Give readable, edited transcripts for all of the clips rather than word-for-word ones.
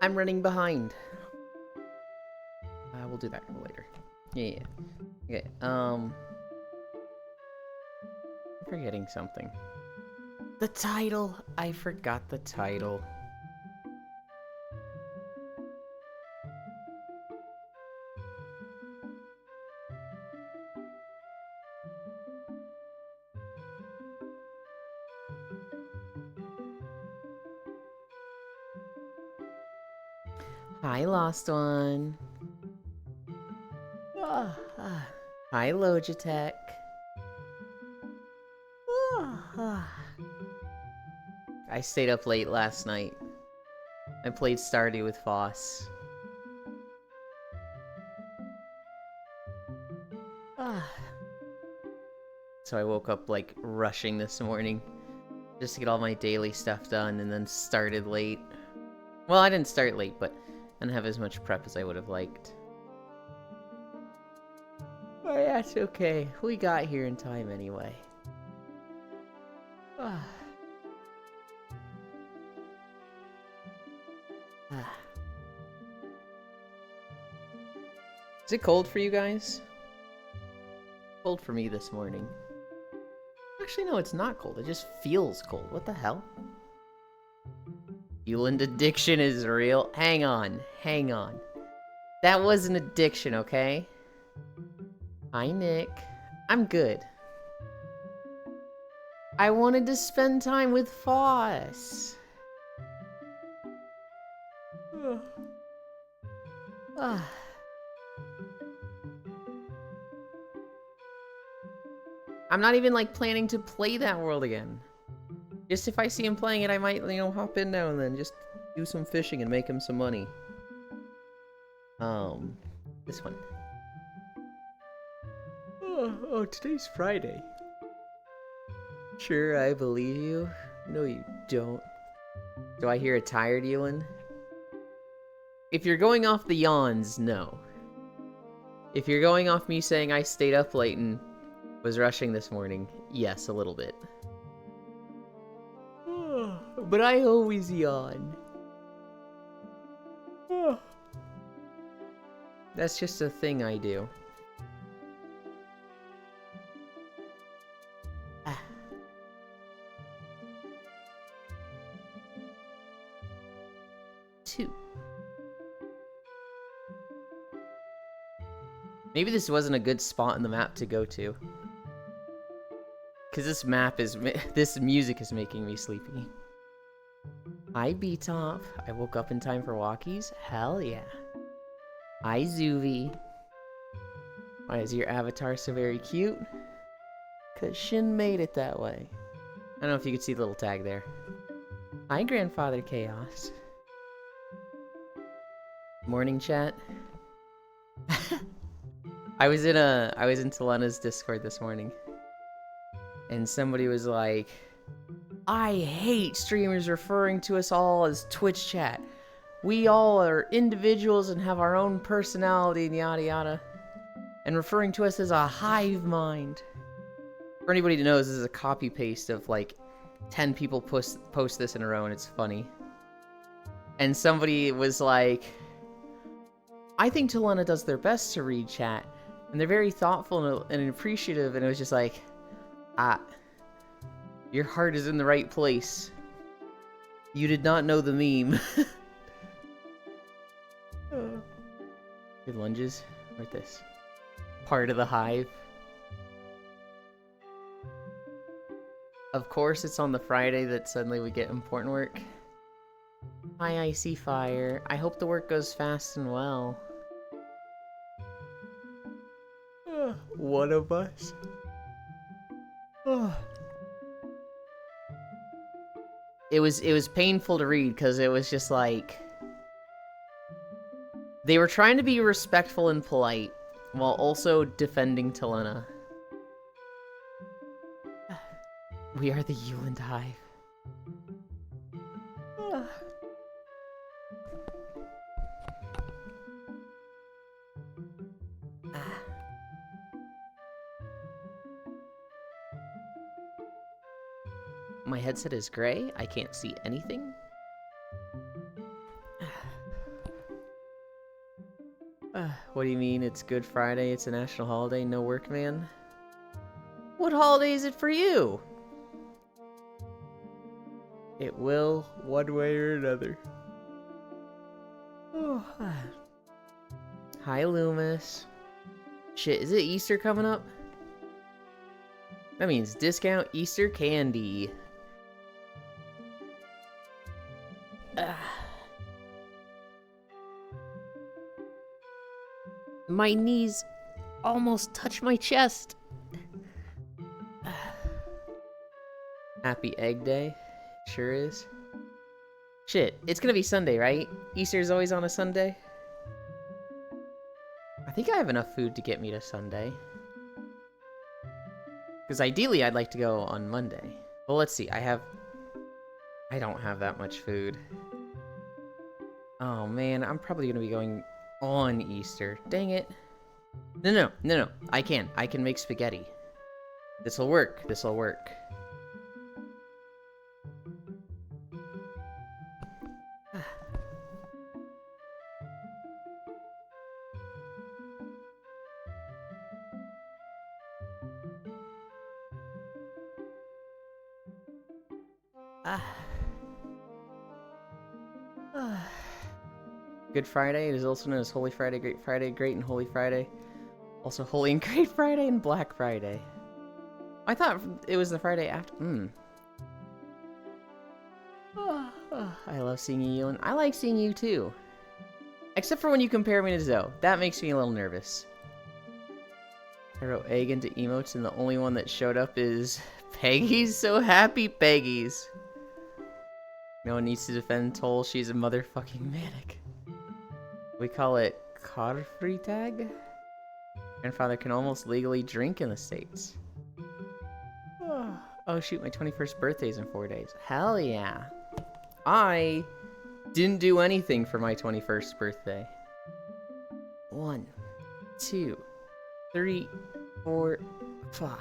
I'm running behind. We'll do that later. Yeah. Okay. I'm forgetting something. The title. I forgot the title. Hi, Lost One. Hi, Logitech. I stayed up late last night. I played Stardew with Foss. So I woke up like rushing this morning just to get all my daily stuff done and then started late. Well, I didn't start late, but I didn't have as much prep as I would have liked. Oh, yeah, it's okay. We got here in time anyway. Is it cold for you guys? Cold for me this morning. Actually, no, it's not cold. It just feels cold. What the hell? Euland addiction is real. Hang on. Hang on. That was an addiction, okay? Hi, Nick. I'm good. I wanted to spend time with Foss. I'm not even, like, planning to play that world again. Just if I see him playing it, I might, you know, hop in now and then. Just do some fishing and make him some money. This one. Oh, today's Friday. Sure, I believe you. No, you don't. Do I hear a tired Ewan? If you're going off the yawns, no. If you're going off me saying I stayed up late and was rushing this morning, yes, a little bit. But I always yawn. That's just a thing I do. Two. Maybe this wasn't a good spot in the map to go to. Because this map is... this music is making me sleepy. Hi, B-Top. I woke up in time for walkies? Hell yeah. Hi, Zuvi. Why is your avatar so very cute? Because Shin made it that way. I don't know if you could see the little tag there. Hi, Grandfather Chaos. Morning chat. I was in Talena's Discord this morning. And somebody was like, I hate streamers referring to us all as Twitch chat. We all are individuals and have our own personality and yada yada. And referring to us as a hive mind. For anybody who knows, this is a copy paste of like 10 people post this in a row and it's funny. And somebody was like, I think Talena does their best to read chat. And they're very thoughtful and appreciative. And it was just like, your heart is in the right place. You did not know the meme. Good lunges. Right this. Part of the hive. Of course, it's on the Friday that suddenly we get important work. Hi, Icy Fire. I hope the work goes fast and well. One of us. It was painful to read because it was just like they were trying to be respectful and polite while also defending Talena. We are the Euland Hive. my headset is gray. I can't see anything. What do you mean it's Good Friday? It's a national holiday, no work, man? What holiday is it for you? It will, one way or another. Oh. Hi, Loomis. Shit, is it Easter coming up? That means discount Easter candy. My knees almost touch my chest. Happy Egg Day. Sure is. Shit, it's gonna be Sunday, right? Easter's always on a Sunday. I think I have enough food to get me to Sunday. Because ideally, I'd like to go on Monday. Well, let's see. I don't have that much food. Oh, man. I'm probably going to be going on Easter. Dang it. No. I can make spaghetti. This'll work. Good Friday. It is also known as Holy Friday, Great and Holy Friday. Also Holy and Great Friday and Black Friday. I thought it was the Friday after. I love seeing you, Ewan. I like seeing you too. Except for when you compare me to Zoe. That makes me a little nervous. I wrote egg into emotes and the only one that showed up is Peggy's. So happy Peggy's. No one needs to defend Toll. She's a motherfucking manic. We call it Karfreitag. Grandfather can almost legally drink in the States. Oh shoot, my 21st birthday's in 4 days. Hell yeah. I didn't do anything for my 21st birthday. 1, 2, 3, 4, 5.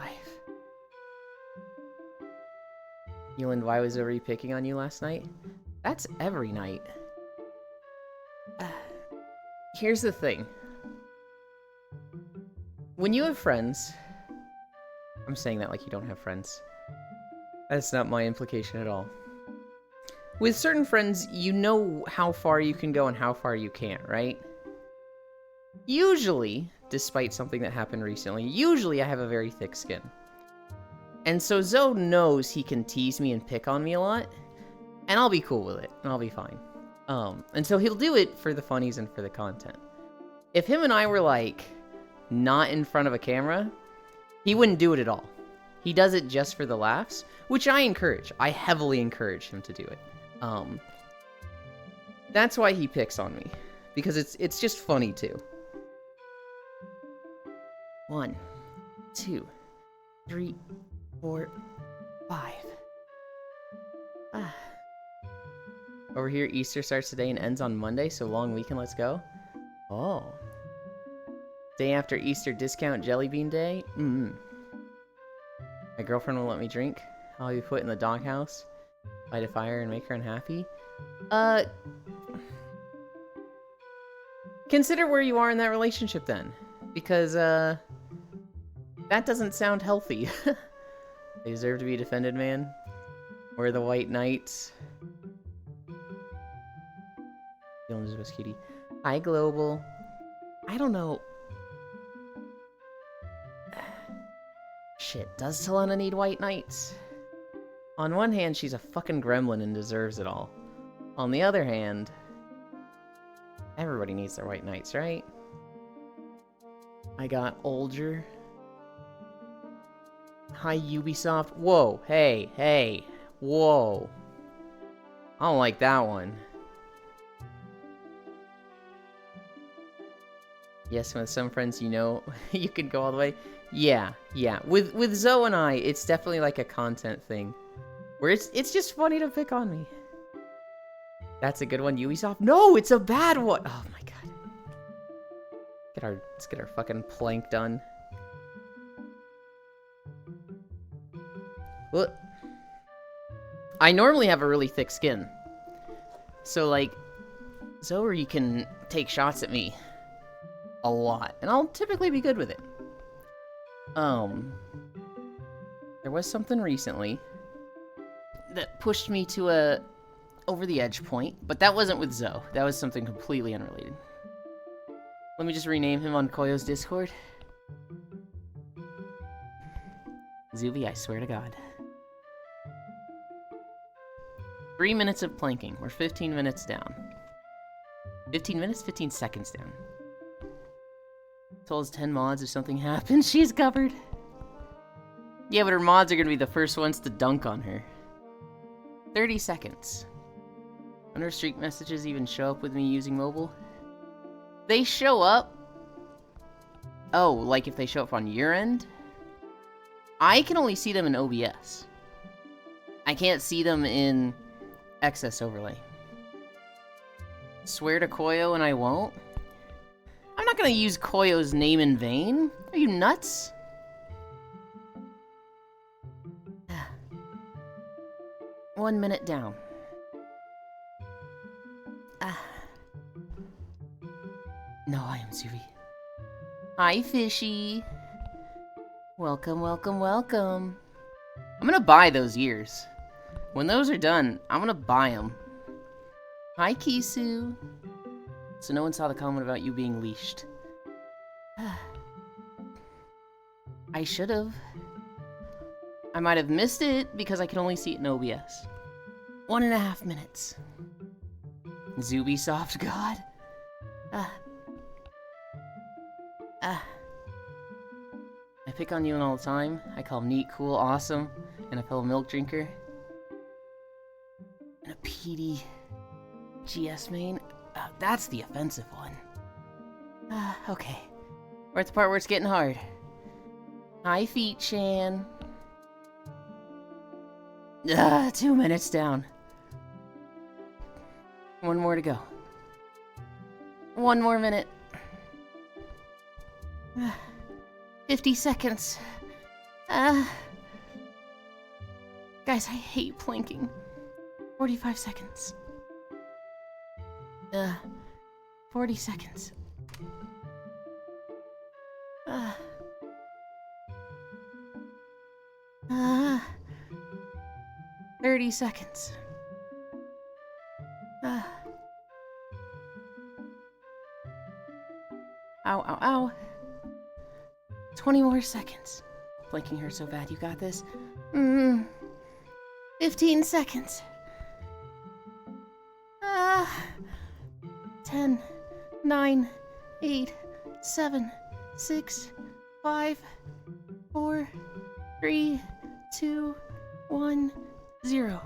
Ewan, why was Ori picking on you last night? That's every night. Here's the thing. When you have friends... I'm saying that like you don't have friends. That's not my implication at all. With certain friends, you know how far you can go and how far you can't, right? Usually, despite something that happened recently, usually I have a very thick skin. And so Zoe knows he can tease me and pick on me a lot, and I'll be cool with it, and I'll be fine. And so he'll do it for the funnies and for the content. If him and I were, like, not in front of a camera, he wouldn't do it at all. He does it just for the laughs, which I encourage. I heavily encourage him to do it. That's why he picks on me, because it's just funny too. 1, 2, 3, 4, 5. Over here, Easter starts today and ends on Monday, so long weekend, let's go. Oh. Day after Easter discount Jelly Bean Day? My girlfriend will let me drink. I'll be put in the doghouse, light a fire, and make her unhappy. Consider where you are in that relationship then. Because, that doesn't sound healthy. They deserve to be defended, man. We're the White Knights. Was cutie. Hi, Global. I don't know. Shit, does Selena need White Knights? On one hand, she's a fucking gremlin and deserves it all. On the other hand, everybody needs their White Knights, right? I got Olger. Hi, Ubisoft. Whoa, hey, whoa. I don't like that one. Yes, with some friends, you know, you can go all the way. Yeah. With Zoe and I, it's definitely like a content thing. Where it's just funny to pick on me. That's a good one, Ubisoft. No, it's a bad one. Oh my god. Let's get our fucking plank done. What? I normally have a really thick skin. So, like, Zoe can take shots at me a lot, and I'll typically be good with it. There was something recently that pushed me to a over the edge point, but that wasn't with Zoe. That was something completely unrelated. Let me just rename him on Koyo's Discord. Zuby, I swear to God. 3 minutes of planking. We're 15 minutes down. 15 minutes? 15 seconds down. Told us 10 mods if something happens, she's covered. Yeah, but her mods are gonna be the first ones to dunk on her. 30 seconds. Wonder if streak messages even show up with me using mobile? They show up. Oh, like if they show up on your end? I can only see them in OBS. I can't see them in Excess Overlay. Swear to Koyo and I won't? I'm not gonna use Koyo's name in vain. Are you nuts? 1 minute down. No, I am Zuby. Hi, Fishy. Welcome, welcome, welcome. I'm gonna buy those ears. When those are done, I'm gonna buy them. Hi, Kisu. So no one saw the comment about you being leashed. I should've. I might have missed it because I can only see it in OBS. 1.5 minutes. Zubisoft God. I pick on you all the time. I call him neat, cool, awesome, and a fellow milk drinker. And a PD GS main. That's the offensive one. Okay. We're at the part where it's getting hard. Hi, Feet Chan. 2 minutes down. 1 more to go. 1 more minute. 50 seconds. Guys, I hate planking. 45 seconds. 40 seconds. 30 seconds. Ow, ow, ow. 20 more seconds. Blinking hurts so bad, you got this? 15 seconds. 10, 9, 8, 7, 6, 5, 4, 3, 2, 1, 0.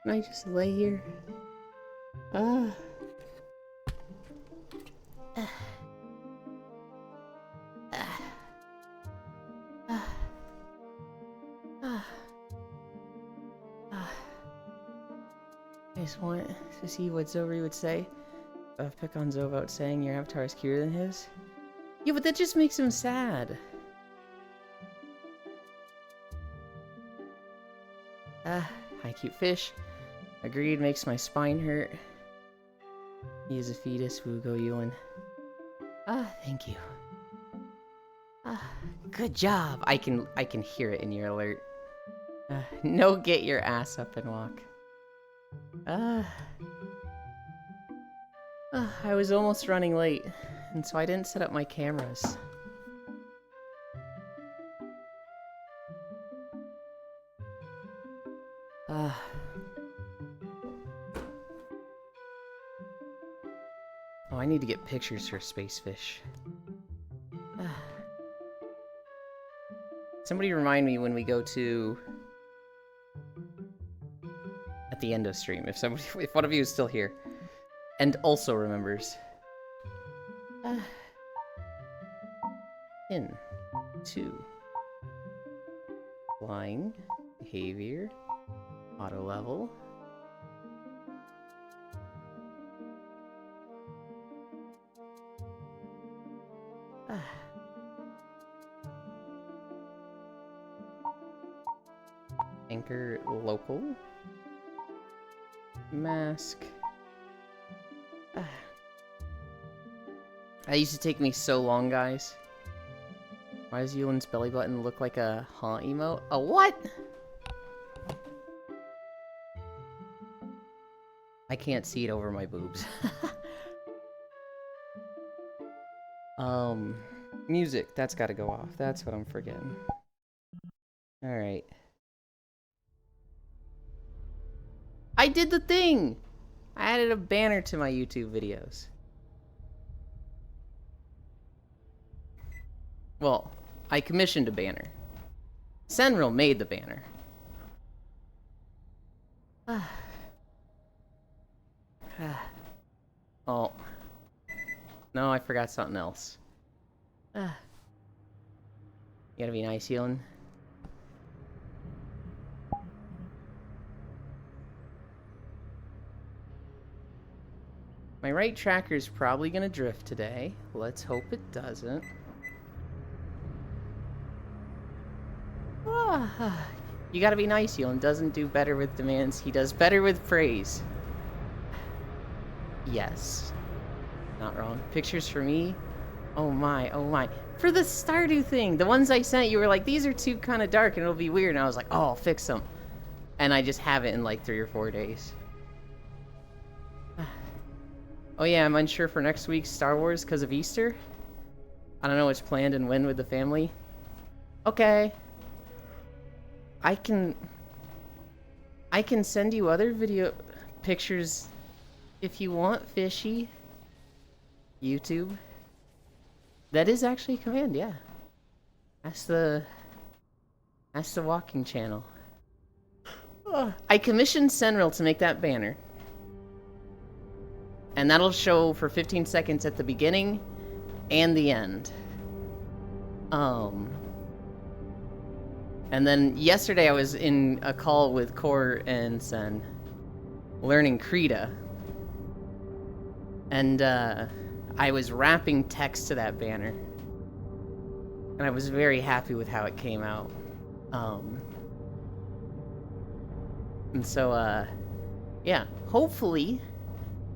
Can I just lay here? I just want to see what Zori would say. Pick on Zova out saying your avatar is cuter than his. Yeah, but that just makes him sad. Hi, cute fish. Agreed, makes my spine hurt. He is a fetus, Wugo Yuan. Thank you. Good job. I can hear it in your alert. No, get your ass up and walk. I was almost running late, and so I didn't set up my cameras. Oh, I need to get pictures for Space Fish. Somebody remind me when we go to... at the end of stream, if one of you is still here. And also remembers. In. 2. Flying. Behavior. Auto level. Anchor local. Mask. That used to take me so long, guys. Why does Yulin's belly button look like a haunt emote? A what? I can't see it over my boobs. Music. That's gotta go off. That's what I'm forgetting. Alright. I did the thing! I added a banner to my YouTube videos. Well, I commissioned a banner. Senril made the banner. Oh. No, I forgot something else. You gotta be nice, Yulin. My right tracker's probably gonna drift today. Let's hope it doesn't. You gotta be nice, Yulin doesn't do better with demands. He does better with praise. Yes. Not wrong. Pictures for me? Oh my, oh my. For the Stardew thing, the ones I sent you were like, these are too kind of dark and it'll be weird. And I was like, oh, I'll fix them. And I just have it in like 3 or 4 days. Oh yeah, I'm unsure for next week's Star Wars because of Easter. I don't know what's planned and when with the family. Okay. I can send you other video pictures if you want, Fishy. YouTube. That is actually a command, yeah. That's the walking channel. I commissioned Senril to make that banner. And that'll show for 15 seconds at the beginning and the end. And then yesterday I was in a call with Core and Sen, learning Krita. And I was wrapping text to that banner. And I was very happy with how it came out. And so, yeah, hopefully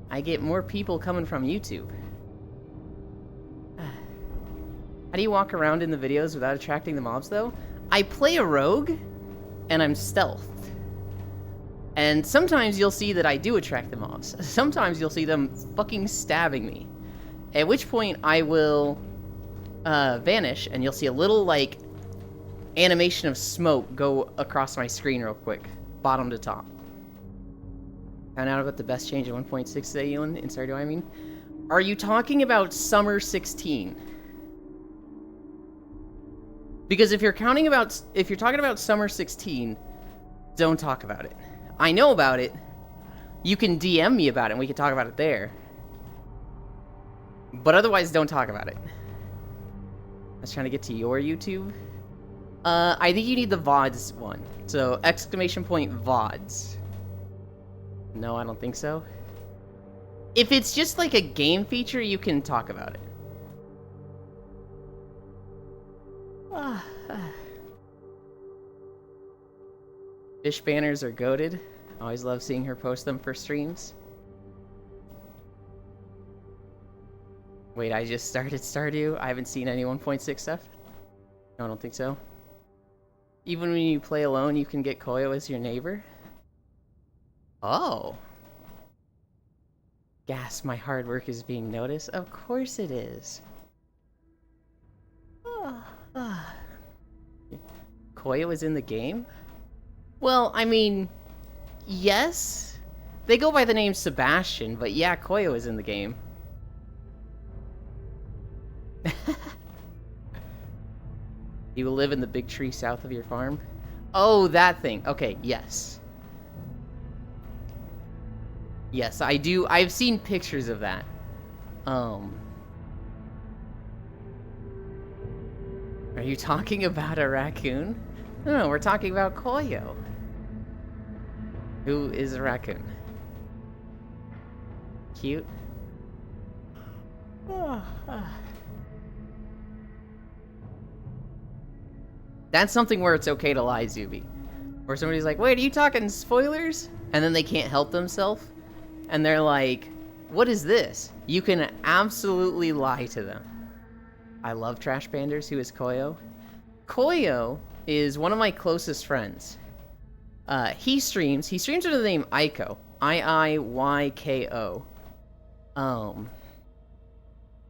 I get more people coming from YouTube. How do you walk around in the videos without attracting the mobs, though? I play a rogue, and I'm stealthed. And sometimes you'll see that I do attract the mobs. Sometimes you'll see them fucking stabbing me. At which point I will vanish, and you'll see a little, like, animation of smoke go across my screen real quick. Bottom to top. Found out about the best change in 1.6 today, Elon. In Stardew, I mean. Are you talking about Summer 16? Because if you're talking about Summer 16, don't talk about it. I know about it. You can DM me about it, and we can talk about it there. But otherwise, don't talk about it. I was trying to get to your YouTube. I think you need the VODs one. So, exclamation point VODs. No, I don't think so. If it's just like a game feature, you can talk about it. Fish banners are goated. Always love seeing her post them for streams. Wait, I just started Stardew? I haven't seen any 1.6 stuff? No, I don't think so. Even when you play alone, you can get Koyo as your neighbor? Oh. Gas, my hard work is being noticed. Of course it is. Koyo is in the game? Well, I mean, yes. They go by the name Sebastian, but yeah, Koyo is in the game. You will live in the big tree south of your farm? Oh, that thing. Okay, yes. Yes, I do. I've seen pictures of that. Are you talking about a raccoon? No, we're talking about Koyo. Who is a raccoon? Cute. That's something where it's okay to lie, Zuby. Where somebody's like, wait, are you talking spoilers? And then they can't help themselves. And they're like, what is this? You can absolutely lie to them. I love Trash Panders. Who is Koyo? Koyo is one of my closest friends. He streams under the name Iiko. Iiyko.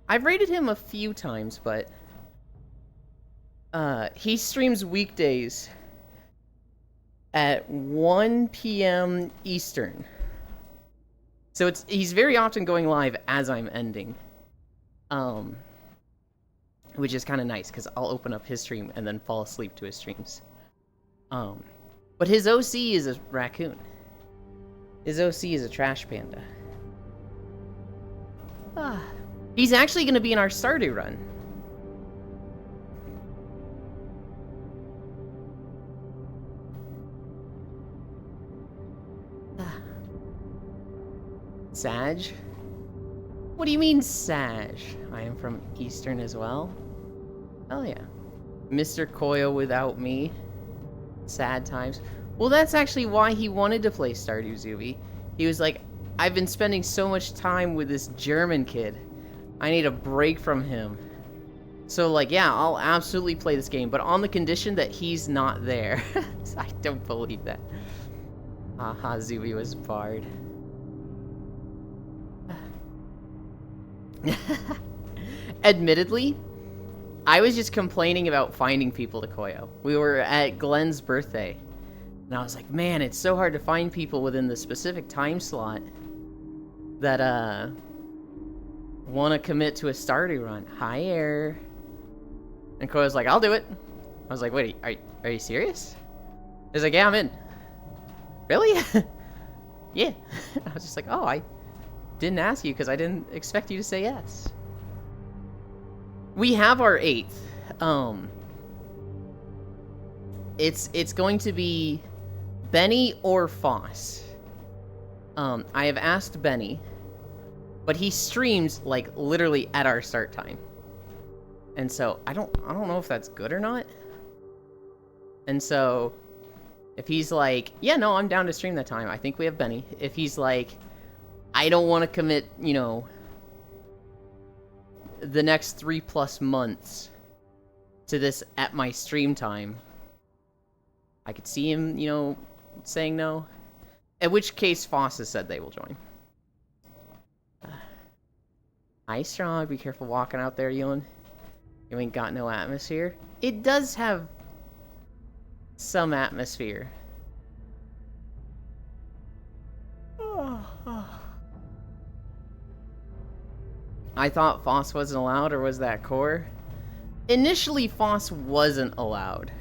I've rated him a few times, but he streams weekdays at 1 p.m. Eastern. So he's very often going live as I'm ending. Which is kind of nice, because I'll open up his stream and then fall asleep to his streams. But his OC is a raccoon. His OC is a trash panda. He's actually going to be in our Stardew run. Sag? What do you mean, Sag? I am from Eastern as well. Oh yeah. Mr. Koyo without me. Sad times. Well, that's actually why he wanted to play Stardew Zuby. He was like, I've been spending so much time with this German kid. I need a break from him. So, like, yeah, I'll absolutely play this game, but on the condition that he's not there. I don't believe that. Haha, Zuby was barred. Admittedly, I was just complaining about finding people to Koyo. We were at Glenn's birthday, and I was like, man, it's so hard to find people within the specific time slot that, want to commit to a Stardew run. Hi, Air. And Koyo's like, I'll do it. I was like, wait, are you serious? He's like, yeah, I'm in. Really? Yeah. I was just like, oh, I didn't ask you because I didn't expect you to say yes. We have our 8th. It's going to be Benny or Foss. I have asked Benny, but he streams like literally at our start time. And so I don't know if that's good or not. And so if he's like, yeah, no, I'm down to stream that time, I think we have Benny. If he's like, I don't want to commit, you know, the next 3+ months to this at my stream time, I could see him, you know, saying no. In which case, Foss has said they will join. Hi, Strong. Be careful walking out there, Ewan. You ain't got no atmosphere. It does have some atmosphere. I thought Foss wasn't allowed, or was that core? Initially, Foss wasn't allowed.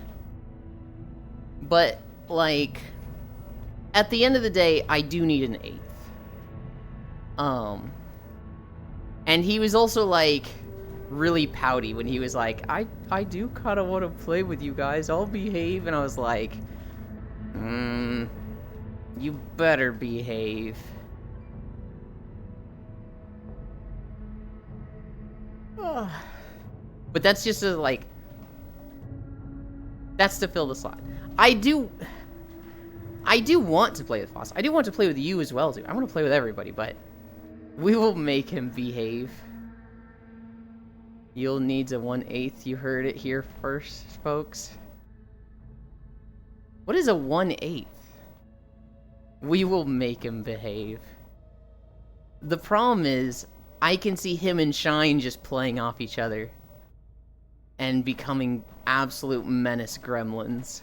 But, like, at the end of the day, I do need an 8th. And he was also, like, really pouty when he was like, I do kind of want to play with you guys, I'll behave. And I was like, you better behave. But that's just a, like, that's to fill the slot. I do want to play with Foss. I do want to play with you as well, too. I want to play with everybody, but we will make him behave. You'll need a 1/8. You heard it here first, folks. What is a 1/8? We will make him behave. The problem is, I can see him and Shine just playing off each other and becoming absolute menace gremlins.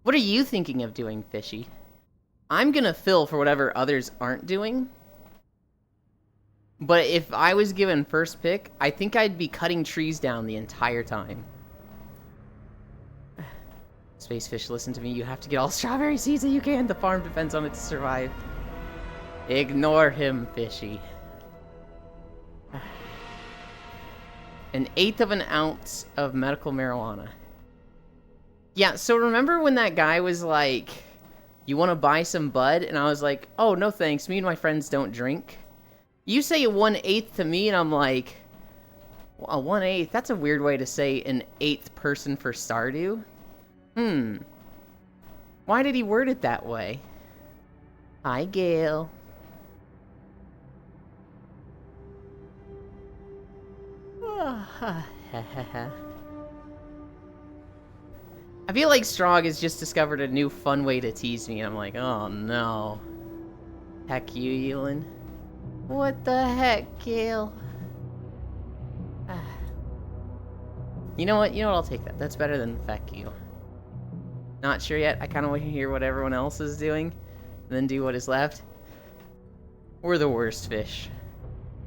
What are you thinking of doing, Fishy? I'm gonna fill for whatever others aren't doing. But if I was given first pick, I think I'd be cutting trees down the entire time. Spacefish, listen to me. You have to get all strawberry seeds that you can. The farm depends on it to survive. Ignore him, Fishy. 1/8 of an ounce of medical marijuana. Yeah, so remember when that guy was like, you want to buy some bud? And I was like, oh, no thanks. Me and my friends don't drink. You say a 1/8 to me, and I'm like, a 1/8? That's a weird way to say an 8th person for Stardew. Why did he word it that way? Hi, Gale. I feel like Strog has just discovered a new fun way to tease me, and I'm like, oh no. Heck you, Elin. What the heck, Gale? You know what? I'll take that. That's better than feck you. Not sure yet. I kind of want to hear what everyone else is doing, and then do what is left. We're the worst fish.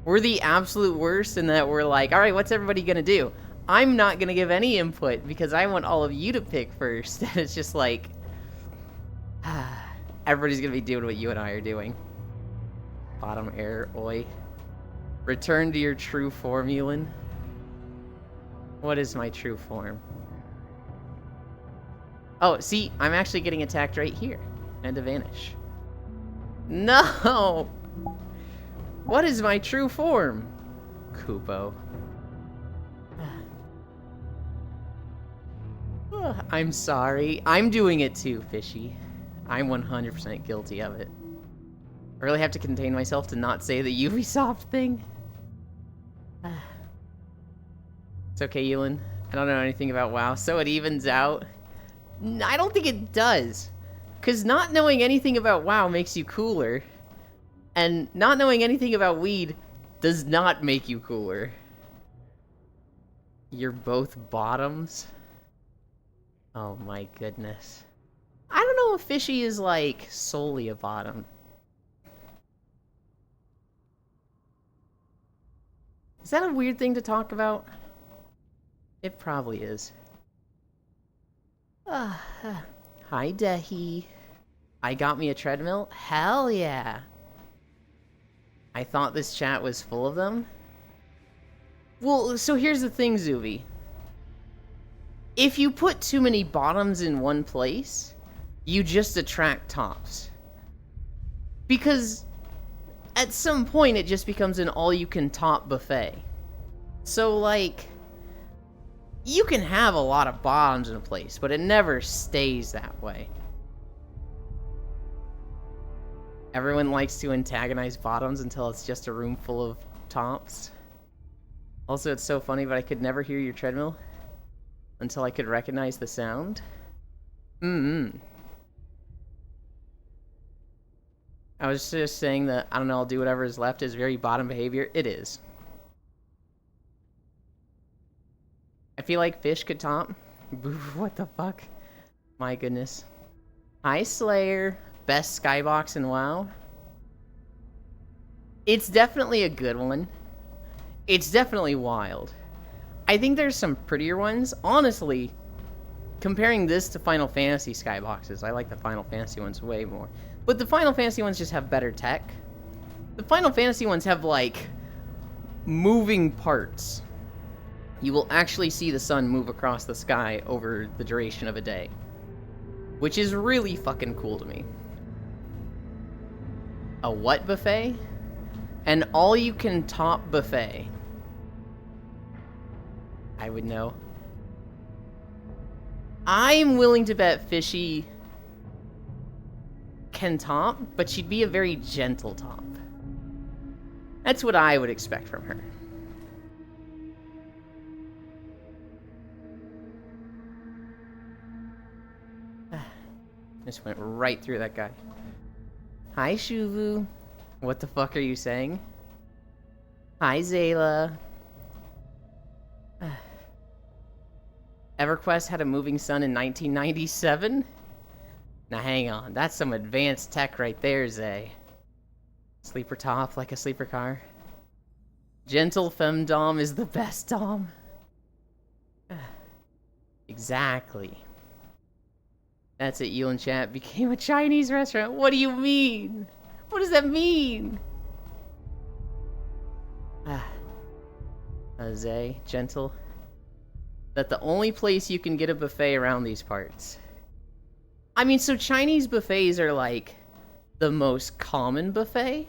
We're the absolute worst in that we're like, alright, what's everybody gonna do? I'm not gonna give any input because I want all of you to pick first. And it's just like, everybody's gonna be doing what you and I are doing. Bottom air, oi. Return to your true form, Elin. What is my true form? Oh, see, I'm actually getting attacked right here. And to vanish. No! What is my true form? Kupo. I'm sorry. I'm doing it too, Fishy. I'm 100% guilty of it. I really have to contain myself to not say the Ubisoft thing. It's okay, Elin. I don't know anything about WoW, so it evens out. I don't think it does. Because not knowing anything about WoW makes you cooler. And not knowing anything about weed does not make you cooler. You're both bottoms? Oh my goodness. I don't know if Fishy is, like, solely a bottom. Is that a weird thing to talk about? It probably is. Hi, Dehi. I got me a treadmill? Hell yeah! I thought this chat was full of them? Well, so here's the thing, Zuby. If you put too many bottoms in one place, you just attract tops. Because at some point it just becomes an all-you-can-top buffet. So, like, you can have a lot of bottoms in a place, but it never stays that way. Everyone likes to antagonize bottoms until it's just a room full of tops. Also, it's so funny, but I could never hear your treadmill until I could recognize the sound. I was just saying that, I don't know, I'll do whatever is left is very bottom behavior. It is. I feel like fish could top. What the fuck? My goodness. Hi, Slayer. Best skybox in WoW. It's definitely a good one. It's definitely wild. I think there's some prettier ones. Honestly, comparing this to Final Fantasy skyboxes, I like the Final Fantasy ones way more. But the Final Fantasy ones just have better tech. The Final Fantasy ones have, like, moving parts. You will actually see the sun move across the sky over the duration of a day. Which is really fucking cool to me. A what buffet? An all-you-can-top buffet. I would know. I'm willing to bet Fishy can top, but she'd be a very gentle top. That's what I would expect from her. Just went right through that guy. Hi, Shuvu. What the fuck are you saying? Hi, Zayla. EverQuest had a moving sun in 1997? Now hang on, that's some advanced tech right there, Zay. Sleeper top like a sleeper car. Gentle femdom is the best dom. Exactly. That's it, you and chat became a Chinese restaurant. What do you mean? What does that mean? Zay, gentle. That the only place you can get a buffet around these parts. I mean, so Chinese buffets are like the most common buffet.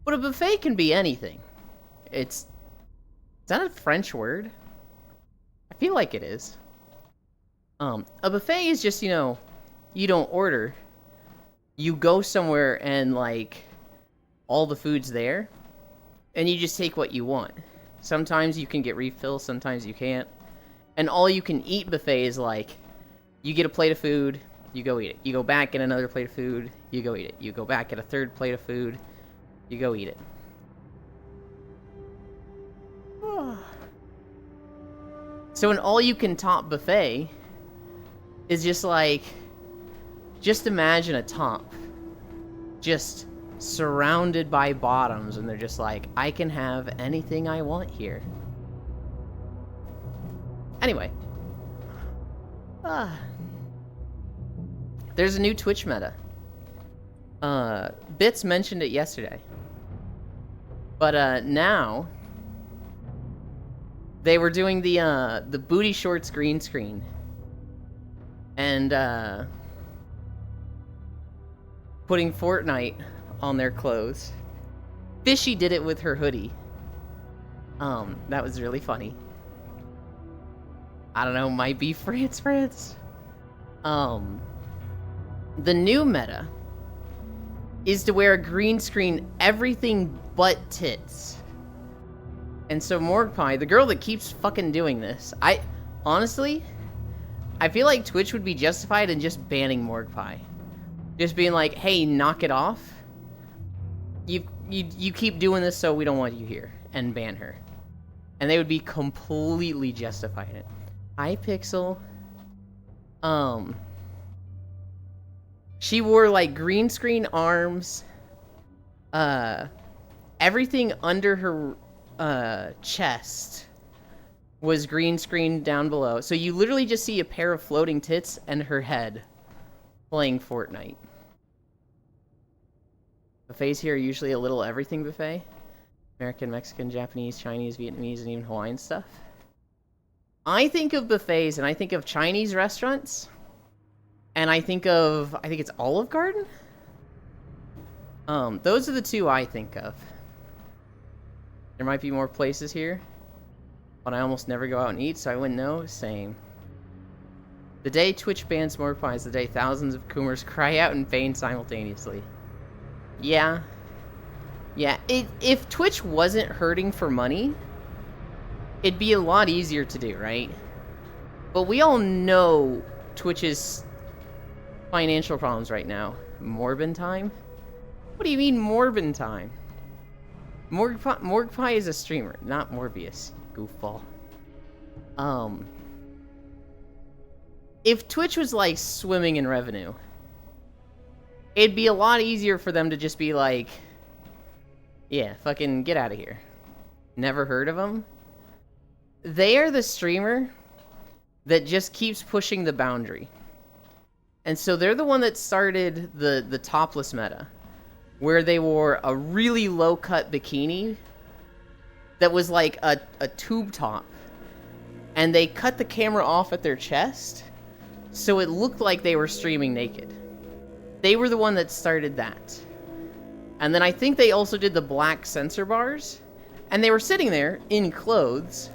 But a buffet can be anything. Is that a French word? I feel like it is. A buffet is just, you know, you don't order. You go somewhere and, like, all the food's there, and you just take what you want. Sometimes you can get refills, sometimes you can't. And all you can eat buffet is, like, you get a plate of food, you go eat it. You go back, get another plate of food, you go eat it. You go back, get a third plate of food, you go eat it. So an all-you-can-top buffet is just like, just imagine a top just surrounded by bottoms, and they're just like, I can have anything I want here. Anyway. There's a new Twitch meta. Bits mentioned it yesterday. But now they were doing the booty shorts green screen. And putting Fortnite on their clothes. Fishy did it with her hoodie. That was really funny. I don't know, might be France. The new meta is to wear a green screen everything but tits. And so Morgpie, the girl that keeps fucking doing this, honestly, I feel like Twitch would be justified in just banning Morgpie. Just being like, hey, knock it off. You keep doing this, so we don't want you here. And ban her. And they would be completely justified in it. Hi, Pixel. She wore, like, green screen arms. Everything under her chest was green screen down below. So you literally just see a pair of floating tits and her head playing Fortnite. Buffets here are usually a little everything buffet. American, Mexican, Japanese, Chinese, Vietnamese, and even Hawaiian stuff. I think of buffets and I think of Chinese restaurants. And I think it's Olive Garden? Those are the two I think of. There might be more places here. But I almost never go out and eat, so I wouldn't know. Same. The day Twitch bans Morgpie is the day thousands of Coomers cry out in pain simultaneously. Yeah. Yeah, if Twitch wasn't hurting for money, it'd be a lot easier to do, right? But we all know Twitch's financial problems right now. Morbin time? What do you mean Morbin time? Morgpie is a streamer, not Morbius. Goofball. If Twitch was like swimming in revenue, it'd be a lot easier for them to just be like, yeah, fucking get out of here. Never heard of them? They are the streamer that just keeps pushing the boundary. And so they're the one that started the topless meta, where they wore a really low-cut bikini that was like a tube top. And they cut the camera off at their chest, so it looked like they were streaming naked. They were the one that started that. And then I think they also did the black censor bars, and they were sitting there in clothes,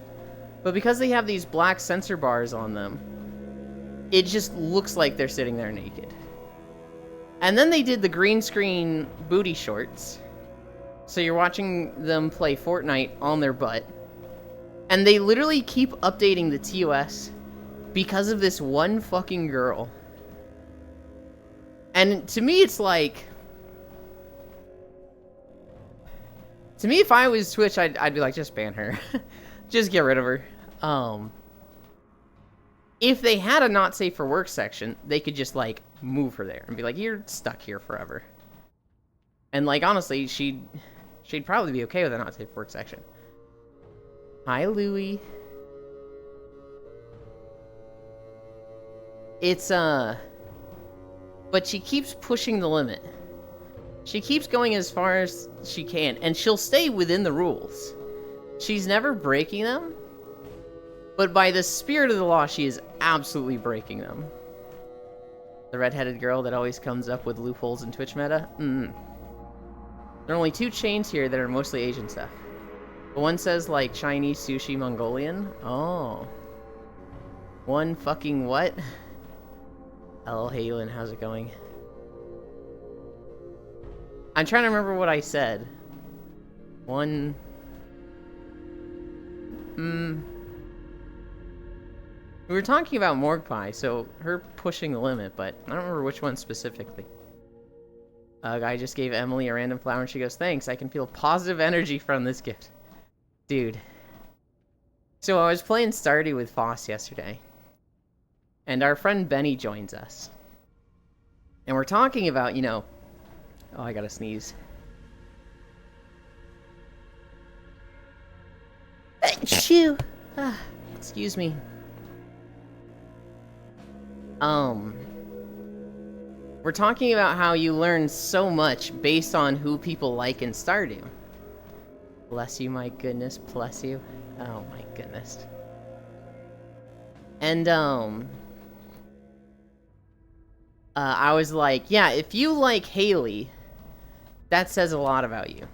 but because they have these black censor bars on them, it just looks like they're sitting there naked. And then they did the green screen booty shorts, so you're watching them play Fortnite on their butt, and they literally keep updating the TOS because of this one fucking girl. And to me, it's like... To me, if I was Twitch, I'd be like, just ban her. Just get rid of her. If they had a not safe for work section, they could just, like, move her there and be like, you're stuck here forever. And, like, honestly, she'd probably be okay with a not safe for work section. Hi, Louie. It's, but she keeps pushing the limit. She keeps going as far as she can, and she'll stay within the rules. She's never breaking them, but by the spirit of the law, she is absolutely breaking them. The redheaded girl that always comes up with loopholes in Twitch meta? There are only 2 chains here that are mostly Asian stuff. The one says, like, Chinese, sushi, Mongolian. Oh. One fucking what? Hello, Halen, how's it going? I'm trying to remember what I said. One... We were talking about Morgue Pie, so her pushing the limit, but I don't remember which one specifically. A guy just gave Emily a random flower and she goes, thanks, I can feel positive energy from this gift. Dude. So I was playing Stardew with Foss yesterday. And our friend Benny joins us. And we're talking about, you know... Oh, I gotta sneeze. Achoo! Excuse me. We're talking about how you learn so much based on who people like in Stardew. Bless you, my goodness, bless you. Oh my goodness. And, I was like, yeah, if you like Haley, that says a lot about you.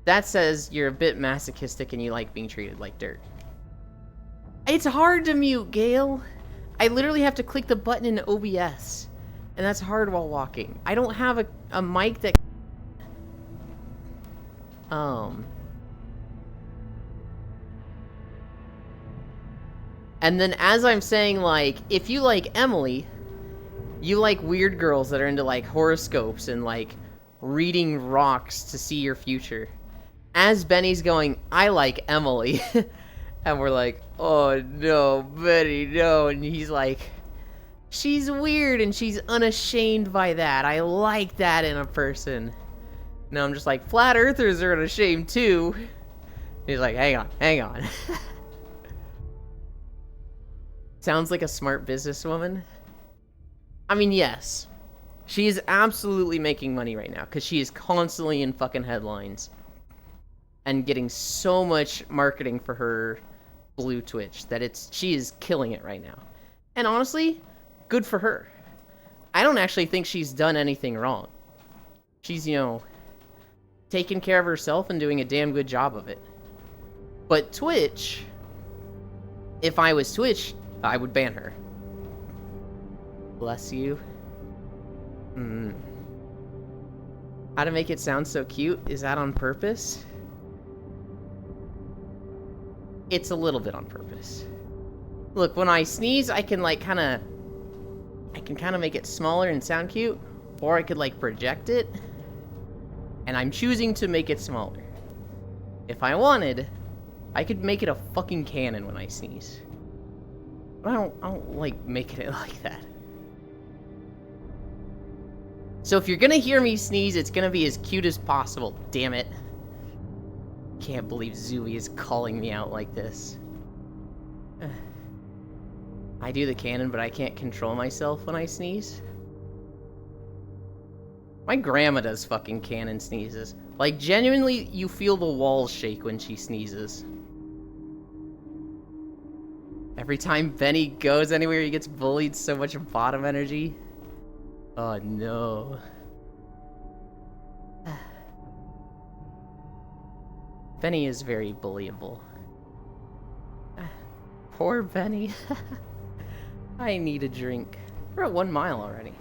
That says you're a bit masochistic and you like being treated like dirt. It's hard to mute, Gale. I literally have to click the button in OBS. And that's hard while walking. I don't have a mic that... And then as I'm saying, like, if you like Emily, you like weird girls that are into, like, horoscopes and, like, reading rocks to see your future. As Benny's going, I like Emily. And we're like, oh no, Benny, no. And he's like... She's weird and she's unashamed by that. I like that in a person. No, I'm just like, flat earthers are unashamed too. He's like, hang on, hang on. Sounds like a smart businesswoman. I mean, yes. She is absolutely making money right now because she is constantly in fucking headlines. And getting so much marketing for her blue Twitch that she is killing it right now. And honestly... good for her. I don't actually think she's done anything wrong. She's, you know, taking care of herself and doing a damn good job of it. But Twitch, if I was Twitch, I would ban her. Bless you. How to make it sound so cute? Is that on purpose? It's a little bit on purpose. Look, when I sneeze, I can like kind of make it smaller and sound cute, or I could like project it, and I'm choosing to make it smaller. If I wanted, I could make it a fucking cannon when I sneeze. But I don't like making it like that. So if you're gonna hear me sneeze, it's gonna be as cute as possible, damn it. Can't believe Zooey is calling me out like this. I do the cannon, but I can't control myself when I sneeze. My grandma does fucking cannon sneezes. Like, genuinely, you feel the walls shake when she sneezes. Every time Benny goes anywhere, he gets bullied so much bottom energy. Oh, no. Benny is very bullyable. Poor Benny. I need a drink. We're at 1 mile already.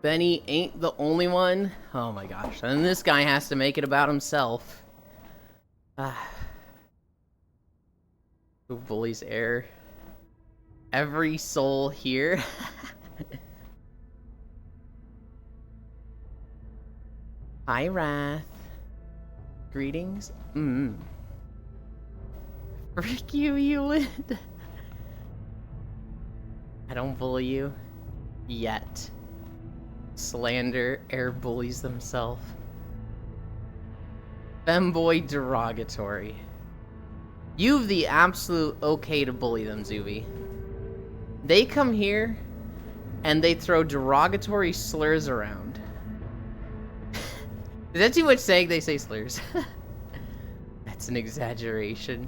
Benny ain't the only one. Oh my gosh. And this guy has to make it about himself. Who bullies air? Every soul here. Hi, Wrath. Greetings. Frick you, Ewan. I don't bully you. Yet. Slander, air bullies themselves. Femboy derogatory. You've the absolute okay to bully them, Zuby. They come here, and they throw derogatory slurs around. Is that too much saying they say slurs? That's an exaggeration.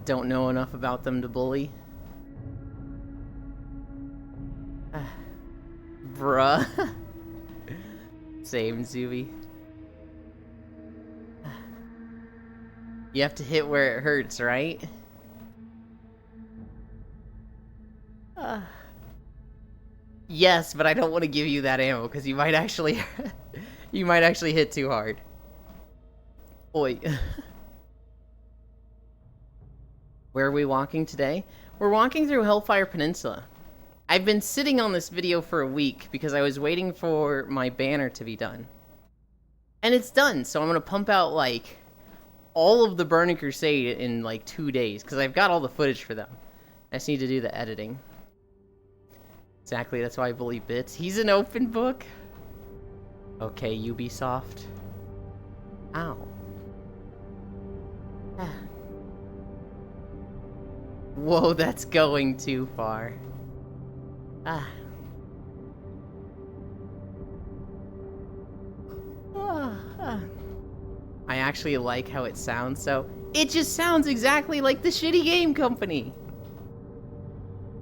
don't know enough about them to bully. Bruh. Same, Zuby. You have to hit where it hurts, right? Yes, but I don't want to give you that ammo because you might actually you might actually hit too hard. Oi. Where are we walking today? We're walking through Hellfire Peninsula. I've been sitting on this video for a week because I was waiting for my banner to be done. And it's done, so I'm going to pump out, like, all of the Burning Crusade in, like, 2 days, because I've got all the footage for them. I just need to do the editing. Exactly, that's why I bully Bits. He's an open book. Okay, Ubisoft. Ow. Whoa, that's going too far. I actually like how it sounds, so it just sounds exactly like the shitty game company.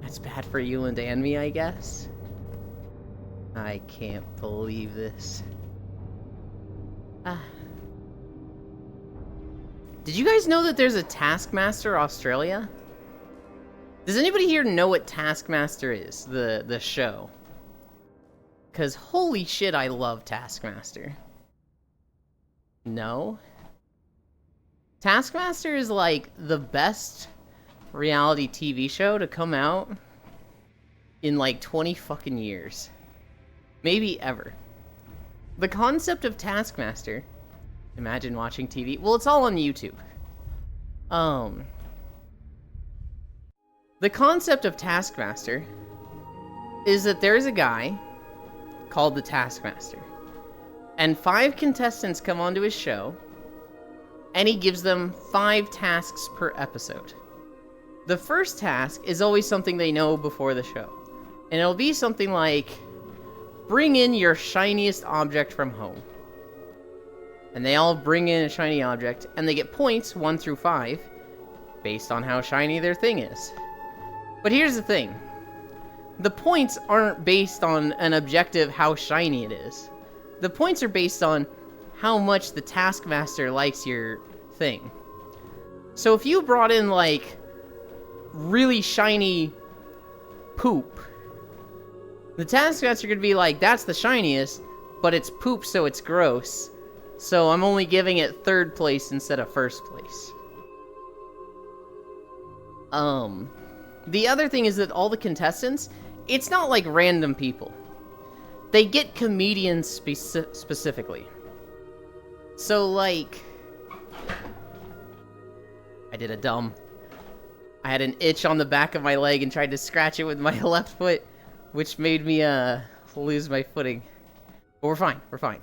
That's bad for Yuland and me, I guess. I can't believe this. Did you guys know that there's a Taskmaster Australia? Does anybody here know what Taskmaster is, the show? Because holy shit, I love Taskmaster. No? Taskmaster is like the best reality TV show to come out in like 20 fucking years. Maybe ever. The concept of Taskmaster, imagine watching TV, well, it's all on YouTube. The concept of Taskmaster is that there's a guy called the Taskmaster, and 5 contestants come onto his show, and he gives them 5 tasks per episode. The first task is always something they know before the show, and it'll be something like, bring in your shiniest object from home. And they all bring in a shiny object, and they get points 1 through 5, based on how shiny their thing is. But here's the thing. The points aren't based on an objective how shiny it is. The points are based on how much the Taskmaster likes your thing. So if you brought in, like, really shiny poop, the Taskmaster could be like, that's the shiniest, but it's poop, so it's gross. So I'm only giving it 3rd place instead of 1st place. The other thing is that all the contestants, it's not like random people. They get comedians specifically. So, like, I did a dumb. I had an itch on the back of my leg and tried to scratch it with my left foot, which made me, lose my footing. But we're fine, we're fine.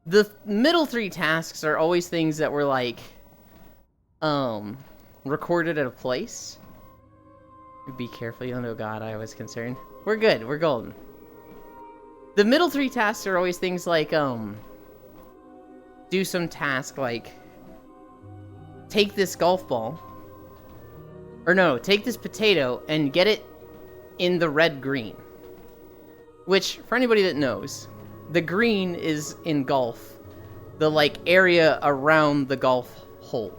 The middle 3 tasks are always things that were, like, recorded at a place. Be careful, you don't know God, I was concerned. We're good, we're golden. The middle 3 tasks are always things like, do some task like, take this golf ball, or no, take this potato and get it in the red green. Which, for anybody that knows, the green is in golf, the, like, area around the golf hole.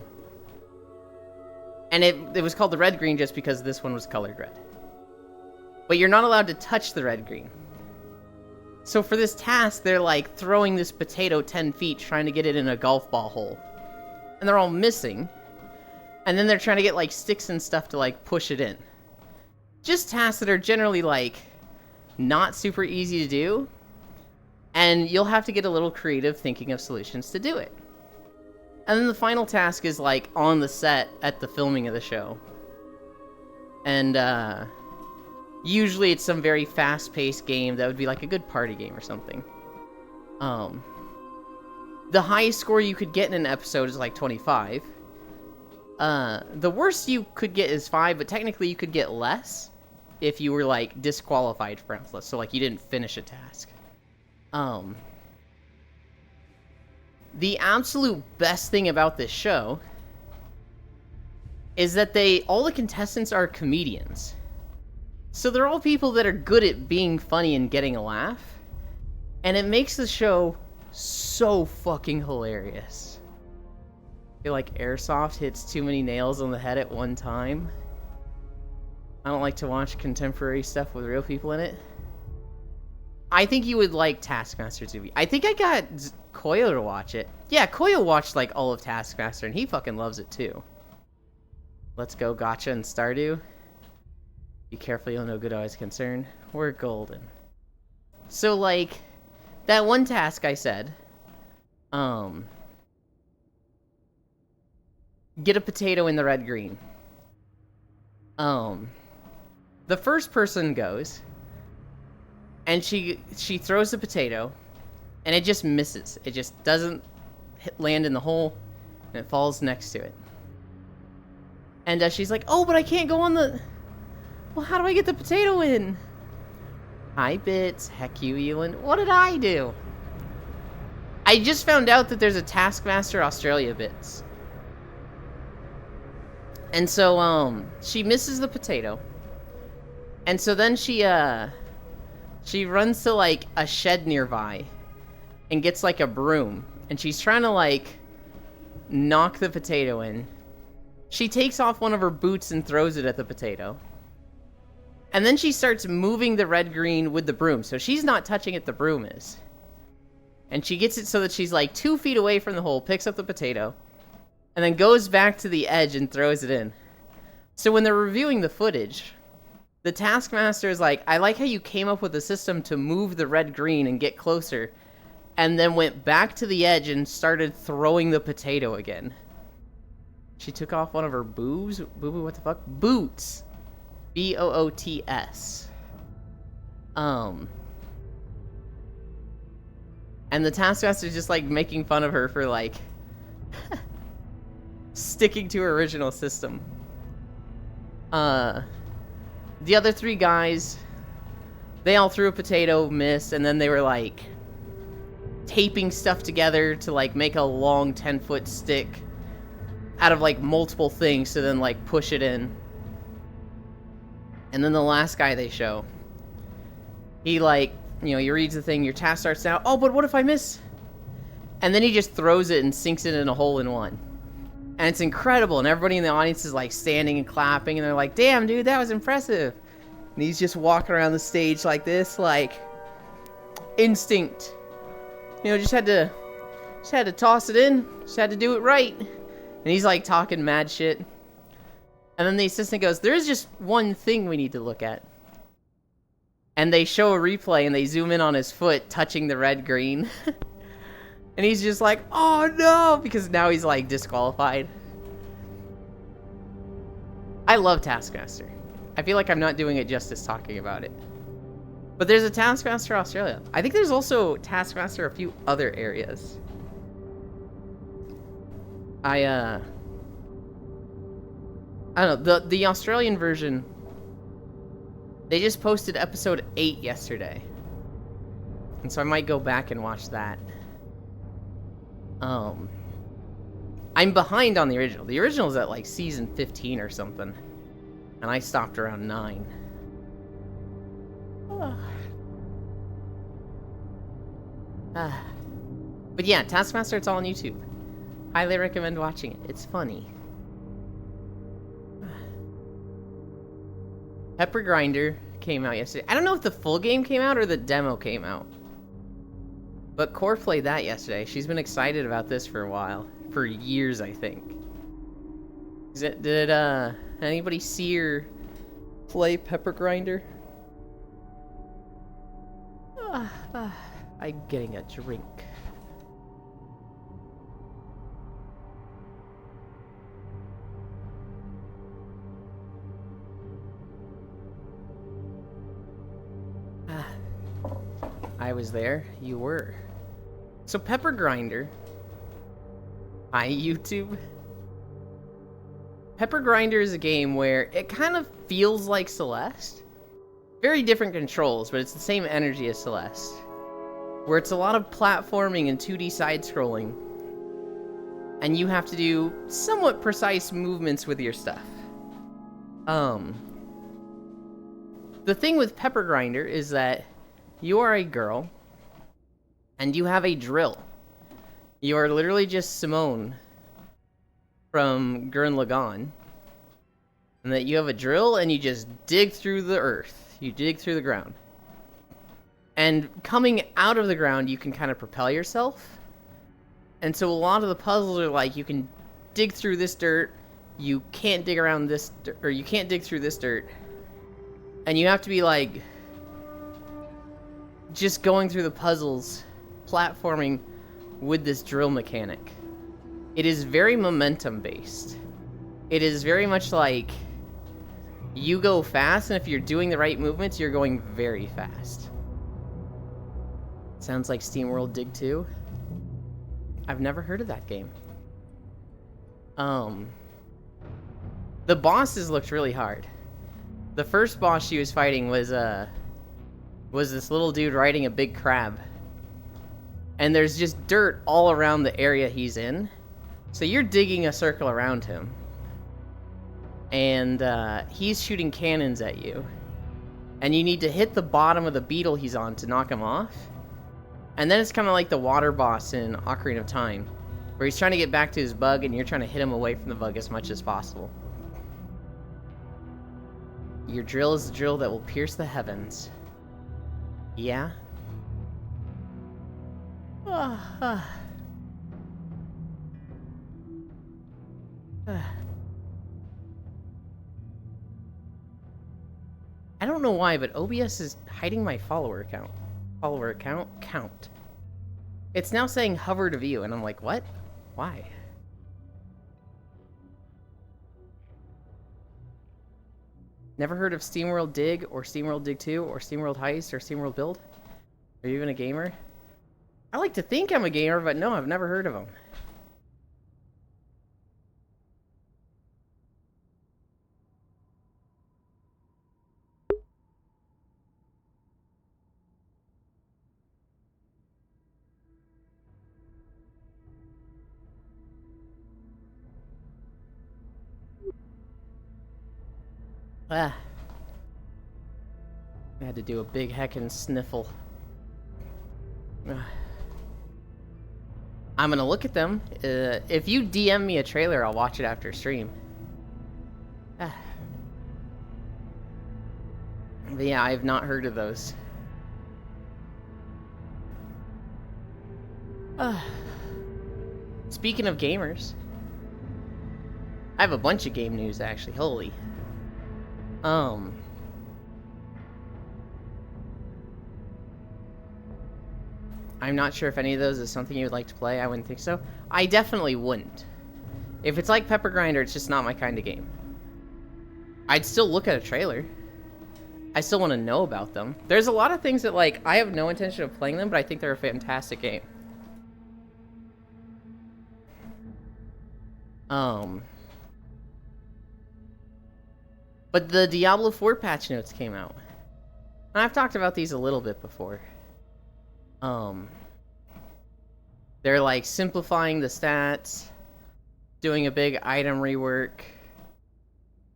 And it was called the red green just because this one was colored red. But you're not allowed to touch the red green. So for this task, they're like throwing this potato 10 feet trying to get it in a golf ball hole. And they're all missing. And then they're trying to get like sticks and stuff to like push it in. Just tasks that are generally like not super easy to do. And you'll have to get a little creative thinking of solutions to do it. And then the final task is, like, on the set at the filming of the show. And, usually it's some very fast-paced game that would be, like, a good party game or something. The highest score you could get in an episode is, like, 25. The worst you could get is 5, but technically you could get less if you were, like, disqualified for Emphas. So, like, you didn't finish a task. The absolute best thing about this show is that all the contestants are comedians. So they're all people that are good at being funny and getting a laugh. And it makes the show so fucking hilarious. I feel like Airsoft hits too many nails on the head at one time. I don't like to watch contemporary stuff with real people in it. I think you would like Taskmaster TV. I think I got Koyo to watch it. Yeah, Koyo watched like all of Taskmaster and he fucking loves it too. Let's go Gotcha and Stardew. Be careful, you'll know good always concerned. We're golden. So like, that one task I said, get a potato in the red green. The first person goes, and she throws the potato, and it just misses. It just doesn't land in the hole, and it falls next to it. And she's like, oh, but I can't go on the... Well, how do I get the potato in? Hi, Bits. Heck you, Elon. What did I do? I just found out that there's a Taskmaster Australia, Bits. And so, she misses the potato. And so then she runs to, like, a shed nearby and gets, like, a broom. And she's trying to, like, knock the potato in. She takes off one of her boots and throws it at the potato. And then she starts moving the red-green with the broom. So she's not touching it, the broom is. And she gets it so that she's, like, 2 feet away from the hole, picks up the potato, and then goes back to the edge and throws it in. So when they're reviewing the footage, the Taskmaster is like, I like how you came up with a system to move the red-green and get closer, and then went back to the edge and started throwing the potato again. She took off one of her boobs? Boo-boo, what the fuck? Boots. B-O-O-T-S. And the Taskmaster is just, like, making fun of her for, like, sticking to her original system. The other 3 guys, they all threw a potato, missed, and then they were, like, taping stuff together to, like, make a long 10-foot stick out of, like, multiple things to then, like, push it in. And then the last guy they show, he, like, you know, he reads the thing, your task starts now, oh, but what if I miss? And then he just throws it and sinks it in a hole in one. And it's incredible, and everybody in the audience is, like, standing and clapping, and they're like, damn, dude, that was impressive. And he's just walking around the stage like this, like, instinct. You know, just had to toss it in, just had to do it right. And he's, like, talking mad shit. And then the assistant goes, there's just one thing we need to look at. And they show a replay, and they zoom in on his foot touching the red-green. And he's just like, oh no, because now he's, like, disqualified. I love Taskmaster. I feel like I'm not doing it justice talking about it. But there's a Taskmaster Australia. I think there's also Taskmaster a few other areas. I don't know, the Australian version, they just posted episode 8 yesterday. And so I might go back and watch that. I'm behind on the original. The original's at, like, season 15 or something. And I stopped around 9. But yeah, Taskmaster, it's all on YouTube. Highly recommend watching it. It's funny. Pepper Grinder came out yesterday. I don't know if the full game came out or the demo came out. But Core played that yesterday. She's been excited about this for a while. For years, I think. Did anybody see her play Pepper Grinder? I'm getting a drink. I was there. You were. So Pepper Grinder. Hi, YouTube. Pepper Grinder is a game where it kind of feels like Celeste. Very different controls, but it's the same energy as Celeste. Where it's a lot of platforming and 2D side-scrolling. and you have to do somewhat precise movements with your stuff. The thing with Pepper Grinder is that you are a girl, and you have a drill. You are literally just Simone from Gurren Lagann, and that you have a drill and you just dig through the earth. You dig through the ground. And coming out of the ground, you can kind of propel yourself. And so a lot of the puzzles are like, you can dig through this dirt, you can't dig around this, or you can't dig through this dirt. And you have to be like, just going through the puzzles, platforming with this drill mechanic. It is very momentum based. It is very much like, you go fast, and if you're doing the right movements, you're going very fast. Sounds like SteamWorld Dig 2. I've never heard of that game. The bosses looked really hard. The first boss she was fighting was this little dude riding a big crab. And there's just dirt all around the area he's in. So you're digging a circle around him. And he's shooting cannons at you. And you need to hit the bottom of the beetle he's on to knock him off. And then it's kind of like the water boss in Ocarina of Time, where he's trying to get back to his bug and you're trying to hit him away from the bug as much as possible. Your drill is the drill that will pierce the heavens. Yeah? I don't know why, but OBS is hiding my follower count. Count. It's now saying hover to view, and I'm like, what? Why? Never heard of SteamWorld Dig, or SteamWorld Dig 2, or SteamWorld Heist, or SteamWorld Build? Are you even a gamer? I like to think I'm a gamer, but no, I've never heard of them. I had to do a big heckin' sniffle. I'm gonna look at them. If you DM me a trailer, I'll watch it after stream. But yeah, I have not heard of those. Speaking of gamers, I have a bunch of game news actually. Holy. I'm not sure if any of those is something you would like to play. I wouldn't think so. I definitely wouldn't. If it's like Pepper Grinder, it's just not my kind of game. I'd still look at a trailer. I still want to know about them. There's a lot of things that, like, I have no intention of playing them, but I think they're a fantastic game. But the Diablo 4 patch notes came out. And I've talked about these a little bit before. They're like simplifying the stats, doing a big item rework.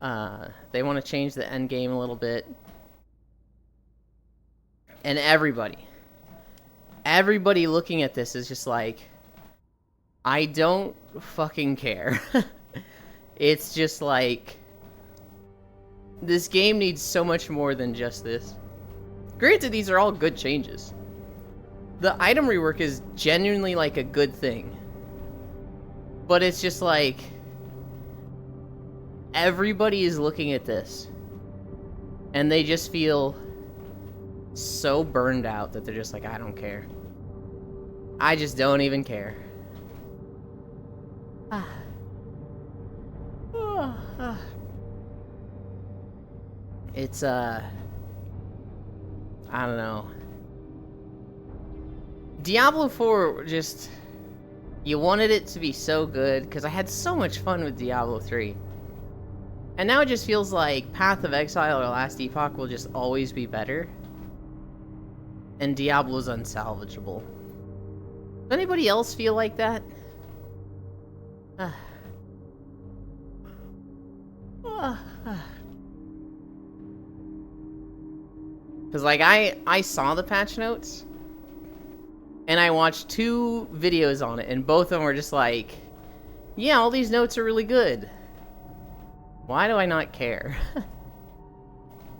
They want to change the end game a little bit. And everybody looking at this is just like, I don't fucking care. It's just like, this game needs so much more than just this. Granted, these are all good changes. The item rework is genuinely like a good thing. But it's just like, everybody is looking at this and they just feel so burned out that they're just like, I don't care. I just don't even care. It's, I don't know. Diablo 4 just, you wanted it to be so good, because I had so much fun with Diablo 3. And now it just feels like Path of Exile or Last Epoch will just always be better. And Diablo's unsalvageable. Does anybody else feel like that? Because, like, I saw the patch notes, and I watched 2 videos on it, and both of them were just like, yeah, all these notes are really good. Why do I not care?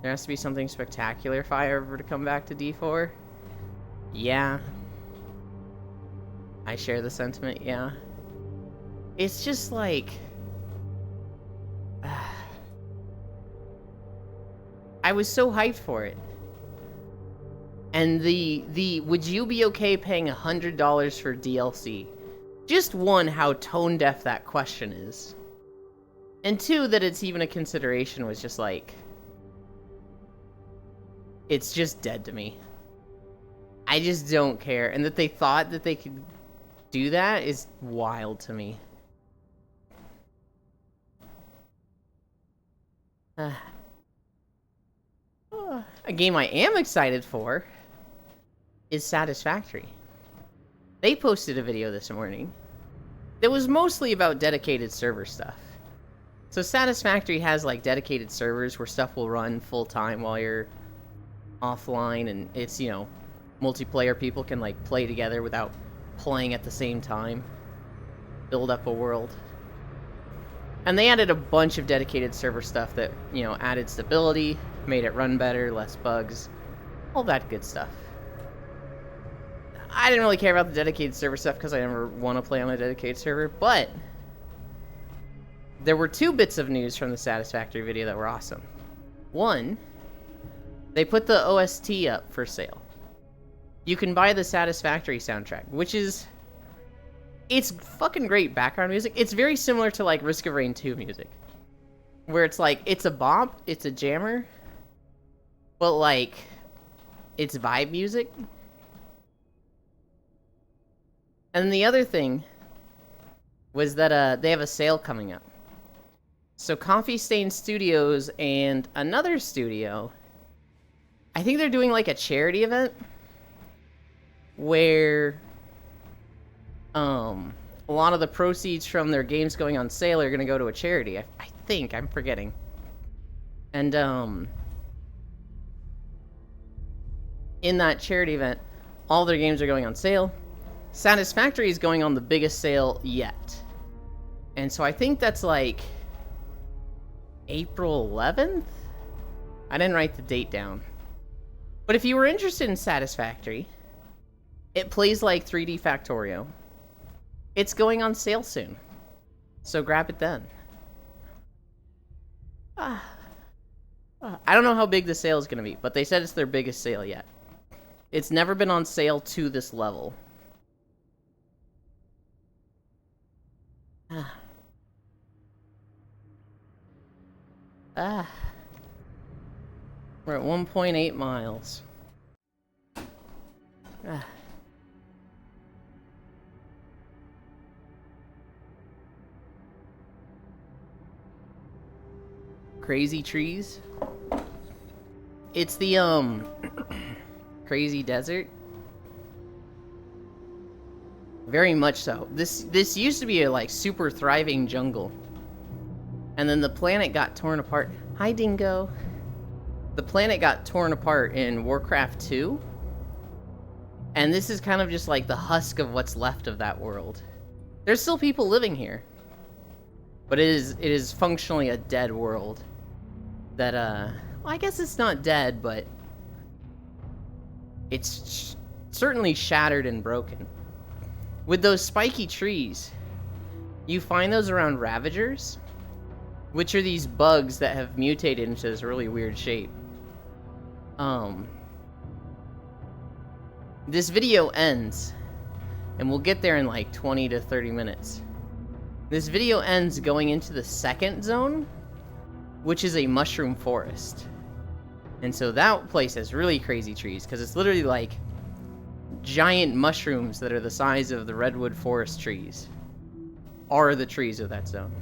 There has to be something spectacular if I ever to come back to D4. Yeah. I share the sentiment, yeah. It's just like... I was so hyped for it. And the would you be okay paying $100 for DLC? Just one, how tone deaf that question is. And 2, that it's even a consideration was just like... It's just dead to me. I just don't care. And that they thought that they could do that is wild to me. A game I am excited for is Satisfactory. They posted a video this morning that was mostly about dedicated server stuff. So Satisfactory has like dedicated servers where stuff will run full time while you're offline, and it's, you know, multiplayer people can like play together without playing at the same time. Build up a world. And they added a bunch of dedicated server stuff that, you know, added stability, made it run better, less bugs, all that good stuff. I didn't really care about the dedicated server stuff because I never want to play on a dedicated server, but there were 2 bits of news from the Satisfactory video that were awesome. One, they put the OST up for sale. You can buy the Satisfactory soundtrack, which is... It's fucking great background music. It's very similar to, like, Risk of Rain 2 music. Where it's like, it's a bop, it's a jammer, but, like, it's vibe music. And the other thing was that they have a sale coming up. So Coffee Stain Studios and another studio, I think they're doing like a charity event where a lot of the proceeds from their games going on sale are going to go to a charity. I think, I'm forgetting. And in that charity event, all their games are going on sale. Satisfactory is going on the biggest sale yet. And so I think that's like April 11th? I didn't write the date down. But if you were interested in Satisfactory, it plays like 3D Factorio. It's going on sale soon. So grab it then. I don't know how big the sale is going to be, but they said it's their biggest sale yet. It's never been on sale to this level. We're at 1.8 miles. Crazy trees. It's the crazy desert. Very much so. This used to be a like super thriving jungle. And then the planet got torn apart. Hi, Dingo. The planet got torn apart in Warcraft 2. And this is kind of just like the husk of what's left of that world. There's still people living here. But it is functionally a dead world. That, well, I guess it's not dead, but it's certainly shattered and broken. With those spiky trees, you find those around Ravagers, which are these bugs that have mutated into this really weird shape. This video ends, and we'll get there in like 20 to 30 minutes. This video ends going into the second zone, which is a mushroom forest. And so that place has really crazy trees, because it's literally like giant mushrooms that are the size of the redwood forest trees are the trees of that zone.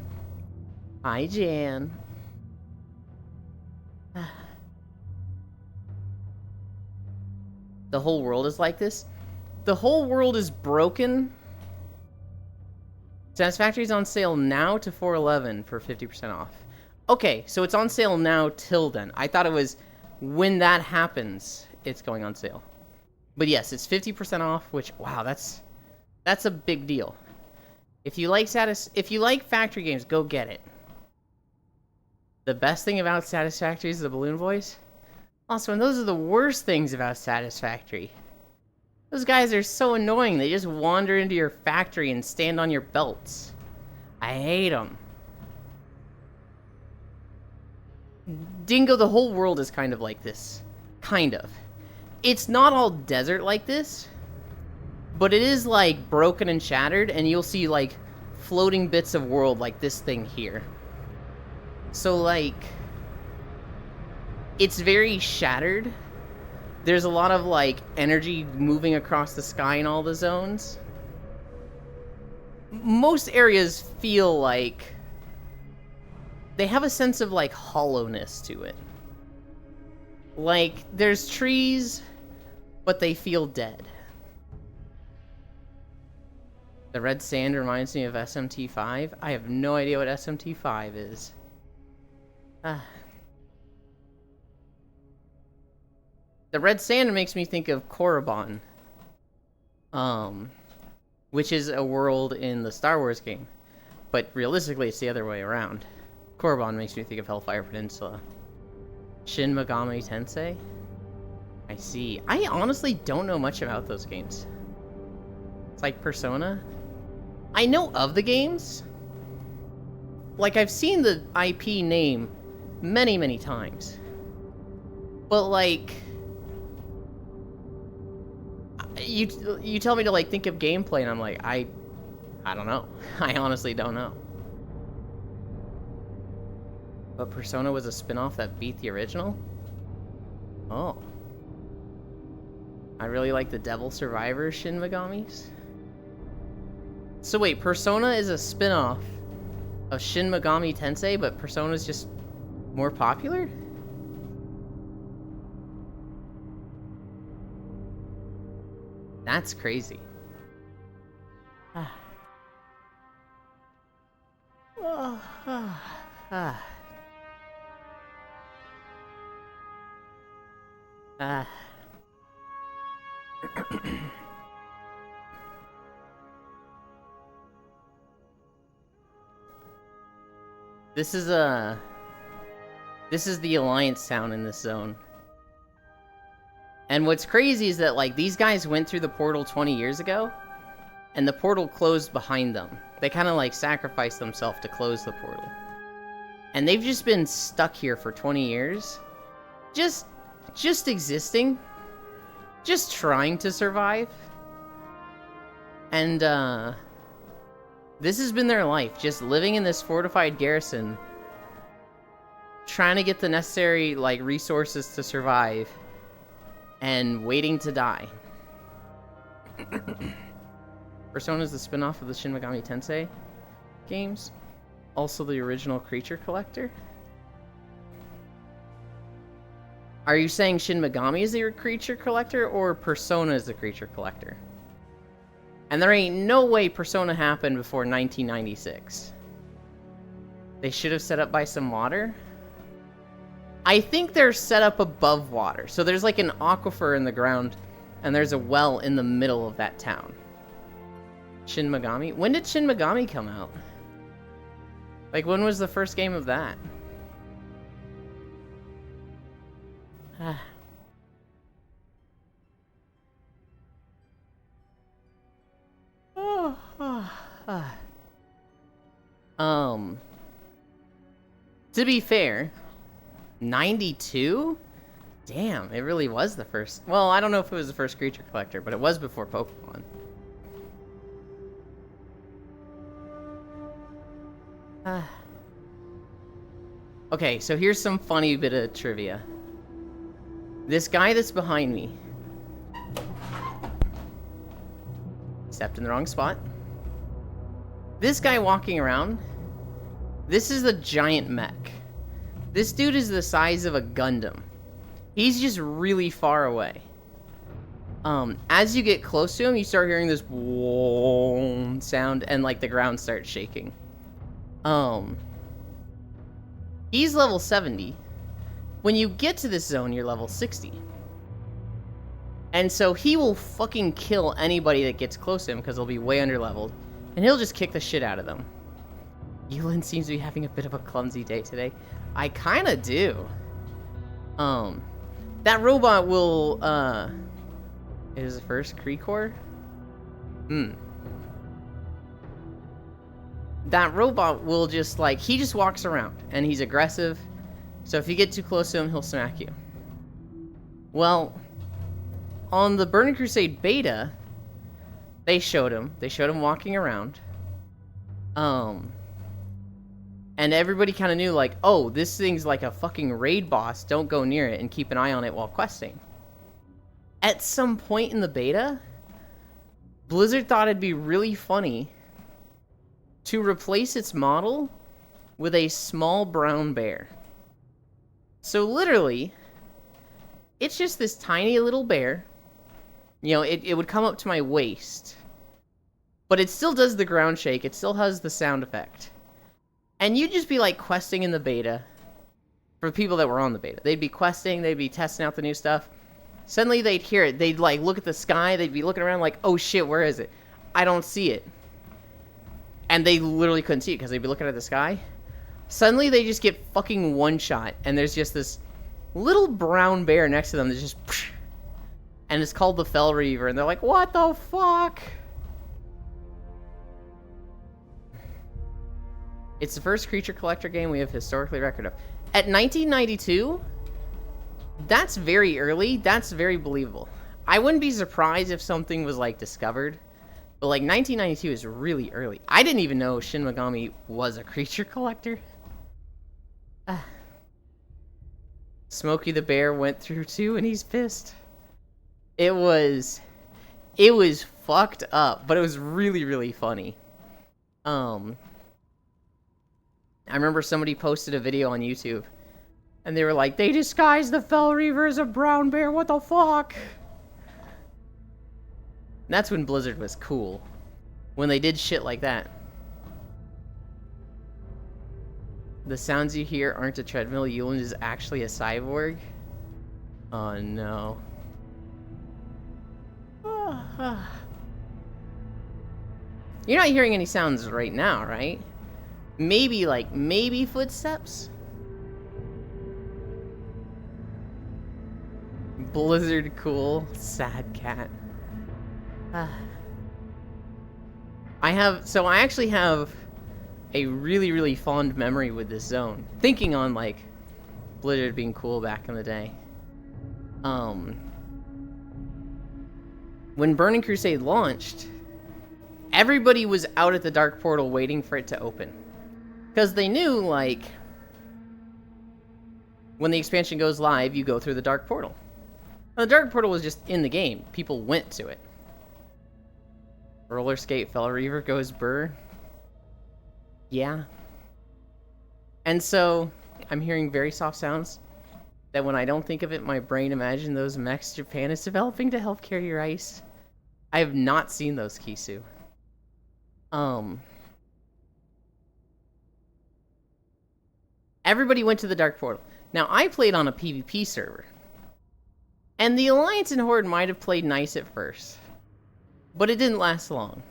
Hi, Jan. The whole world is like this. The whole world is broken Satisfactory's on sale now to 4/11 for 50% off. Okay, so it's on sale now till then. I thought it was when that happens, it's going on sale. But yes, it's 50% off, which, wow, that's a big deal. If you like factory games, go get it. The best thing about Satisfactory is the balloon voice. Also, and those are the worst things about Satisfactory. Those guys are so annoying. They just wander into your factory and stand on your belts. I hate them. Dingo, the whole world is kind of like this. Kind of. It's not all desert like this, but it is like broken and shattered, and you'll see like floating bits of world like this thing here. So like, it's very shattered. There's a lot of like energy moving across the sky in all the zones. Most areas feel like they have a sense of like hollowness to it. Like there's trees, but they feel dead. The red sand reminds me of SMT5. I have no idea what SMT5 is. The red sand makes me think of Korriban, which is a world in the Star Wars game, but realistically it's the other way around. Korriban makes me think of Hellfire Peninsula. Shin Megami Tensei? I see. I honestly don't know much about those games. It's like Persona. I know of the games. Like, I've seen the IP name many, many times. But, like, you tell me to, like, think of gameplay, and I'm like, I don't know. I honestly don't know. But Persona was a spin-off that beat the original? Oh. I really like the Devil Survivor Shin Megamis. So wait, Persona is a spin-off of Shin Megami Tensei, but Persona's just more popular? That's crazy. This is the Alliance town in this zone. And what's crazy is that, like, these guys went through the portal 20 years ago, and the portal closed behind them. They kind of, like, sacrificed themselves to close the portal. And they've just been stuck here for 20 years. Just existing. Just trying to survive. And, this has been their life, just living in this fortified garrison, trying to get the necessary, like, resources to survive, and waiting to die. Persona is the spin-off of the Shin Megami Tensei games, also the original Creature Collector. Are you saying Shin Megami is the Creature Collector, or Persona is the Creature Collector? And there ain't no way Persona happened before 1996. They should have set up by some water. I think they're set up above water. So there's like an aquifer in the ground, and there's a well in the middle of that town. Shin Megami? When did Shin Megami come out? Like, when was the first game of that? To be fair, 92? Damn, it really was the first. Well, I don't know if it was the first Creature Collector, but it was before Pokemon. Okay, so here's some funny bit of trivia. This guy that's behind me stepped in the wrong spot. This guy walking around, this is a giant mech. This dude is the size of a Gundam. He's just really far away. As you get close to him, you start hearing this sound, and like the ground starts shaking. He's level 70. When you get to this zone, you're level 60. And so he will fucking kill anybody that gets close to him because they'll be way underleveled. And he'll just kick the shit out of them. Yulin seems to be having a bit of a clumsy day today. I kinda do. That robot will, it is the first Kree-Core? That robot will just, like, he just walks around, and he's aggressive. So if you get too close to him, he'll smack you. Well, on the Burning Crusade beta, they showed him walking around. And everybody kind of knew, like, oh, this thing's like a fucking raid boss. Don't go near it and keep an eye on it while questing. At some point in the beta, Blizzard thought it'd be really funny to replace its model with a small brown bear. So literally, it's just this tiny little bear. You know, it would come up to my waist. But it still does the ground shake. It still has the sound effect. And you'd just be, like, questing in the beta. For the people that were on the beta. They'd be questing. They'd be testing out the new stuff. Suddenly, they'd hear it. They'd, like, look at the sky. They'd be looking around like, oh, shit, where is it? I don't see it. And they literally couldn't see it because they'd be looking at the sky. Suddenly, they just get fucking one-shot. And there's just this little brown bear next to them that's just... And it's called the Fel Reaver. And they're like, what the fuck? It's the first creature collector game we have historically record of. At 1992, that's very early. That's very believable. I wouldn't be surprised if something was, like, discovered. But, like, 1992 is really early. I didn't even know Shin Megami was a creature collector. Smokey the Bear went through too, and he's pissed. It was fucked up, but it was really, really funny. I remember somebody posted a video on YouTube, and they were like, they disguised the Fel Reaver as a brown bear, what the fuck? And that's when Blizzard was cool. When they did shit like that. The sounds you hear aren't a treadmill. Yulin is actually a cyborg. Oh no. You're not hearing any sounds right now, right? Maybe footsteps? Blizzard cool. Sad cat. I actually have a really, really fond memory with this zone. Thinking on, like, Blizzard being cool back in the day. When Burning Crusade launched, everybody was out at the Dark Portal waiting for it to open. Because they knew, like, when the expansion goes live, you go through the Dark Portal. Now, the Dark Portal was just in the game. People went to it. Roller skate, Fel Reaver goes burr. Yeah. And so, I'm hearing very soft sounds that when I don't think of it, my brain imagines those mechs Japan is developing to help carry your ice. I have not seen those, Kisu. Everybody went to the Dark Portal. Now, I played on a PvP server. And the Alliance and Horde might have played nice at first. But it didn't last long.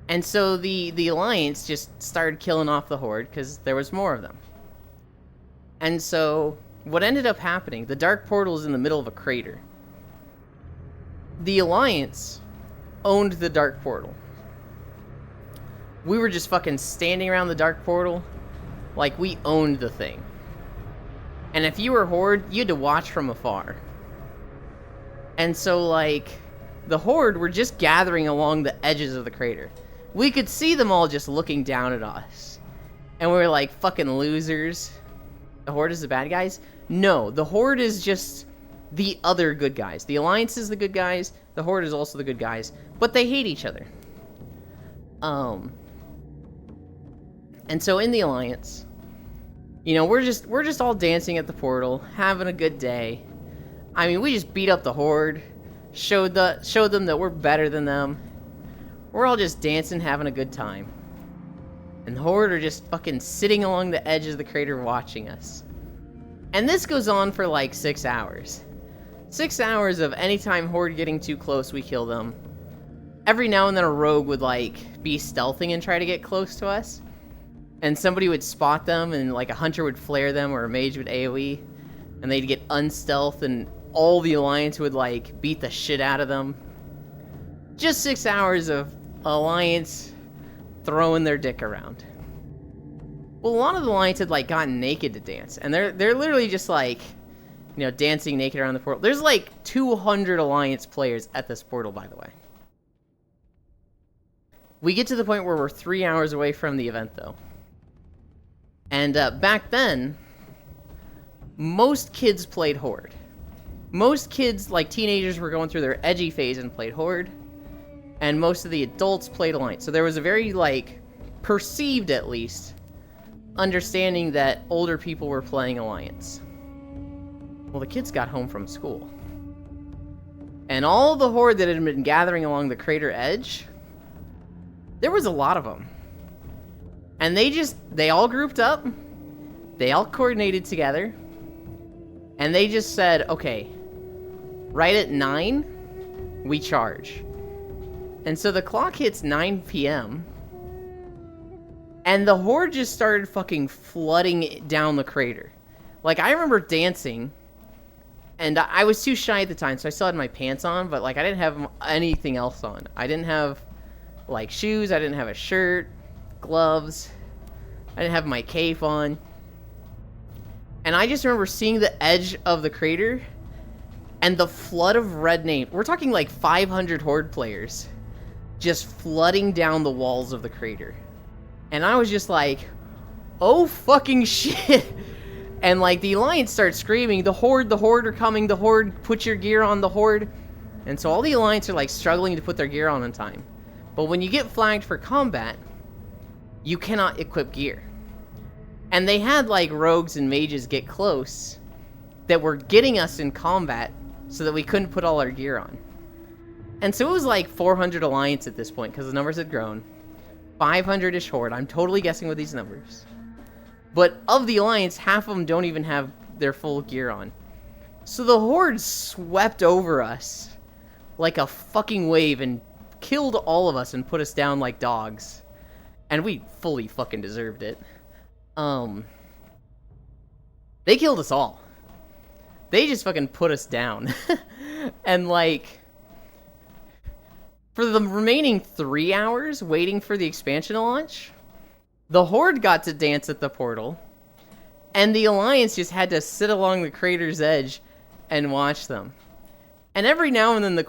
And so the Alliance just started killing off the Horde because there was more of them. And so what ended up happening, the Dark Portal is in the middle of a crater. The Alliance owned the Dark Portal. We were just fucking standing around the Dark Portal like we owned the thing. And if you were Horde, you had to watch from afar. And so, like, the Horde were just gathering along the edges of the crater. We could see them all just looking down at us. And we were like, fucking losers. The Horde is the bad guys? No, the Horde is just the other good guys. The Alliance is the good guys. The Horde is also the good guys. But they hate each other. And so in the Alliance, you know, we're just all dancing at the portal, having a good day. I mean, we just beat up the Horde, showed them that we're better than them. We're all just dancing, having a good time. And the Horde are just fucking sitting along the edge of the crater watching us. And this goes on for like 6 hours. 6 hours of anytime Horde getting too close, we kill them. Every now and then a rogue would like be stealthing and try to get close to us. And somebody would spot them and like a hunter would flare them or a mage would AoE. And they'd get unstealthed and all the Alliance would like beat the shit out of them. Just 6 hours of Alliance throwing their dick around. Well, a lot of the Alliance had like gotten naked to dance, and they're literally just like, you know, dancing naked around the portal. There's like 200 Alliance players at this portal, by the way. We get to the point where we're 3 hours away from the event, though. And back then, most kids played Horde. Most kids, like teenagers, were going through their edgy phase and played Horde. And most of the adults played Alliance. So there was a very, like, perceived at least, understanding that older people were playing Alliance. Well, the kids got home from school. And all the Horde that had been gathering along the crater edge, there was a lot of them. And they all grouped up, they all coordinated together, and they just said, okay, right at 9, we charge. And so the clock hits 9 p.m. And the Horde just started fucking flooding down the crater. Like, I remember dancing, and I was too shy at the time, so I still had my pants on, but, like, I didn't have anything else on. I didn't have, like, shoes, I didn't have a shirt, gloves, I didn't have my cape on. And I just remember seeing the edge of the crater, and the flood of red names. We're talking, like, 500 Horde players just flooding down the walls of the crater. And I was just like, oh fucking shit. And like the Alliance starts screaming, the Horde are coming, the Horde, put your gear on, the Horde. And so all the Alliance are like struggling to put their gear on in time. But when you get flagged for combat, you cannot equip gear. And they had like rogues and mages get close that were getting us in combat so that we couldn't put all our gear on. And so it was like 400 Alliance at this point, because the numbers had grown. 500-ish Horde. I'm totally guessing with these numbers. But of the Alliance, half of them don't even have their full gear on. So the Horde swept over us like a fucking wave and killed all of us and put us down like dogs. And we fully fucking deserved it. They killed us all. They just fucking put us down. And like, for the remaining 3 hours waiting for the expansion to launch, the Horde got to dance at the portal, and the Alliance just had to sit along the crater's edge and watch them. And every now and then the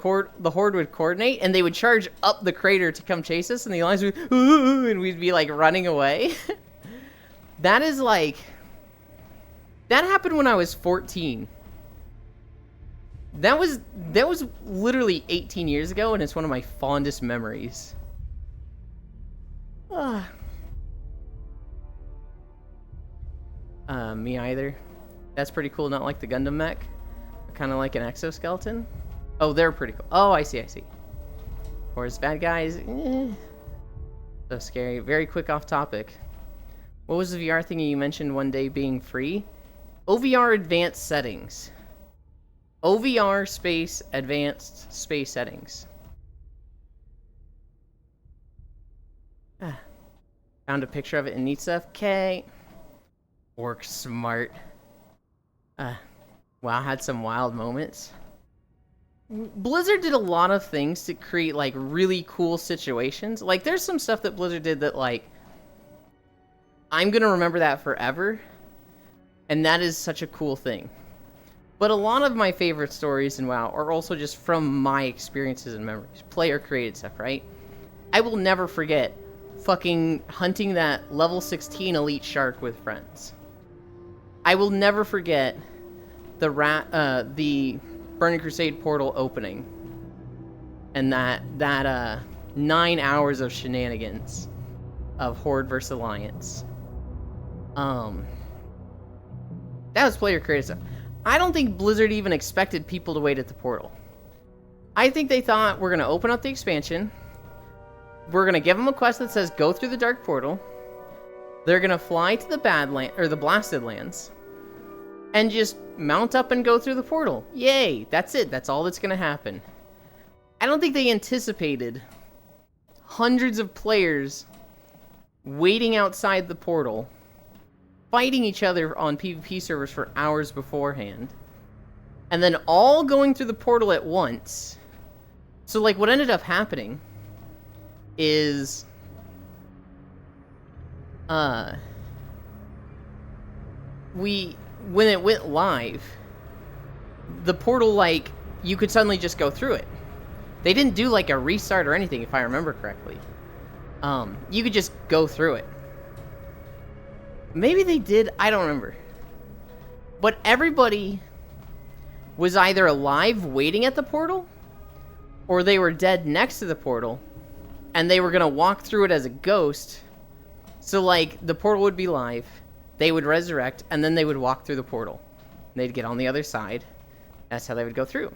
Horde would coordinate, and they would charge up the crater to come chase us, and the Alliance would, ooh, and we'd be like running away. That is like, that happened when I was 14. That was literally 18 years ago, and it's one of my fondest memories. Me either. That's pretty cool, not like the Gundam mech. Kind of like an exoskeleton. Oh, they're pretty cool. Oh, I see. Horde's bad guys. So scary. Very quick off topic. What was the VR thing you mentioned one day being free? OVR advanced settings. OVR space advanced space settings. Found a picture of it in Neat Stuff. Okay. Work smart. Wow, had some wild moments. Blizzard did a lot of things to create like really cool situations. Like there's some stuff that Blizzard did that like I'm gonna remember that forever. And that is such a cool thing. But a lot of my favorite stories in WoW are also just from my experiences and memories. Player-created stuff, right? I will never forget fucking hunting that level 16 elite shark with friends. I will never forget the Burning Crusade portal opening. And that 9 hours of shenanigans of Horde versus Alliance. That was player-created stuff. I don't think Blizzard even expected people to wait at the portal. I think they thought, we're going to open up the expansion. We're going to give them a quest that says go through the Dark Portal. They're going to fly to the the Blasted Lands. And just mount up and go through the portal. Yay! That's it. That's all that's going to happen. I don't think they anticipated hundreds of players waiting outside the portal, fighting each other on PvP servers for hours beforehand, and then all going through the portal at once. So, like, what ended up happening is, when it went live, the portal, like, you could suddenly just go through it. They didn't do, like, a restart or anything, if I remember correctly. You could just go through it. Maybe they did, I don't remember. But everybody was either alive waiting at the portal, or they were dead next to the portal, and they were gonna walk through it as a ghost. So, like, the portal would be live, they would resurrect, and then they would walk through the portal. They'd get on the other side. That's how they would go through.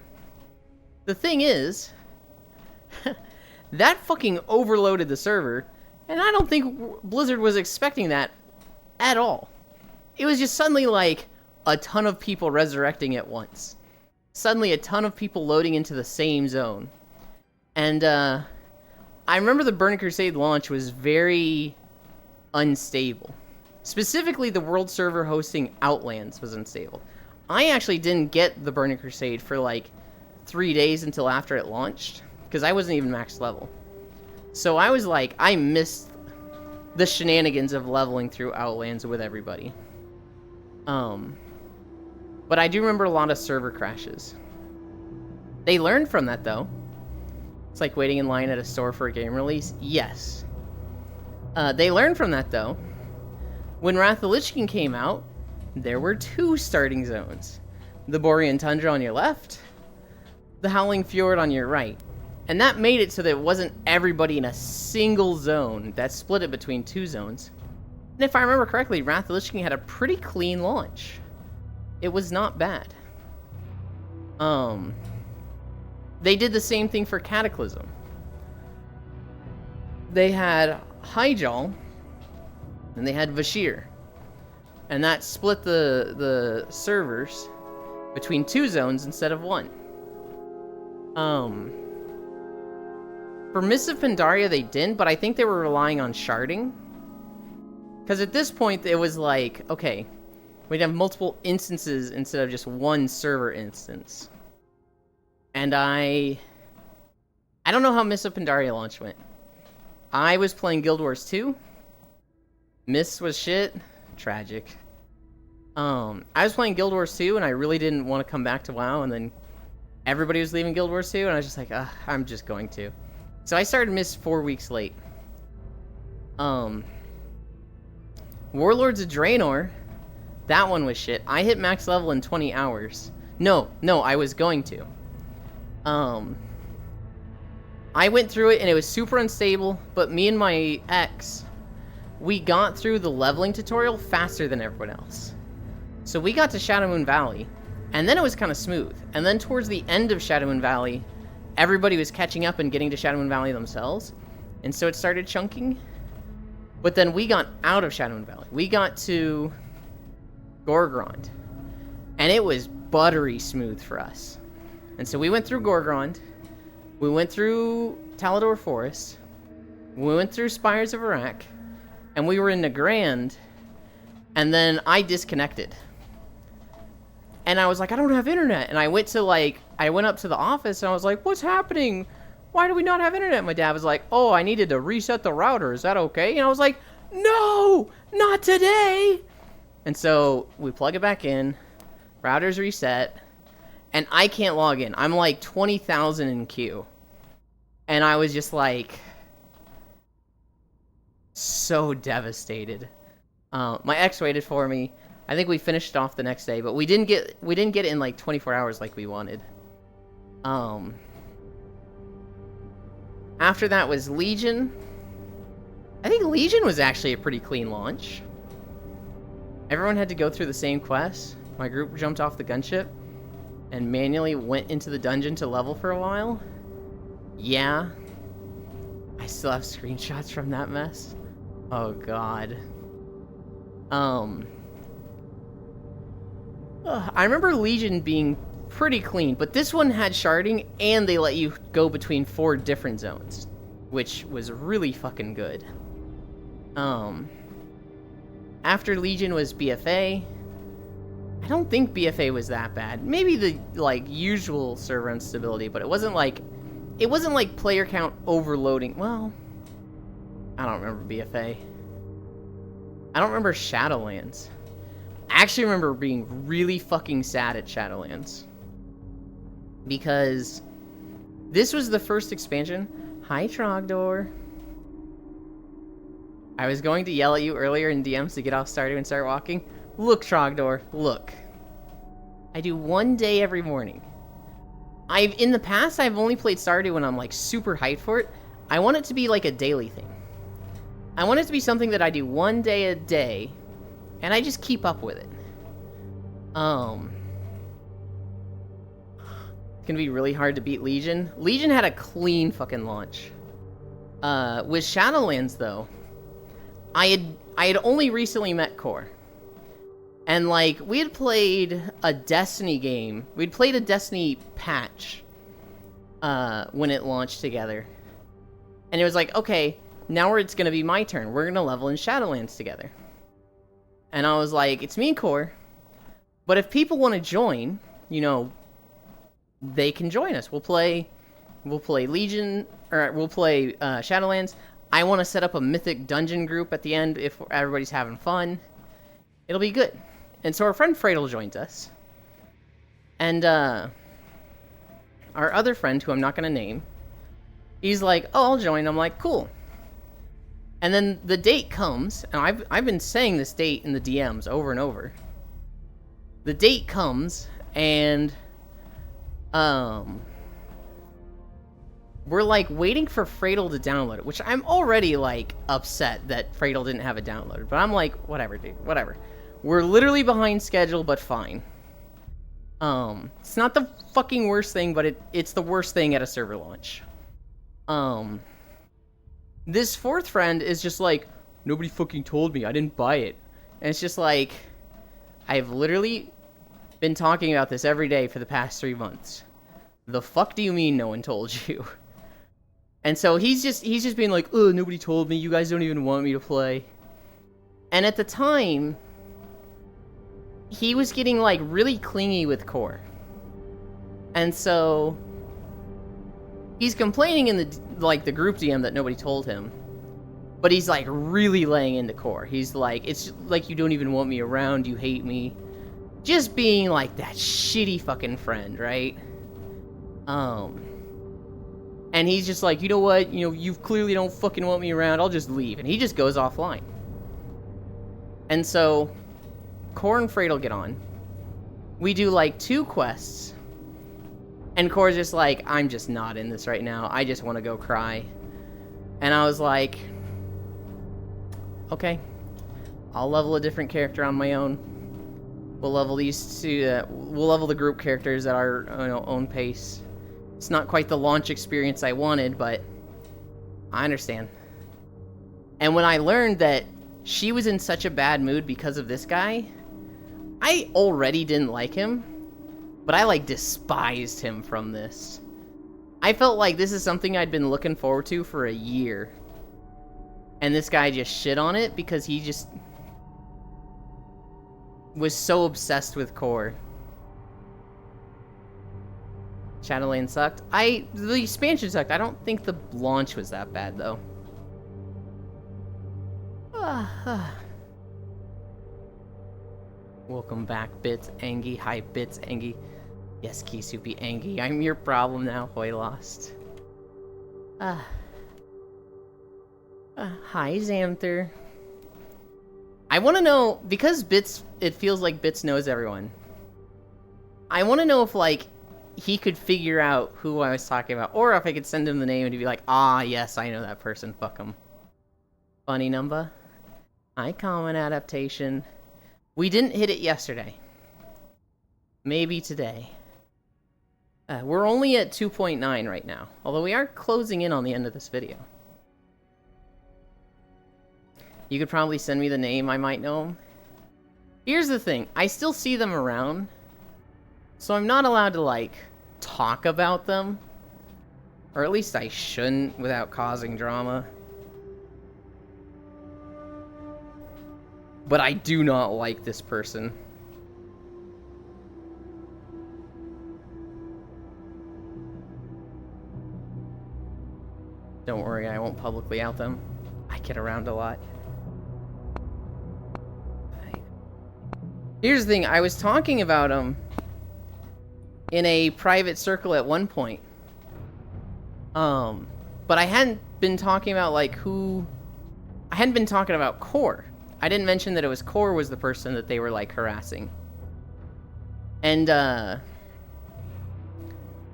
The thing is, that fucking overloaded the server, and I don't think Blizzard was expecting that at all. It was just suddenly like a ton of people resurrecting at once. Suddenly a ton of people loading into the same zone. And I remember the Burning Crusade launch was very unstable. Specifically, the world server hosting Outlands was unstable. I actually didn't get the Burning Crusade for like 3 days until after it launched, because I wasn't even max level. So I was like, I missed the shenanigans of leveling through Outlands with everybody. But I do remember a lot of server crashes. They learned from that, though. It's like waiting in line at a store for a game release. Yes. They learned from that, though. When Wrath of the Lich King came out, there were 2 starting zones. The Borean Tundra on your left, the Howling Fjord on your right. And that made it so that it wasn't everybody in a single zone. That split it between 2 zones. And if I remember correctly, Wrath of the Lich King had a pretty clean launch. It was not bad. They did the same thing for Cataclysm. They had Hyjal, and they had Vashir. And that split the servers between 2 zones instead of 1. For Mists of Pandaria, they didn't, but I think they were relying on sharding. Because at this point, it was like, okay, we'd have multiple instances instead of just 1 server instance. And I don't know how Mists of Pandaria launch went. I was playing Guild Wars 2. Mists was shit. Tragic. I was playing Guild Wars 2, and I really didn't want to come back to WoW, and then everybody was leaving Guild Wars 2, and I was just like, I'm just going to. So I started Mist 4 weeks late. Warlords of Draenor, that one was shit. I hit max level in 20 hours. No, I was going to. I went through it, and it was super unstable, but me and my ex, we got through the leveling tutorial faster than everyone else. So we got to Shadowmoon Valley, and then it was kind of smooth. And then towards the end of Shadowmoon Valley, everybody was catching up and getting to Shadowmoon Valley themselves, and so it started chunking. But then we got out of Shadowmoon Valley. We got to Gorgrond, and it was buttery smooth for us. And so we went through Gorgrond, we went through Talador Forest, we went through Spires of Iraq, and we were in Nagrand, and then I disconnected. And I was like, I don't have internet. And I went up to the office, and I was like, what's happening? Why do we not have internet? My dad was like, oh, I needed to reset the router. Is that okay? And I was like, no, not today. And so we plug it back in, router's reset, and I can't log in. I'm like 20,000 in queue. And I was just like, so devastated. My ex waited for me. I think we finished it off the next day, but we didn't get it in like 24 hours like we wanted. After that was Legion. I think Legion was actually a pretty clean launch. Everyone had to go through the same quest. My group jumped off the gunship. and manually went into the dungeon to level for a while. Yeah. I still have screenshots from that mess. Oh god. I remember Legion being pretty clean, but this one had sharding, and they let you go between 4 different zones, which was really fucking good. After Legion was BFA. I don't think BFA was that bad. Maybe the, like, usual server instability, but it wasn't like player count overloading. Well, I don't remember BFA. I don't remember Shadowlands. I actually remember being really fucking sad at Shadowlands. Because this was the first expansion. Hi, Trogdor. I was going to yell at you earlier in DMs to get off Stardew and start walking. Look, Trogdor, look. I do 1 day every morning. In the past, I've only played Stardew when I'm, like, super hyped for it. I want it to be, like, a daily thing. I want it to be something that I do 1 day a day, and I just keep up with it. It's gonna be really hard to beat Legion. Legion had a clean fucking launch. With Shadowlands, though, I had only recently met Core. And, like, we had played a Destiny game. We'd played a Destiny patch when it launched together. And it was like, okay, now it's going to be my turn. We're going to level in Shadowlands together. And I was like, it's me and Core. But if people want to join, you know, they can join us. We'll play Legion, or we'll play Shadowlands. I want to set up a Mythic Dungeon group at the end if everybody's having fun. It'll be good. And so our friend Fradel joined us. And our other friend, who I'm not going to name, he's like, oh, I'll join. I'm like, cool. And then the date comes, and I've been saying this date in the DMs over and over. The date comes, and we're like waiting for Fradel to download it, which I'm already like upset that Fradel didn't have it downloaded. But I'm like, whatever, dude, whatever. We're literally behind schedule, but fine. It's not the fucking worst thing, but it's the worst thing at a server launch. This fourth friend is just like, nobody fucking told me, I didn't buy it. And it's just like, I've literally been talking about this every day for the past 3 months. The fuck do you mean no one told you? And so he's just being like, oh, nobody told me, you guys don't even want me to play. And at the time, he was getting, like, really clingy with Core. And so he's complaining in the group DM that nobody told him. But he's, like, really laying into Core. He's like, it's like you don't even want me around, you hate me. Just being, like, that shitty fucking friend, right? And he's just like, you know what? You know, you clearly don't fucking want me around, I'll just leave. And he just goes offline. And so Core and Fradel get on. We do, like, 2 quests. And Core's just like, I'm just not in this right now. I just want to go cry. And I was like, okay. I'll level a different character on my own. We'll level these 2, we'll level the group characters at our own pace. It's not quite the launch experience I wanted, but I understand. And when I learned that she was in such a bad mood because of this guy, I already didn't like him, but I, like, despised him from this. I felt like this is something I'd been looking forward to for a year. And this guy just shit on it because he just was so obsessed with Core. Shadowlands sucked. The expansion sucked. I don't think the launch was that bad, though. Welcome back, Bits Angie. Hi, Bits Angie. Yes, Kisupi Angie. I'm your problem now, Hoy Lost. Hi, Xanther. I want to know, because Bits, it feels like Bits knows everyone. I want to know if, like, he could figure out who I was talking about, or if I could send him the name and he'd be like, ah, yes, I know that person, fuck him. Funny number. Hi, Common Adaptation. We didn't hit it yesterday. Maybe today. We're only at 2.9 right now, although we are closing in on the end of this video. You could probably send me the name, I might know them. Here's the thing, I still see them around, so I'm not allowed to, like, talk about them. Or at least I shouldn't without causing drama. But I do not like this person. Don't worry, I won't publicly out them. I get around a lot. Here's the thing, I was talking about them in a private circle at one point. But I hadn't been talking about, like, who... I hadn't been talking about Core. I didn't mention that it was Core was the person that they were, like, harassing. And,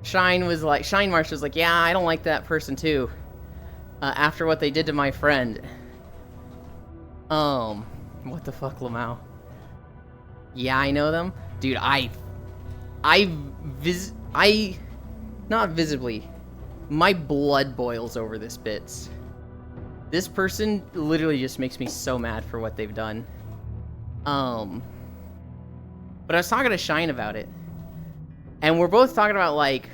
Shine Marsh was like, yeah, I don't like that person, too. After what they did to my friend. What the fuck, Lamau? Yeah, I know them. Dude, not visibly, my blood boils over this bits. This person literally just makes me so mad for what they've done. But I was talking to Shine about it. And we're both talking about, like,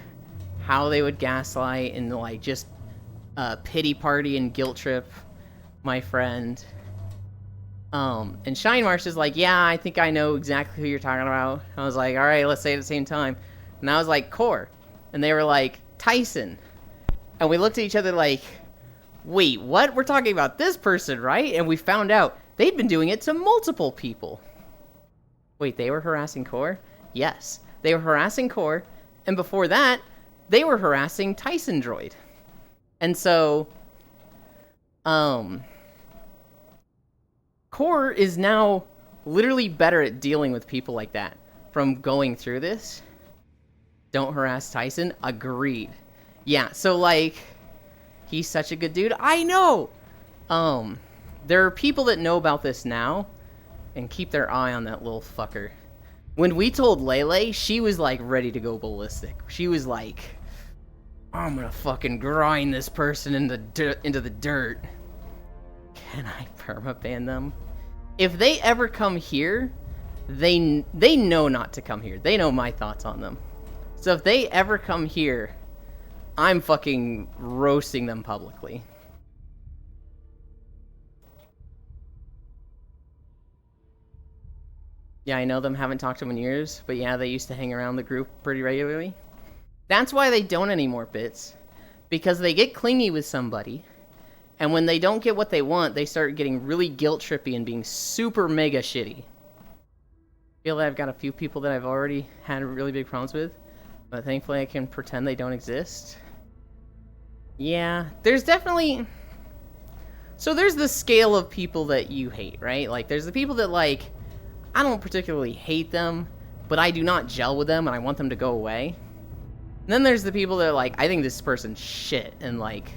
how they would gaslight and, like, just pity party and guilt trip my friend. And Shine Marsh is like, yeah, I think I know exactly who you're talking about. I was like, alright, let's say it at the same time. And I was like, Core. And they were like, Tyson. And we looked at each other like, wait, what? We're talking about this person, right? And we found out they'd been doing it to multiple people. Wait, they were harassing Core? Yes. They were harassing Core. And before that, they were harassing Tyson Droid. And so, Core is now literally better at dealing with people like that from going through this. Don't harass Tyson. Agreed. Yeah, so, like, he's such a good dude. I know! There are people that know about this now and keep their eye on that little fucker. When we told Lele, she was, like, ready to go ballistic. She was like, I'm gonna fucking grind this person into the dirt. Can I permaban them? If they ever come here, they know not to come here. They know my thoughts on them. So if they ever come here, I'm fucking roasting them publicly. Yeah, I know them, haven't talked to them in years, but yeah, they used to hang around the group pretty regularly. That's why they don't anymore, Bits. Because they get clingy with somebody, and when they don't get what they want, they start getting really guilt-trippy and being super mega shitty. I feel that I've got a few people that I've already had really big problems with, but thankfully I can pretend they don't exist. Yeah, there's definitely... So there's the scale of people that you hate, right? Like, there's the people that, like, I don't particularly hate them, but I do not gel with them and I want them to go away. And then there's the people that are like, I think this person's shit, and, like,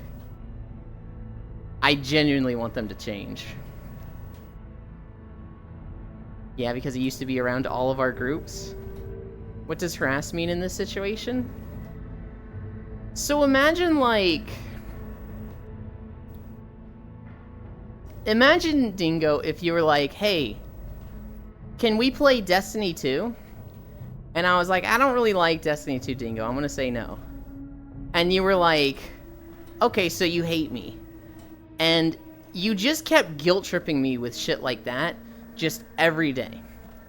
I genuinely want them to change. Yeah, because he used to be around all of our groups. What does harass mean in this situation? So imagine, like... Imagine, Dingo, if you were like, hey, can we play Destiny 2? And I was like, I don't really like Destiny 2, Dingo. I'm gonna say no. And you were like, okay, so you hate me. And you just kept guilt-tripping me with shit like that just every day.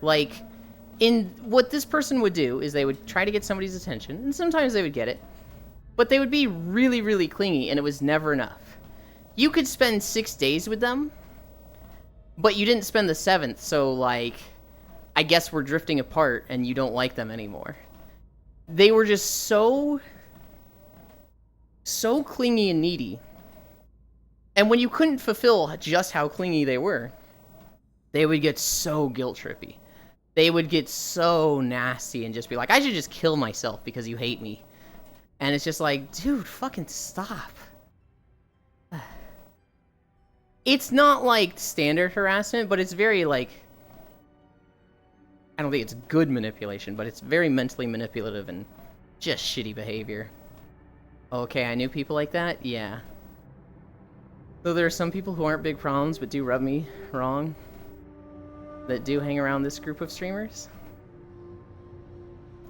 Like, what this person would do is they would try to get somebody's attention, and sometimes they would get it, but they would be really, really clingy, and it was never enough. You could spend 6 days with them, but you didn't spend the 7th, so, like, I guess we're drifting apart and you don't like them anymore. They were just so clingy and needy. And when you couldn't fulfill just how clingy they were, they would get so guilt-trippy. They would get so nasty and just be like, I should just kill myself because you hate me. And it's just like, dude, fucking stop. It's not like standard harassment, but it's very, like, I don't think it's good manipulation, but it's very mentally manipulative and Just shitty behavior. Okay, I knew people like that? Yeah. Though there are some people who aren't big problems but do rub me wrong. That do hang around this group of streamers.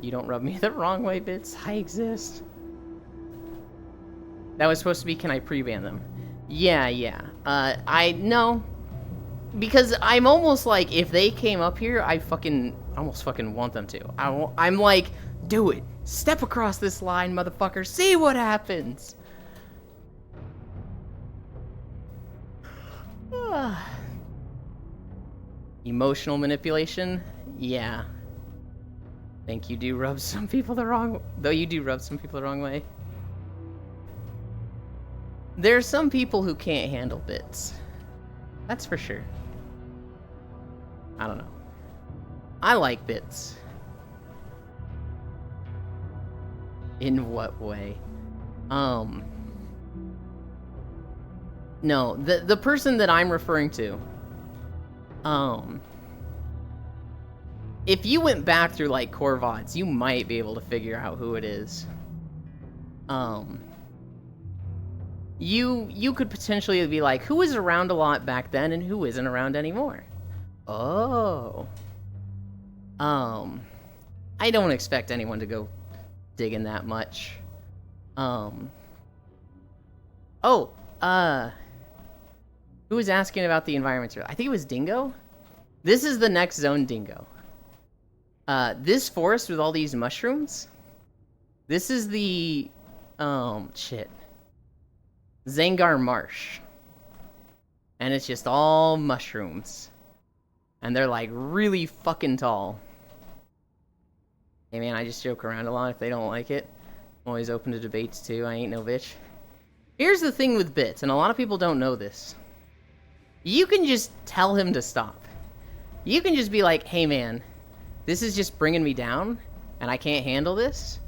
You don't rub me the wrong way, Bits. I exist. That was supposed to be, can I pre-ban them? Yeah. No. Because I'm almost like, if they came up here, I almost fucking want them to. I'm like, do it. Step across this line, motherfucker. See what happens. Emotional manipulation? Yeah. Think you do rub some people the wrong... Though you do rub some people the wrong way. There are some people who can't handle Bits. That's for sure. I don't know. I like Bits. In what way? No, the person that I'm referring to. If you went back through, like, core VODs, you might be able to figure out who it is. You could potentially be like, who was around a lot back then and who isn't around anymore? Oh. I don't expect anyone to go digging that much. Who was asking about the environments? I think it was Dingo? This is the next zone, Dingo. This forest with all these mushrooms, this is the, Zangar Marsh. And it's just all mushrooms. And they're, like, really fucking tall. Hey, man, I just joke around a lot if they don't like it. I'm always open to debates, too. I ain't no bitch. Here's the thing with Bits, and a lot of people don't know this. You can just tell him to stop. You can just be like, hey, man, this is just bringing me down, and I can't handle this.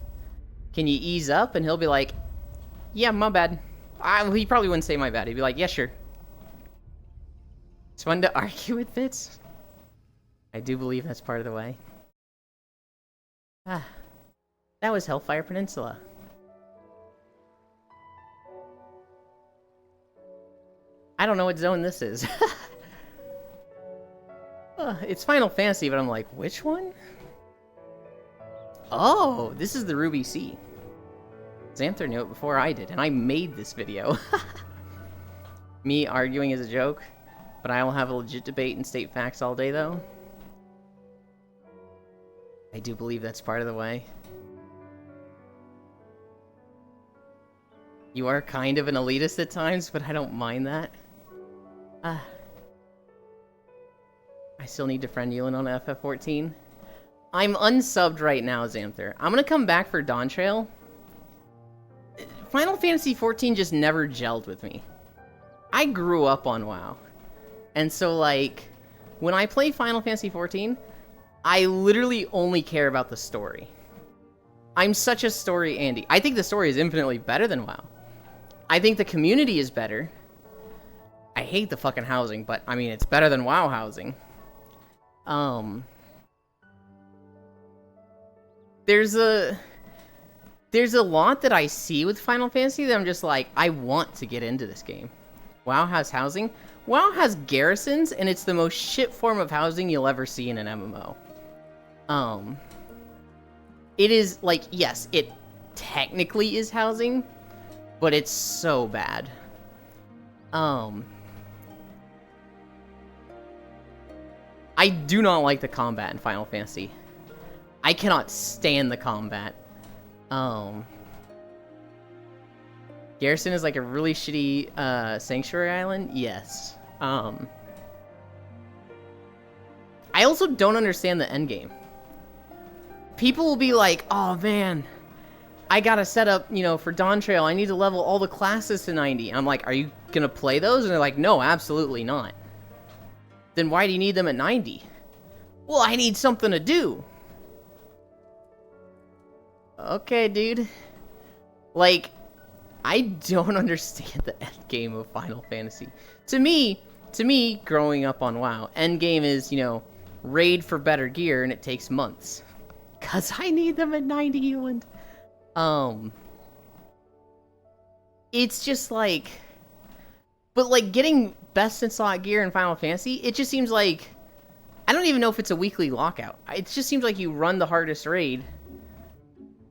Can you ease up? And he'll be like, yeah, my bad. He probably wouldn't say my bad. He'd be like, yeah, sure. It's fun to argue with Bits. I do believe that's part of the way. That was Hellfire Peninsula. I don't know what zone this is. It's Final Fantasy, but I'm like, which one? Oh, this is the Ruby Sea. Xanther knew it before I did, and I made this video. Me arguing is a joke, but I will have a legit debate and state facts all day, though. I do believe that's part of the way. You are kind of an elitist at times, but I don't mind that. I still need to friend Yulin on FF14. I'm unsubbed right now, Xanther. I'm gonna come back for Dawntrail. Final Fantasy XIV just never gelled with me. I grew up on WoW. And so, like, when I play Final Fantasy XIV, I literally only care about the story. I'm such a story Andy. I think the story is infinitely better than WoW. I think the community is better. I hate the fucking housing, but, I mean, it's better than WoW housing. There's a lot that I see with Final Fantasy that I'm just like, I want to get into this game. WoW has housing. WoW has garrisons, and it's the most shit form of housing you'll ever see in an MMO. It is, like, yes, it technically is housing, but it's so bad. I do not like the combat in Final Fantasy. I cannot stand the combat. Garrison is like a really shitty Sanctuary Island? Yes. I also don't understand the endgame. People will be like, oh man, I gotta set up, you know, for Dawntrail, I need to level all the classes to 90. I'm like, are you gonna play those? And they're like, no, absolutely not. Then why do you need them at 90? Well, I need something to do. Okay, dude. Like, I don't understand the endgame of Final Fantasy. To me, growing up on WoW, endgame is, you know, raid for better gear, and it takes months. 'Cause I need them at 90, Eland. It's just like, but like getting best in slot gear in Final Fantasy, it just seems like, I don't even know if it's a weekly lockout. It just seems like you run the hardest raid,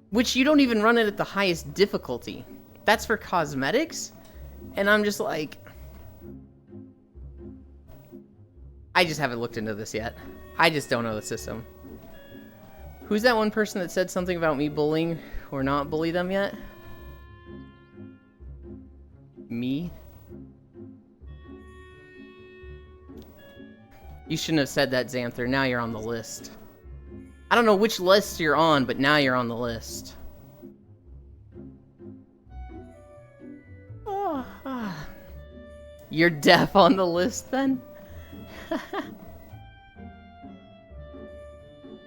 which you don't even run it at the highest difficulty. That's for cosmetics, and I'm just like, I just haven't looked into this yet. I just don't know the system. Who's that one person that said something about me bullying or not bully them yet? Me? You shouldn't have said that, Xanther. Now you're on the list. I don't know which list you're on, but now you're on the list. You're deaf on the list, then?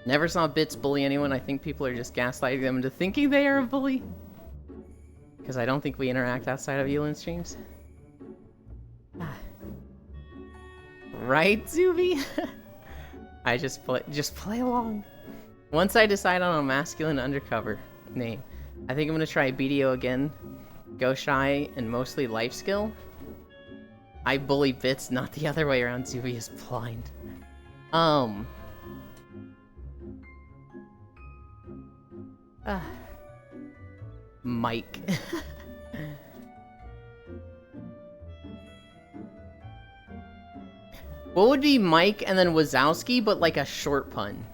Never saw Bits bully anyone. I think people are just gaslighting them into thinking they are a bully. Because I don't think we interact outside of Yulin streams. Right, Zuby? I just play along. Once I decide on a masculine undercover name, I think I'm gonna try BDO again, Go Shy, and mostly life skill. I bully Bits, not the other way around. Zuby is blind. Mike. What would be Mike and then Wazowski, but like a short pun?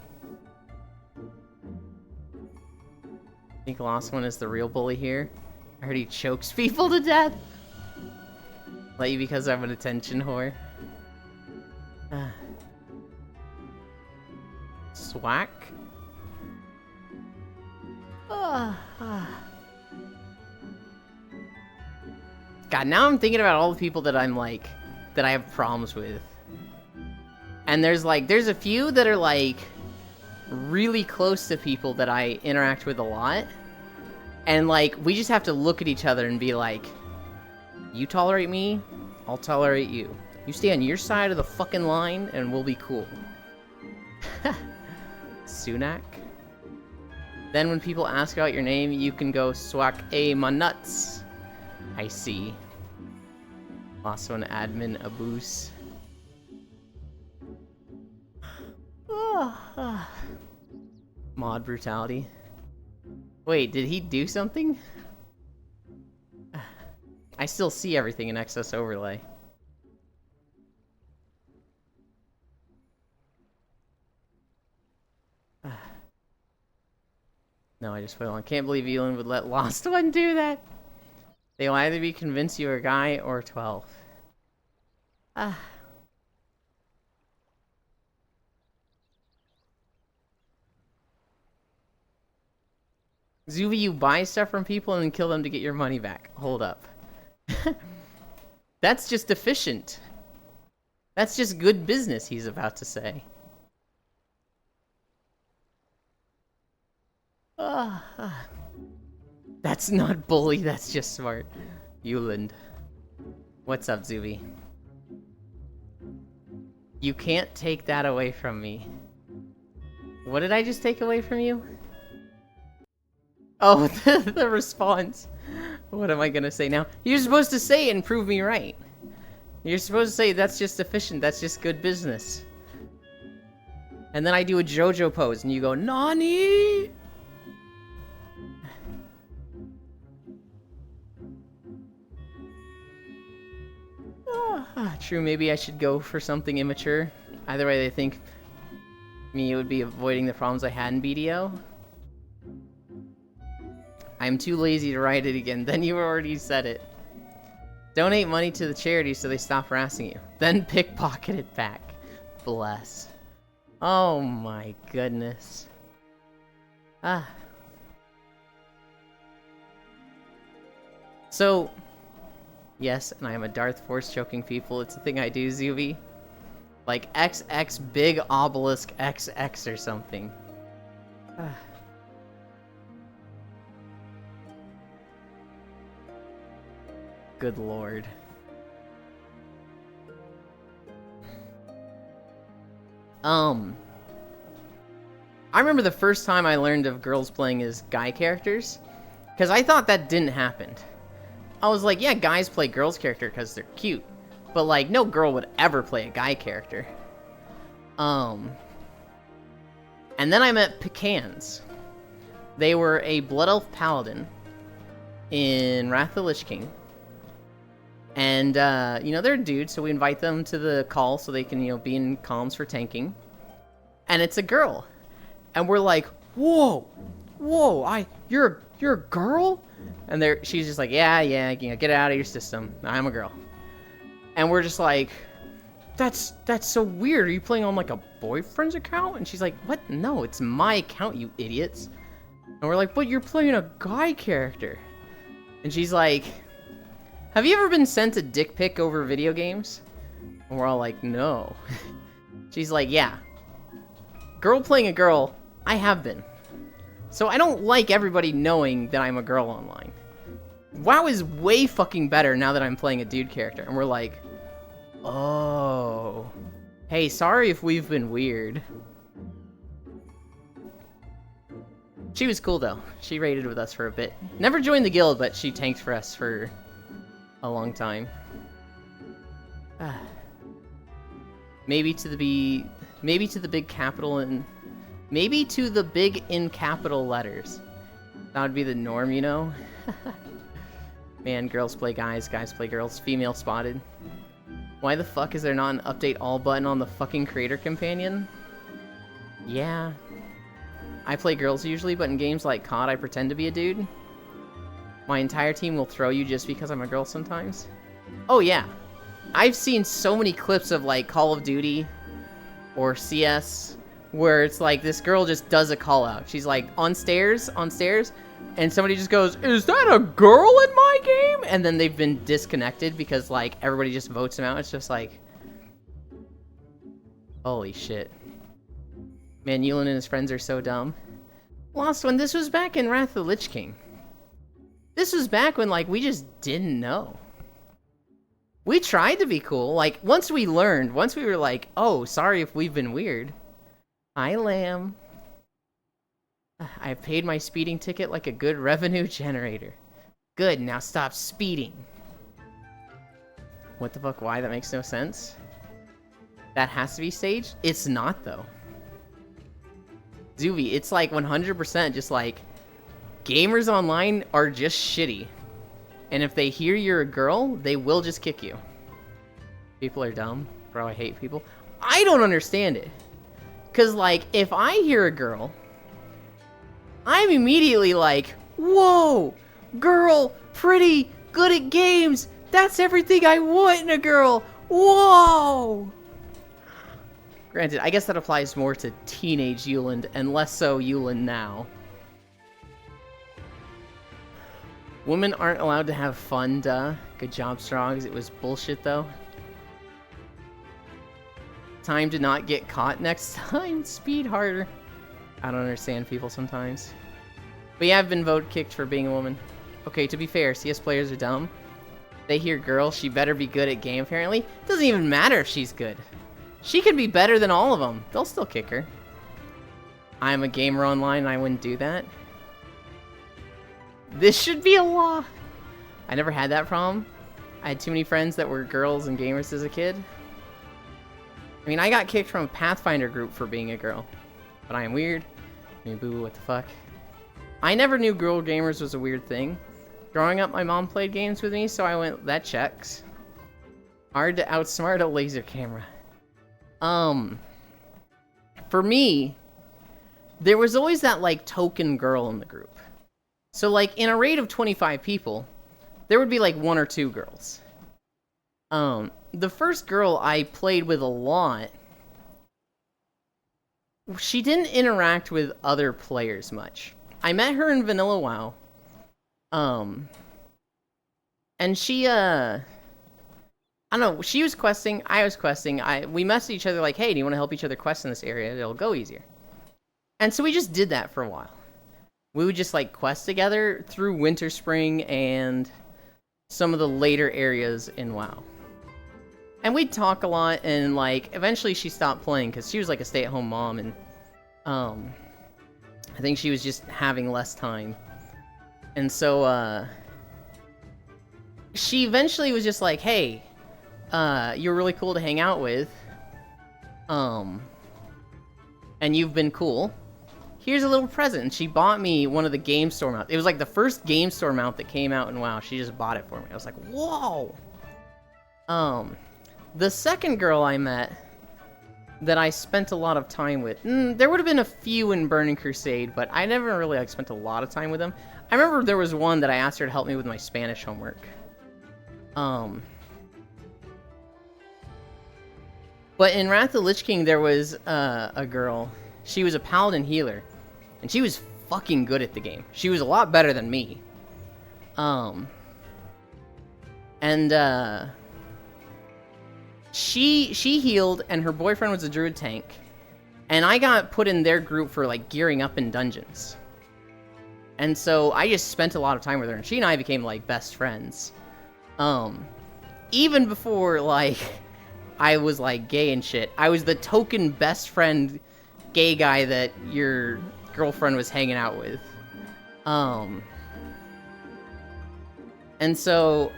I think Lost One is the real bully here. I heard he chokes people to death. Let you because I'm an attention whore. Swack? God, now I'm thinking about all the people that I'm like, that I have problems with. And there's a few that are like really close to people that I interact with a lot. And like, we just have to look at each other and be like, you tolerate me, I'll tolerate you. You stay on your side of the fucking line and we'll be cool. Sunak. Then when people ask about your name, you can go swack my nuts. I see. Also an admin Abus. Mod brutality. Wait, did he do something? I still see everything in XS overlay. No, I just put on. Can't believe Elon would let Lost One do that. They'll either be convinced you're a guy or 12. Zuby, you buy stuff from people and then kill them to get your money back. Hold up. That's just efficient. That's just good business, he's about to say. That's not bully, that's just smart. Yuland. What's up, Zuby? You can't take that away from me. What did I just take away from you? Oh, the response. What am I gonna say now? You're supposed to say it and prove me right. You're supposed to say that's just efficient, that's just good business. And then I do a JoJo pose and you go, Nani? True, maybe I should go for something immature. Either way, they think me would be avoiding the problems I had in BDO. I'm too lazy to write it again. Then you already said it. Donate money to the charity so they stop harassing you. Then pickpocket it back. Bless. Oh my goodness. So, yes, and I am a Darth Force choking people. It's a thing I do, Zuby. Like XX big obelisk XX or something. Good lord. I remember the first time I learned of girls playing as guy characters. Because I thought that didn't happen. I was like, yeah, guys play girls' character because they're cute. But, like, no girl would ever play a guy character. And then I met Pecans. They were a Blood Elf Paladin in Wrath of the Lich King. And, you know, they're a dude, so we invite them to the call so they can, you know, be in comms for tanking. And it's a girl. And we're like, whoa, you're a girl? And she's just like, yeah, you know, get it out of your system. I'm a girl. And we're just like, that's so weird. Are you playing on, like, a boyfriend's account? And she's like, what? No, it's my account, you idiots. And we're like, but you're playing a guy character. And she's like, have you ever been sent a dick pic over video games? And we're all like, no. She's like, yeah. Girl playing a girl, I have been. So I don't like everybody knowing that I'm a girl online. WoW is way fucking better now that I'm playing a dude character. And we're like, oh. Hey, sorry if we've been weird. She was cool, though. She raided with us for a bit. Never joined the guild, but she tanked for us for a long time. Maybe to the big capital and... Maybe to the big in capital letters. That would be the norm, you know? Man, girls play guys, guys play girls. Female spotted. Why the fuck is there not an update all button on the fucking creator companion? Yeah. I play girls usually, but in games like COD, I pretend to be a dude. My entire team will throw you just because I'm a girl sometimes. Oh yeah. I've seen so many clips of like Call of Duty or CS where it's like this girl just does a call out. She's like on stairs, and somebody just goes, "Is that a girl in my game?" And then they've been disconnected because like everybody just votes them out. It's just like, holy shit. Man, Yulin and his friends are so dumb. Lost One, this was back in Wrath of the Lich King. This was back when, like, we just didn't know. We tried to be cool. Like, once we were like, oh, sorry if we've been weird. Hi, Lamb. I've paid my speeding ticket like a good revenue generator. Good, now stop speeding. What the fuck, why? That makes no sense. That has to be staged? It's not, though. Zuby, it's like 100% just like, gamers online are just shitty. And if they hear you're a girl, they will just kick you. People are dumb. Bro, I hate people. I don't understand it. Because, like, if I hear a girl, I'm immediately like, whoa, girl, pretty, good at games. That's everything I want in a girl. Whoa. Granted, I guess that applies more to teenage Yulin and less so Yulin now. Women aren't allowed to have fun, duh. Good job, Strongs. It was bullshit, though. Time to not get caught next time. Speed harder. I don't understand people sometimes. But yeah, I've been vote kicked for being a woman. Okay, to be fair, CS players are dumb. They hear girl, she better be good at game, apparently. Doesn't even matter if she's good. She could be better than all of them. They'll still kick her. I'm a gamer online and I wouldn't do that. This should be a law. I never had that problem. I had too many friends that were girls and gamers as a kid. I mean, I got kicked from a Pathfinder group for being a girl. But I am weird. I mean, boo, what the fuck. I never knew girl gamers was a weird thing. Growing up, my mom played games with me, so I went, that checks. Hard to outsmart a laser camera. For me, there was always that, like, token girl in the group. So, like, in a raid of 25 people, there would be, like, 1 or 2 girls. The first girl I played with a lot, she didn't interact with other players much. I met her in Vanilla WoW. And she, I don't know, she was questing, I was questing, we messaged each other like, hey, do you want to help each other quest in this area? It'll go easier. And so we just did that for a while. We would just, like, quest together through Winter Spring and some of the later areas in WoW. And we'd talk a lot, and, like, eventually she stopped playing, because she was, like, a stay-at-home mom, and, I think she was just having less time. And so, she eventually was just like, hey, you're really cool to hang out with. And you've been cool. Here's a little present. And she bought me one of the Game Store mounts. It was like the first Game Store mount that came out in WoW. She just bought it for me. I was like, whoa! The second girl I met that I spent a lot of time with, there would have been a few in Burning Crusade, but I never really like spent a lot of time with them. I remember there was one that I asked her to help me with my Spanish homework. But in Wrath of the Lich King, there was a girl. She was a paladin healer, and she was fucking good at the game. She was a lot better than me. She healed, and her boyfriend was a druid tank. And I got put in their group for, like, gearing up in dungeons. And so I just spent a lot of time with her, and she and I became, like, best friends. Even before, like, I was, like, gay and shit, I was the token best friend gay guy that your girlfriend was hanging out with. And so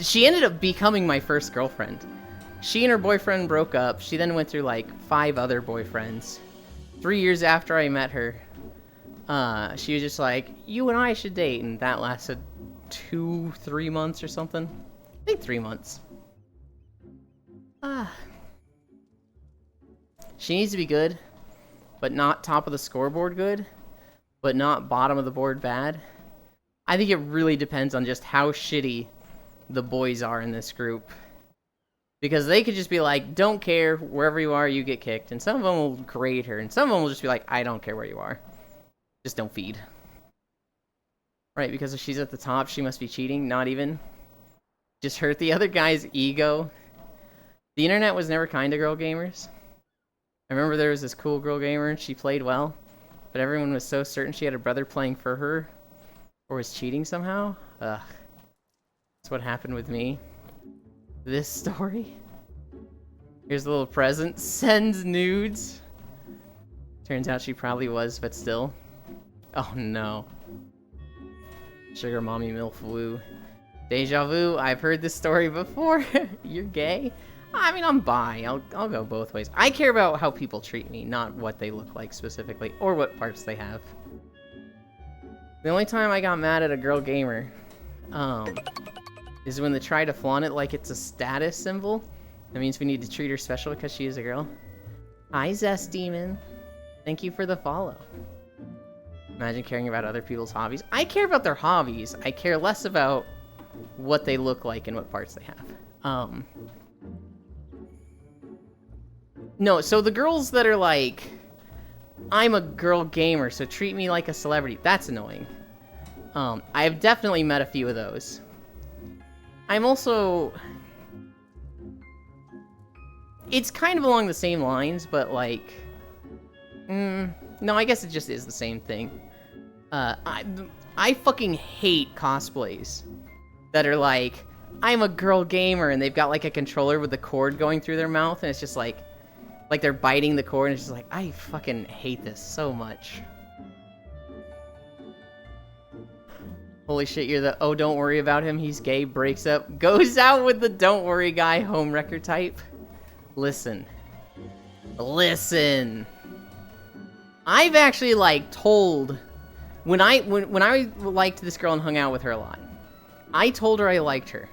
she ended up becoming my first girlfriend. She and her boyfriend broke up. She then went through like 5 other boyfriends. 3 years after I met her, she was just like, you and I should date. And that lasted 2-3 months or something. I think 3 months. She needs to be good, but not top of the scoreboard good, but not bottom of the board bad. I think it really depends on just how shitty the boys are in this group. Because they could just be like, don't care, wherever you are, you get kicked. And some of them will grade her, and some of them will just be like, I don't care where you are. Just don't feed. Right, because if she's at the top, she must be cheating. Not even. Just hurt the other guy's ego. The internet was never kind to girl gamers. I remember there was this cool girl gamer, and she played well. But everyone was so certain she had a brother playing for her, or was cheating somehow. Ugh. That's what happened with me. This story. Here's a little present. Sends nudes. Turns out she probably was, but still. Oh no. Sugar mommy milf woo. Deja vu. I've heard this story before. You're gay? I mean, I'm bi. I'll go both ways. I care about how people treat me, not what they look like specifically, or what parts they have. The only time I got mad at a girl gamer, is when they try to flaunt it like it's a status symbol. That means we need to treat her special because she is a girl. Hi, Zest Demon. Thank you for the follow. Imagine caring about other people's hobbies. I care about their hobbies. I care less about what they look like and what parts they have. No, so the girls that are like, I'm a girl gamer, so treat me like a celebrity. That's annoying. I've definitely met a few of those. I'm also... It's kind of along the same lines, but like... no, I guess it just is the same thing. I fucking hate cosplays that are like, I'm a girl gamer, and they've got like a controller with the cord going through their mouth, and it's just like they're biting the cord, and it's just like, I fucking hate this so much. Holy shit, you're the, oh, don't worry about him, he's gay, breaks up, goes out with the don't worry guy, home wrecker type. Listen. Listen. I've actually, like, told... When I liked this girl and hung out with her a lot, I told her I liked her.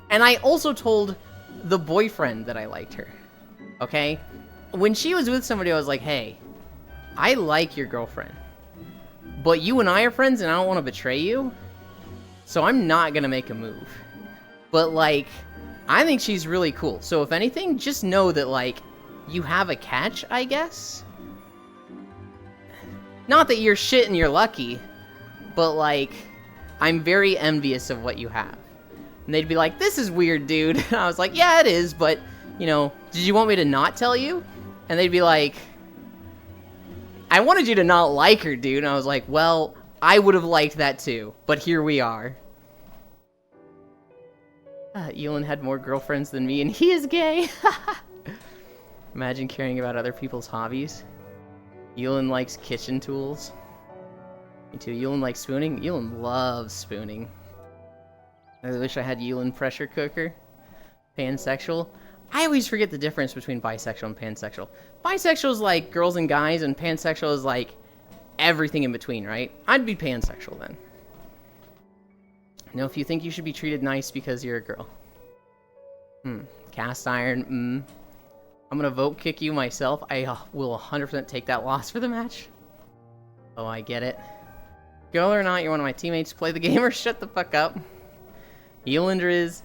And I also told the boyfriend that I liked her. Okay? When she was with somebody, I was like, hey, I like your girlfriend. But you and I are friends, and I don't want to betray you. So I'm not going to make a move. But, like, I think she's really cool. So if anything, just know that, like, you have a catch, I guess? Not that you're shit and you're lucky. But, like, I'm very envious of what you have. And they'd be like, this is weird, dude. And I was like, yeah, it is, but, you know, did you want me to not tell you? And they'd be like... I wanted you to not like her, dude. And I was like, well, I would have liked that too. But here we are. Elon had more girlfriends than me, and he is gay. Imagine caring about other people's hobbies. Elon likes kitchen tools. Me too. Yulin likes spooning. Yulin loves spooning. I wish I had Yulin pressure cooker. Pansexual. I always forget the difference between bisexual and pansexual. Bisexual is like girls and guys, and pansexual is like everything in between, right? I'd be pansexual then. If you think you should be treated nice because you're a girl. Cast iron. I'm gonna vote kick you myself. I will 100% take that loss for the match. Oh, I get it. Girl or not, you're one of my teammates. Play the game or shut the fuck up. Yulindriz.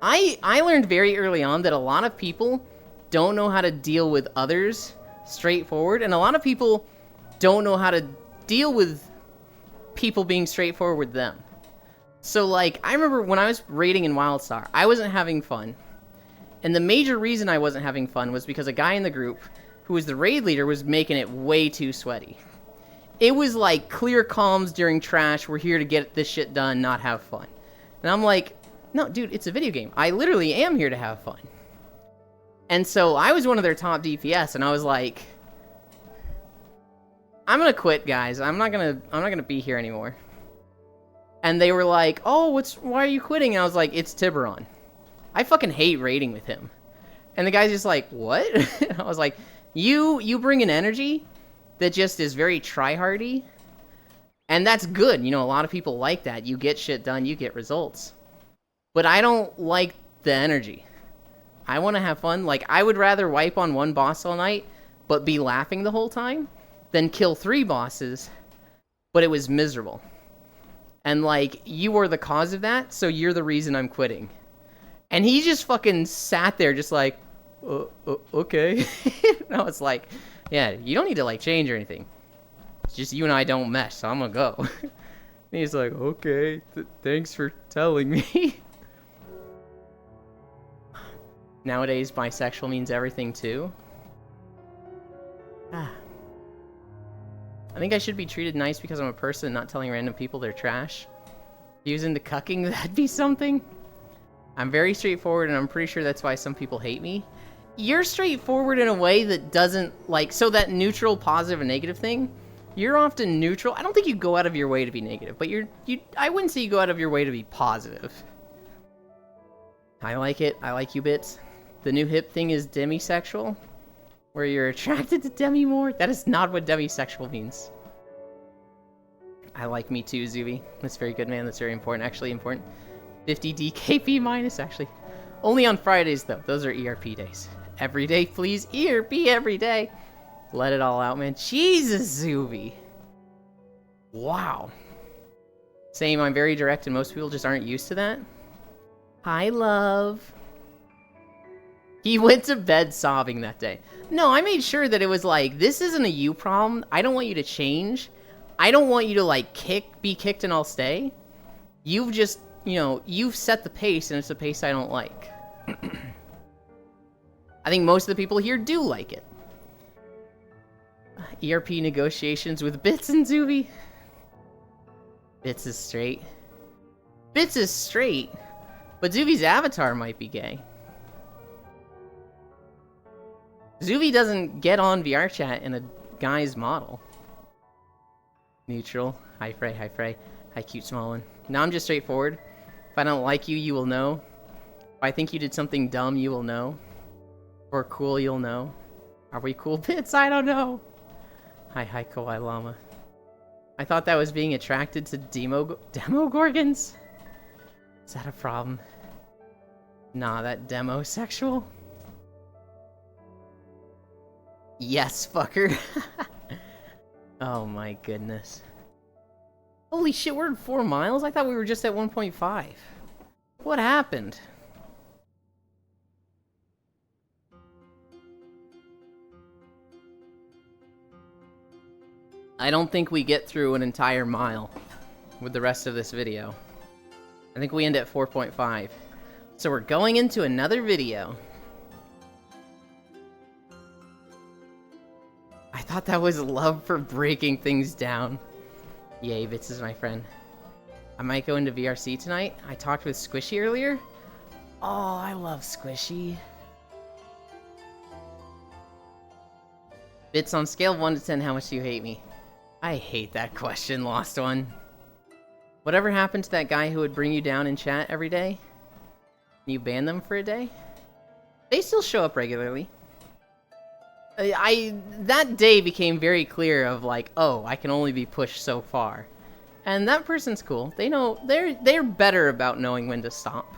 I learned very early on that a lot of people don't know how to deal with others straightforward, and a lot of people don't know how to deal with people being straightforward with them. So, like, I remember when I was raiding in WildStar, I wasn't having fun. And the major reason I wasn't having fun was because a guy in the group, who was the raid leader, was making it way too sweaty. It was like clear comms during trash, we're here to get this shit done, not have fun. And I'm like, no, dude, it's a video game. I literally am here to have fun. And so I was one of their top DPS, and I was like, I'm gonna quit, guys. I'm not gonna be here anymore. And they were like, oh, why are you quitting? And I was like, it's Tiburon. I fucking hate raiding with him. And the guy's just like, what? I was like, you bring an energy that just is very tryhardy. And that's good. A lot of people like that. You get shit done, you get results. But I don't like the energy. I want to have fun. Like, I would rather wipe on one boss all night, but be laughing the whole time, than kill 3 bosses, but it was miserable. And, like, you were the cause of that, so you're the reason I'm quitting. And he just fucking sat there just like, okay. And I was like, yeah, you don't need to, like, change or anything. It's just you and I don't mesh, so I'm gonna go. And he's like, okay, thanks for telling me. Nowadays, bisexual means everything, too. I think I should be treated nice because I'm a person, not telling random people they're trash. Using the cucking, that'd be something. I'm very straightforward, and I'm pretty sure that's why some people hate me. You're straightforward in a way that doesn't, like, so that neutral, positive, and negative thing, you're often neutral. I don't think you go out of your way to be negative, but I wouldn't say you go out of your way to be positive. I like it. I like you bits. The new hip thing is demisexual, where you're attracted to Demi more. That is not what demisexual means. I like me too, Zuby. That's very good, man. That's very important. Actually important. 50 DKP minus, actually. Only on Fridays, though. Those are ERP days. Every day, please. ERP every day. Let it all out, man. Jesus, Zuby. Wow. Same, I'm very direct, and most people just aren't used to that. Hi, love. He went to bed sobbing that day. No, I made sure that it was like, this isn't a you problem. I don't want you to change. I don't want you to, like, be kicked and I'll stay. You've just, you've set the pace, and it's a pace I don't like. I think most of the people here do like it. ERP negotiations with Bits and Zuby. Bits is straight. Bits is straight, but Zuby's avatar might be gay. Zuby doesn't get on VR chat in a guy's model. Neutral. Hi, Frey. Hi, Frey. Hi, cute small one. Now I'm just straightforward. If I don't like you, you will know. If I think you did something dumb, you will know. Or cool, you'll know. Are we cool bits? I don't know. Hi, Kawaii Llama. I thought that was being attracted to Demogorgons? Is that a problem? Nah, that demosexual? Yes, fucker. Oh my goodness. Holy shit, we're at 4 miles? I thought we were just at 1.5. What happened? I don't think we get through an entire mile with the rest of this video. I think we end at 4.5. So we're going into another video. I thought that was love for breaking things down. Yay, Bits is my friend. I might go into VRC tonight. I talked with Squishy earlier. Oh, I love Squishy. Bits, on scale of 1 to 10, how much do you hate me? I hate that question, Lost One. Whatever happened to that guy who would bring you down in chat every day? You ban them for a day? They still show up regularly. That day became very clear of like, oh, I can only be pushed so far. And that person's cool. They know they're better about knowing when to stop.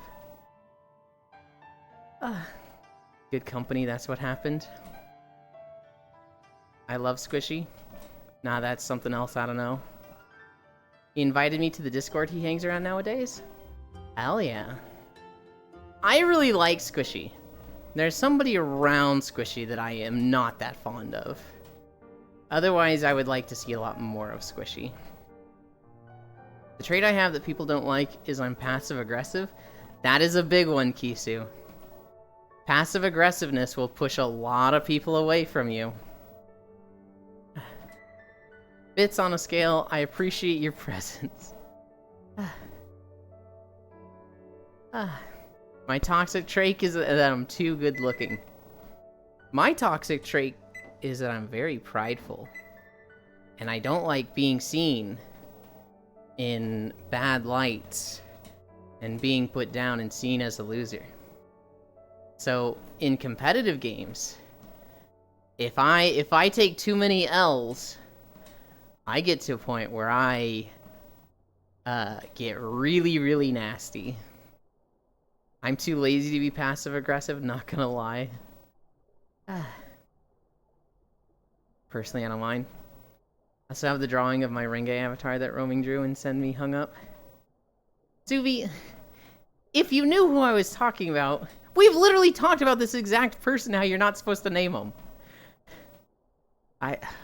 Good company, that's what happened. I love Squishy. Nah, that's something else, I don't know. He invited me to the Discord he hangs around nowadays? Hell yeah. I really like Squishy. There's somebody around Squishy that I am not that fond of. Otherwise, I would like to see a lot more of Squishy. The trait I have that people don't like is I'm passive-aggressive. That is a big one, Kisu. Passive-aggressiveness will push a lot of people away from you. Bits on a scale, I appreciate your presence. My toxic trait is that I'm too good looking. My toxic trait is that I'm very prideful. And I don't like being seen in bad lights and being put down and seen as a loser. So in competitive games, if I take too many L's, I get to a point where I get really, really nasty. I'm too lazy to be passive-aggressive, not gonna lie. Personally, I don't mind. I still have the drawing of my Renge avatar that Roaming drew and sent me hung up. Zuby, if you knew who I was talking about, we've literally talked about this exact person, how you're not supposed to name him.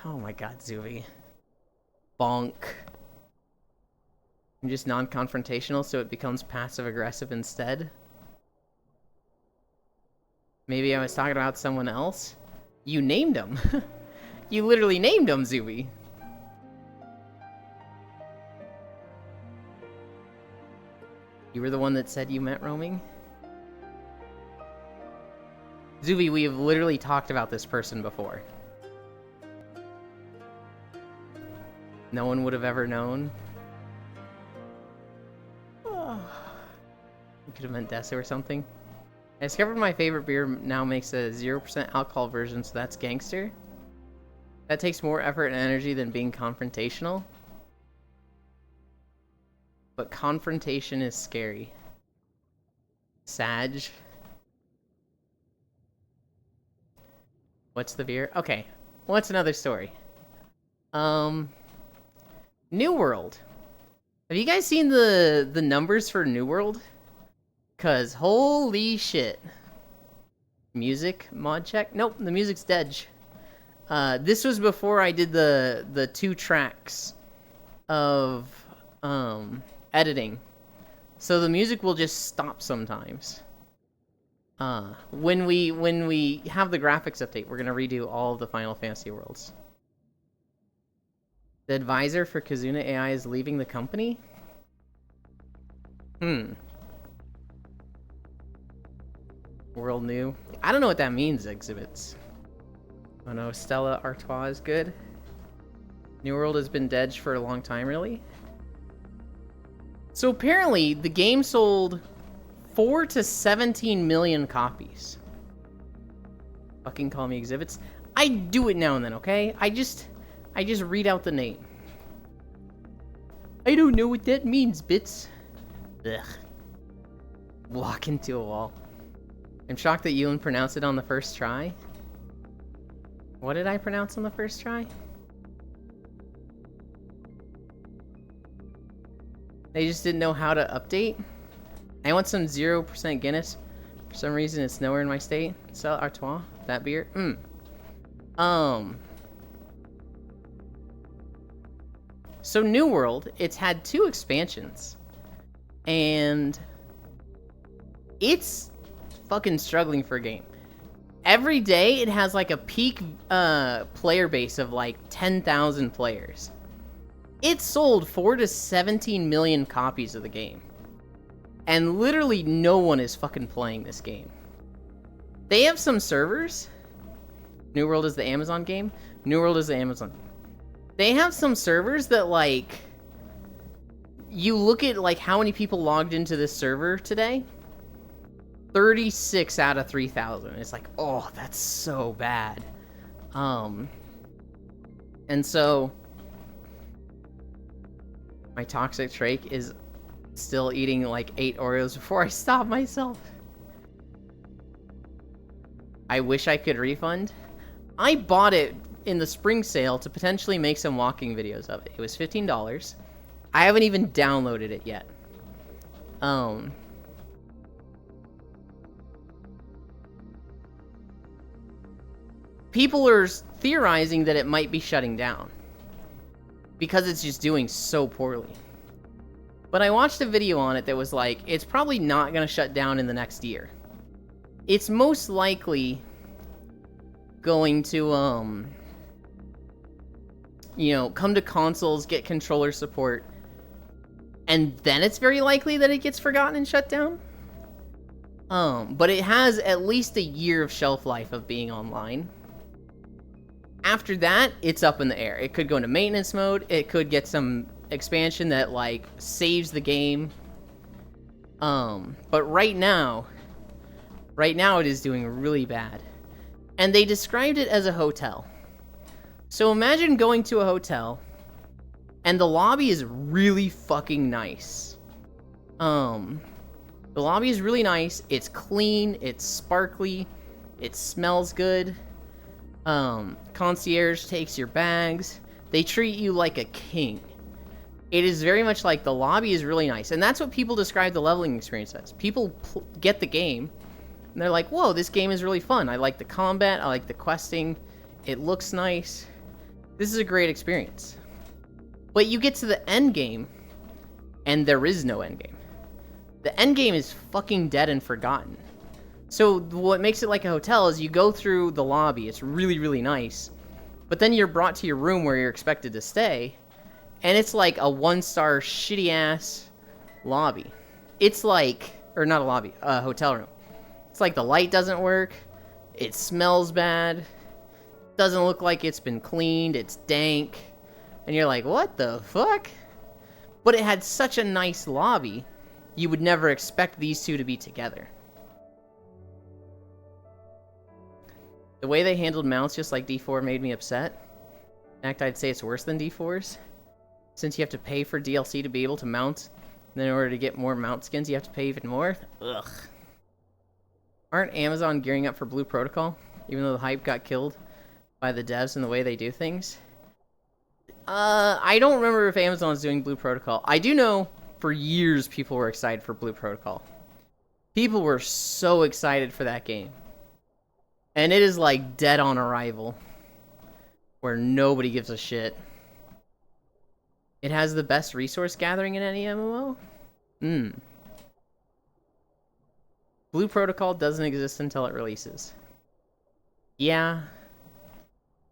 Oh my god, Zuby. Bonk. I'm just non-confrontational, so it becomes passive-aggressive instead. Maybe I was talking about someone else? You named him. You literally named him, Zuby. You were the one that said you met Roaming? Zuby, we have literally talked about this person before. No one would have ever known. Oh. You could have meant Dessa or something. I discovered my favorite beer now makes a 0% alcohol version, so that's Gangster. That takes more effort and energy than being confrontational. But confrontation is scary. Sag. What's the beer? Okay, well, that's another story. New World. Have you guys seen the numbers for New World? Cause holy shit. Music mod check? Nope, the music's dead. This was before I did the 2 tracks of editing. So the music will just stop sometimes. When we have the graphics update, we're gonna redo all of the Final Fantasy worlds. The advisor for Kazuna AI is leaving the company? World new. I don't know what that means, Exhibits. Oh no, Stella Artois is good. New World has been dead for a long time, really? So apparently, the game sold 4 to 17 million copies. Fucking call me Exhibits. I do it now and then, okay? I just read out the name. I don't know what that means, Bits. Ugh. Walk into a wall. I'm shocked that Ewan pronounced it on the first try. What did I pronounce on the first try? They just didn't know how to update. I want some 0% Guinness. For some reason, it's nowhere in my state. Stella Artois, that beer. So New World, it's had 2 expansions. And it's fucking struggling for a game. Every day it has like a peak player base of like 10,000 players. It sold 4 to 17 million copies of the game. And literally no one is fucking playing this game. They have some servers. New World is the Amazon game. New World is the Amazon game. They have some servers that, like, you look at, like, how many people logged into this server today. 36 out of 3,000. It's like, oh, that's so bad. And so my toxic trait is still eating like 8 Oreos before I stop myself. I wish I could refund. I bought it in the spring sale to potentially make some walking videos of it. It was $15. I haven't even downloaded it yet. People are theorizing that it might be shutting down because it's just doing so poorly. But I watched a video on it that was like, it's probably not going to shut down in the next year. It's most likely going to, you know, come to consoles, get controller support, and then it's very likely that it gets forgotten and shut down. But it has at least a year of shelf life of being online. After that, it's up in the air. It could go into maintenance mode. It could get some expansion that, like, saves the game. But right now it is doing really bad. And they described it as a hotel. So imagine going to a hotel, and the lobby is really fucking nice. The lobby is really nice. It's clean. It's sparkly. It smells good. Concierge takes your bags. They treat you like a king. It is very much like the lobby is really nice. And that's what people describe the leveling experience as. People get the game, and they're like, whoa, this game is really fun. I like the combat. I like the questing. It looks nice. This is a great experience. But you get to the end game, and there is no end game. The end game is fucking dead and forgotten. So what makes it like a hotel is you go through the lobby. It's really, really nice. But then you're brought to your room where you're expected to stay. And it's like a 1-star shitty-ass lobby. It's like... Or not a lobby. A hotel room. It's like the light doesn't work. It smells bad. Doesn't look like it's been cleaned. It's dank. And you're like, what the fuck? But it had such a nice lobby. You would never expect these two to be together. The way they handled mounts just like D4 made me upset. In fact, I'd say it's worse than D4's. Since you have to pay for DLC to be able to mount, and then in order to get more mount skins, you have to pay even more. Ugh. Aren't Amazon gearing up for Blue Protocol? Even though the hype got killed by the devs and the way they do things? I don't remember if Amazon's doing Blue Protocol. I do know for years people were excited for Blue Protocol. People were so excited for that game. And it is like dead on arrival. Where nobody gives a shit. It has the best resource gathering in any MMO? Blue Protocol doesn't exist until it releases. Yeah.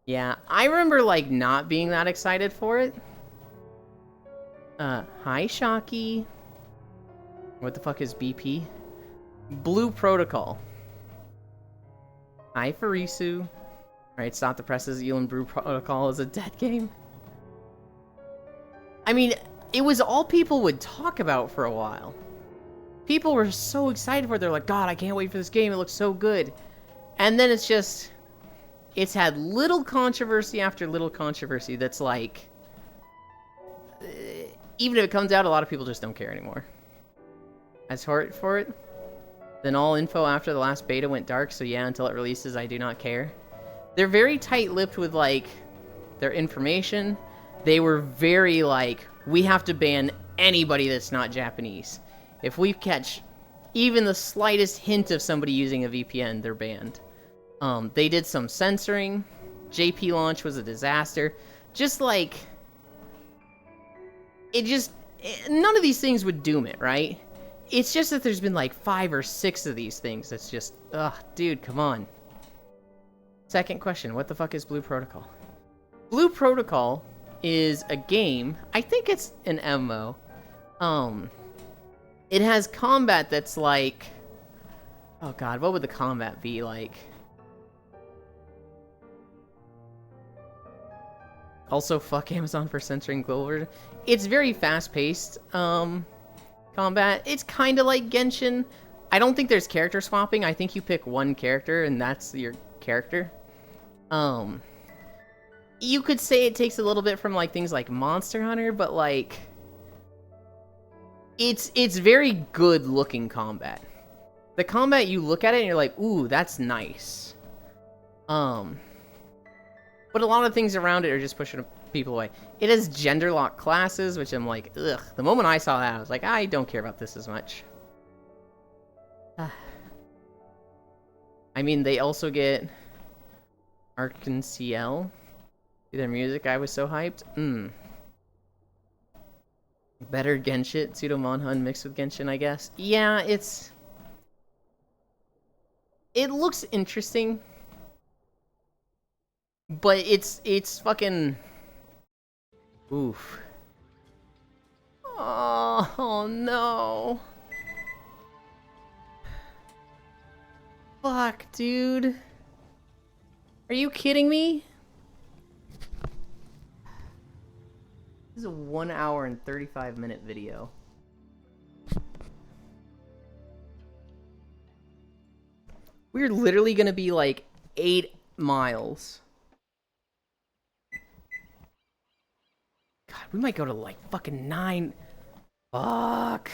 Yeah, I remember, like, not being that excited for it. Hi, Shocky. What the fuck is BP? Blue Protocol. Hi, Farisu. Alright, stop the presses. Elon Blue Protocol is a dead game. I mean, it was all people would talk about for a while. People were so excited for it. They're like, God, I can't wait for this game. It looks so good. And then it's just... It's had little controversy after little controversy that's like... Even if it comes out, a lot of people just don't care anymore. As for it, then all info after the last beta went dark, so yeah, until it releases, I do not care. They're very tight-lipped with, like, their information. They were very, like, we have to ban anybody that's not Japanese. If we catch even the slightest hint of somebody using a VPN, they're banned. They did some censoring. JP launch was a disaster. Just like... none of these things would doom it, right? It's just that there's been like 5 or 6 of these things that's just... Ugh, dude, come on. Second question, what the fuck is Blue Protocol? Blue Protocol is a game... I think it's an MMO. It has combat that's like... Oh god, what would the combat be like? Also, fuck Amazon for censoring global version. It's very fast-paced, combat. It's kind of like Genshin. I don't think there's character swapping. I think you pick one character, and that's your character. You could say it takes a little bit from, like, things like Monster Hunter, but, like... It's very good-looking combat. The combat, you look at it, and you're like, ooh, that's nice. But a lot of things around it are just pushing people away. It has gender-locked classes, which I'm like, ugh. The moment I saw that, I was like, I don't care about this as much. I mean, they also get Arcan CL. Their music, I was so hyped. Better Genshin, Pseudo-Monhun mixed with Genshin, I guess. Yeah, it looks interesting. But it's fucking... Oof. Oh no. Fuck, dude. Are you kidding me? This is a 1 hour and 35-minute video. We're literally gonna be like 8 miles. God, we might go to like fucking 9. Fuck.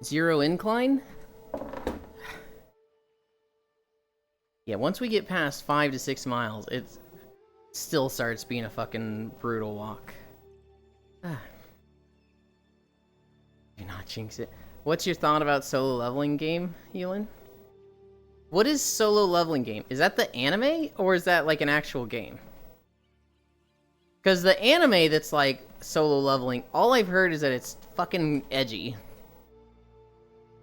Zero incline? Yeah, once we get past 5 to 6 miles, it still starts being a fucking brutal walk. Do not jinx it. What's your thought about solo leveling game, Elin? What is solo leveling game? Is that the anime, or is that like an actual game? Because the anime that's like solo leveling, all I've heard is that it's fucking edgy.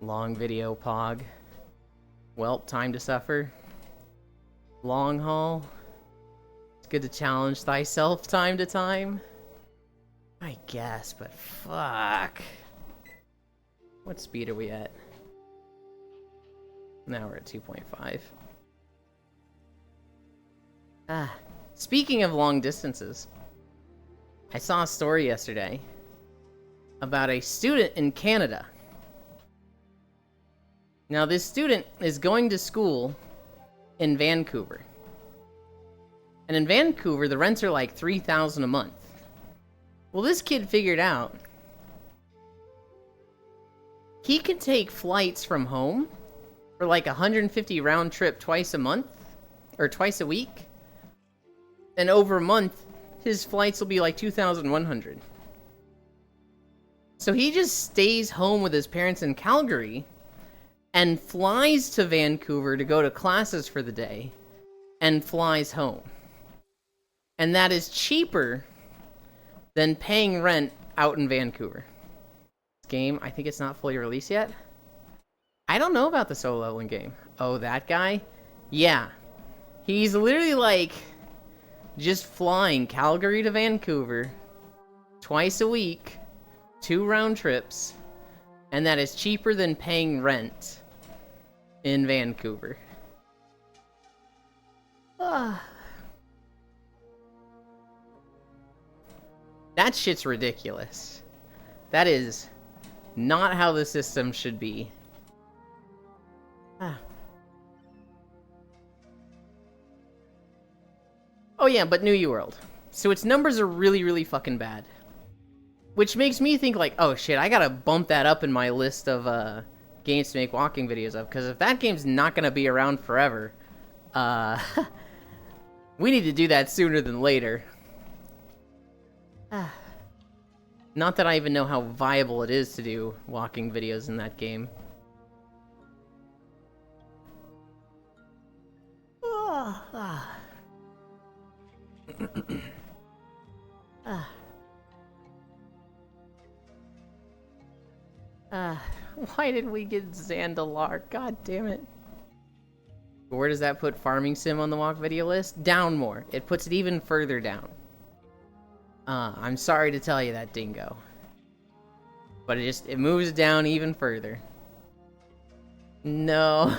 Long video, Pog. Well, time to suffer. Long haul. It's good to challenge thyself time to time. I guess, but fuck. What speed are we at? Now we're at 2.5. Speaking of long distances, I saw a story yesterday about a student in Canada. Now, this student is going to school in Vancouver. And in Vancouver, the rents are like $3,000 a month. Well, this kid figured out he can take flights from home for like 150 round trip twice a month, or twice a week. And over a month, his flights will be like 2,100. So he just stays home with his parents in Calgary and flies to Vancouver to go to classes for the day and flies home. And that is cheaper than paying rent out in Vancouver. This game, I think it's not fully released yet. I don't know about the solo leveling game. Oh, that guy? Yeah. He's literally like just flying Calgary to Vancouver twice a week, 2 round trips, and that is cheaper than paying rent in Vancouver. That shit's ridiculous. That is not how the system should be. Oh yeah, but New World. So its numbers are really, really fucking bad. Which makes me think like, oh shit, I gotta bump that up in my list of games to make walking videos of. Because if that game's not gonna be around forever, we need to do that sooner than later. Not that I even know how viable it is to do walking videos in that game. Why did we get Zandalar? God damn it. Where does that put Farming Sim on the walk video list? Down more. It puts it even further down. I'm sorry to tell you that, Dingo. But it moves it down even further. No.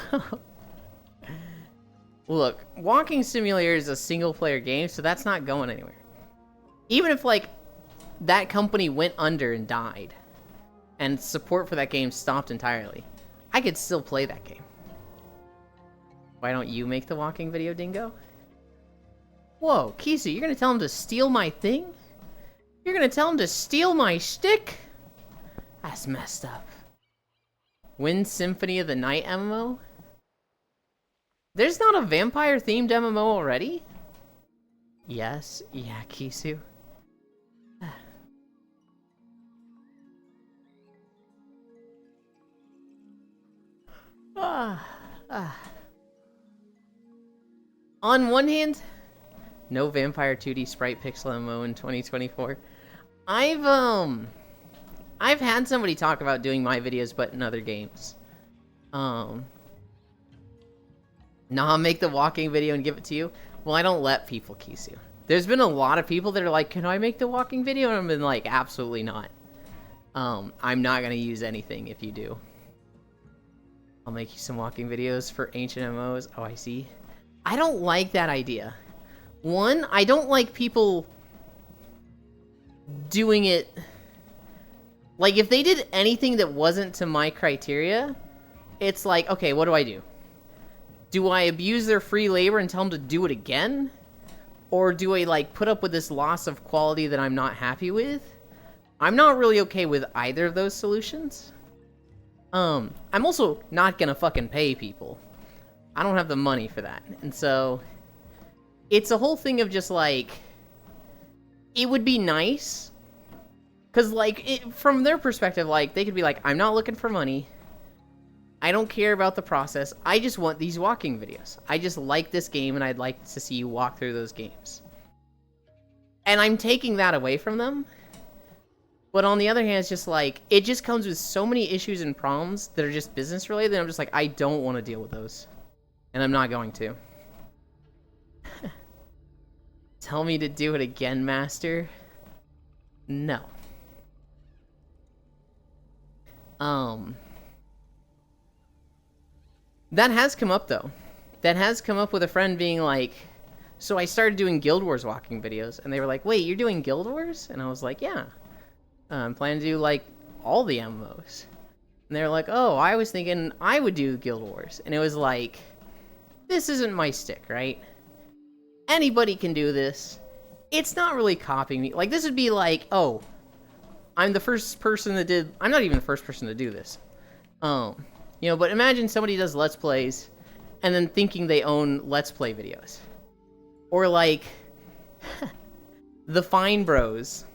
Look, Walking Simulator is a single-player game, so that's not going anywhere. Even if, like, that company went under and died, and support for that game stopped entirely, I could still play that game. Why don't you make the walking video, Dingo? Whoa, Kisu, you're gonna tell him to steal my thing? You're gonna tell him to steal my stick? That's messed up. Win Symphony of the Night MMO? There's not a vampire-themed MMO already? Yes, yeah, Kisu. On one hand, no Vampire 2D Sprite Pixel MMO in 2024. I've had somebody talk about doing my videos, but in other games. Nah, I'll make the walking video and give it to you. Well, I don't let people, Kisu. There's been a lot of people that are like, can I make the walking video? And I've been like, absolutely not. I'm not going to use anything if you do. I'll make you some walking videos for ancient MMOs. Oh, I see. I don't like that idea. One, I don't like people doing it. Like, if they did anything that wasn't to my criteria, it's like, okay, what do I do? Do I abuse their free labor and tell them to do it again? Or do I, like, put up with this loss of quality that I'm not happy with? I'm not really okay with either of those solutions. I'm also not gonna fucking pay people. I don't have the money for that. And so, it's a whole thing of just, like, it would be nice. Because, like, from their perspective, like, they could be like, I'm not looking for money. I don't care about the process. I just want these walking videos. I just like this game, and I'd like to see you walk through those games. And I'm taking that away from them. But on the other hand, it's just like, it just comes with so many issues and problems that are just business related, and I'm just like, I don't want to deal with those. And I'm not going to. Tell me to do it again, Master? No. That has come up, though. That has come up with a friend being like, so I started doing Guild Wars walking videos, and they were like, wait, you're doing Guild Wars? And I was like, yeah. I'm planning to do, like, all the MMOs. And they were like, oh, I was thinking I would do Guild Wars. And it was like, this isn't my stick, right? Anybody can do this. It's not really copying me. Like, this would be like, oh, I'm the first person that did... I'm not even the first person to do this. You know, but imagine somebody does Let's Plays and then thinking they own Let's Play videos. Or like, the Fine Bros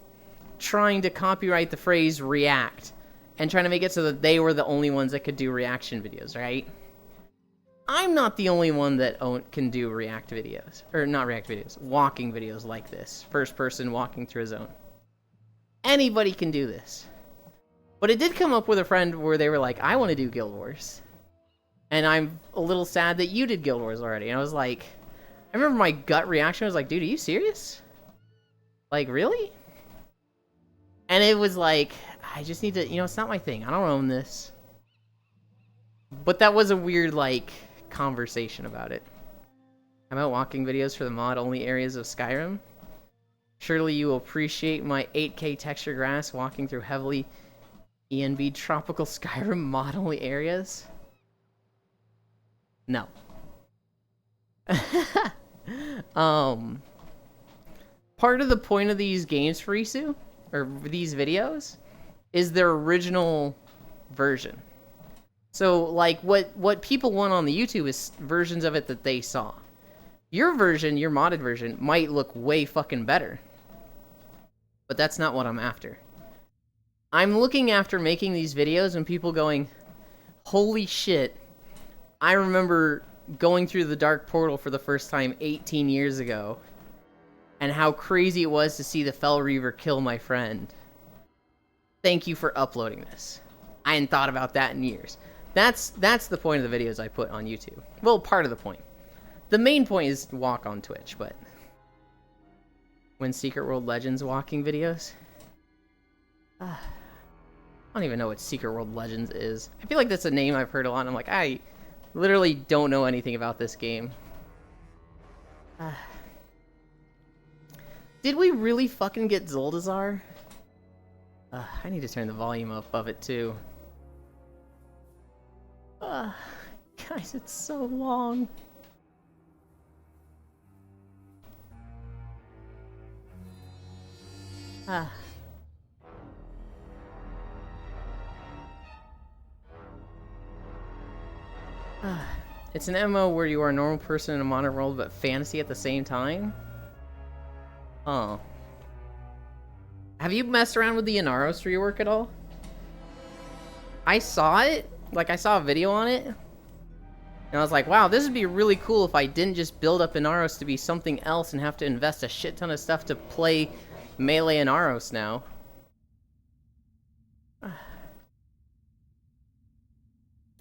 trying to copyright the phrase react and trying to make it so that they were the only ones that could do reaction videos, right? I'm not the only one that can do react videos. Or not react videos, walking videos like this. First person walking through a zone. Anybody can do this. But it did come up with a friend where they were like, I want to do Guild Wars. And I'm a little sad that you did Guild Wars already. And I was like, I remember my gut reaction was like, dude, are you serious? Like, really? And it was like, I just need to, you know, it's not my thing. I don't own this. But that was a weird, like, conversation about it. How about walking videos for the mod-only areas of Skyrim? Surely you will appreciate my 8K texture grass walking through heavily ENB tropical Skyrim mod-only areas? No. Part of the point of these games, Farisu, or these videos, is their original version. So, like, what people want on the YouTube is versions of it that they saw. Your version, your modded version, might look way fucking better. But that's not what I'm after. I'm looking after making these videos and people going, holy shit, I remember going through the Dark Portal for the first time 18 years ago, and how crazy it was to see the Fel Reaver kill my friend. Thank you for uploading this. I hadn't thought about that in years. That's the point of the videos I put on YouTube. Well, part of the point. The main point is to walk on Twitch, but... when Secret World Legends walking videos? don't even know what Secret World Legends is. I feel like that's a name I've heard a lot. And I'm like, I literally don't know anything about this game. Did we really fucking get Zuldazar? I need to turn the volume up of it too. Guys, it's so long. It's an MMO where you are a normal person in a modern world, but fantasy at the same time? Oh. Have you messed around with the Inaros rework at all? I saw it. Like, I saw a video on it. And I was like, wow, this would be really cool if I didn't just build up Inaros to be something else and have to invest a shit ton of stuff to play Melee Inaros now.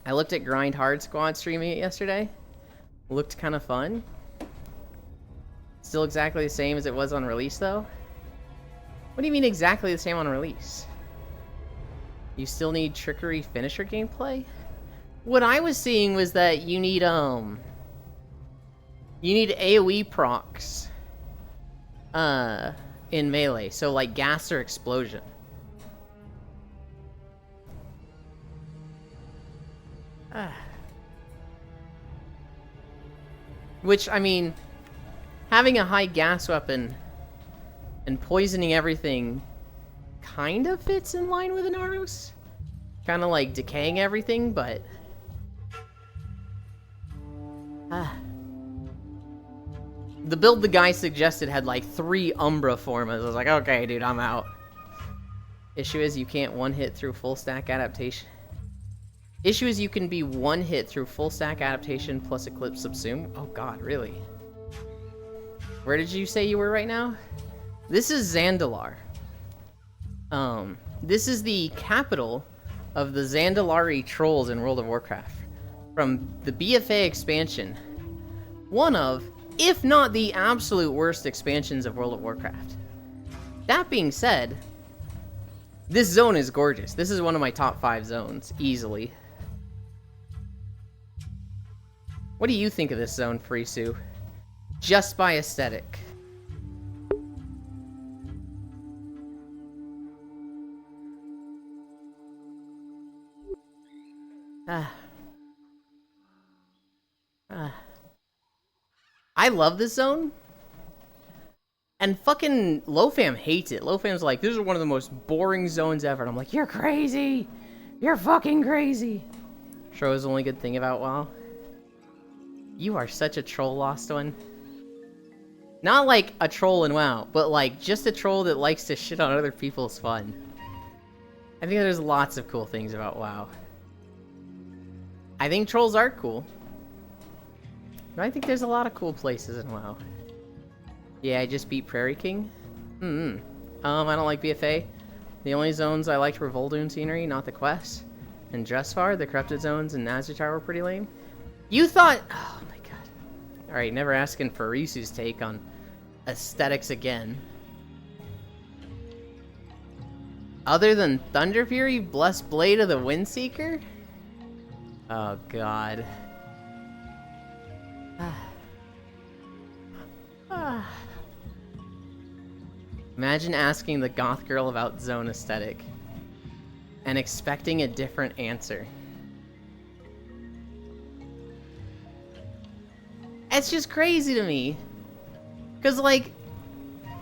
I looked at Grind Hard Squad streaming it yesterday. Looked kind of fun. Still exactly the same as it was on release, though? What do you mean exactly the same on release? You still need trickery finisher gameplay? What I was seeing was that you need AoE procs in Melee, so like gas or explosion. Which, I mean, having a high gas weapon and poisoning everything kind of fits in line with Inaros. Kind of like decaying everything, but... The build the guy suggested had like 3 Umbra formas. I was like, okay, dude, I'm out. Issue is you can't one-hit through full stack adaptation. Issue is you can be one-hit through full stack adaptation plus Eclipse Subsume. Oh god, really? Where did you say you were right now? This is Zandalar. This is the capital of the Zandalari trolls in World of Warcraft. From the BFA expansion. One of, if not the absolute worst expansions of World of Warcraft. That being said, this zone is gorgeous. This is one of my top 5 zones, easily. What do you think of this zone, Frisu? Just by aesthetic. I love this zone. And fucking Lofam hates it. Lofam's like, this is one of the most boring zones ever. And I'm like, you're crazy. You're fucking crazy. Shro's the only good thing about WoW. You are such a troll, Lost One. Not like a troll in WoW, but like just a troll that likes to shit on other people's fun. I think there's lots of cool things about WoW. I think trolls are cool. But I think there's a lot of cool places in WoW. Yeah, I just beat Prairie King. I don't like BFA. The only zones I liked were Vol'dun scenery, not the quests. And Dressfar, the corrupted zones, and Nazjatar were pretty lame. You thought... Oh my god. Alright, never asking for Risu's take on aesthetics again. Other than Thunder Fury, Blessed Blade of the Windseeker? Oh god. Imagine asking the goth girl about zone aesthetic and expecting a different answer. It's just crazy to me. Cause like,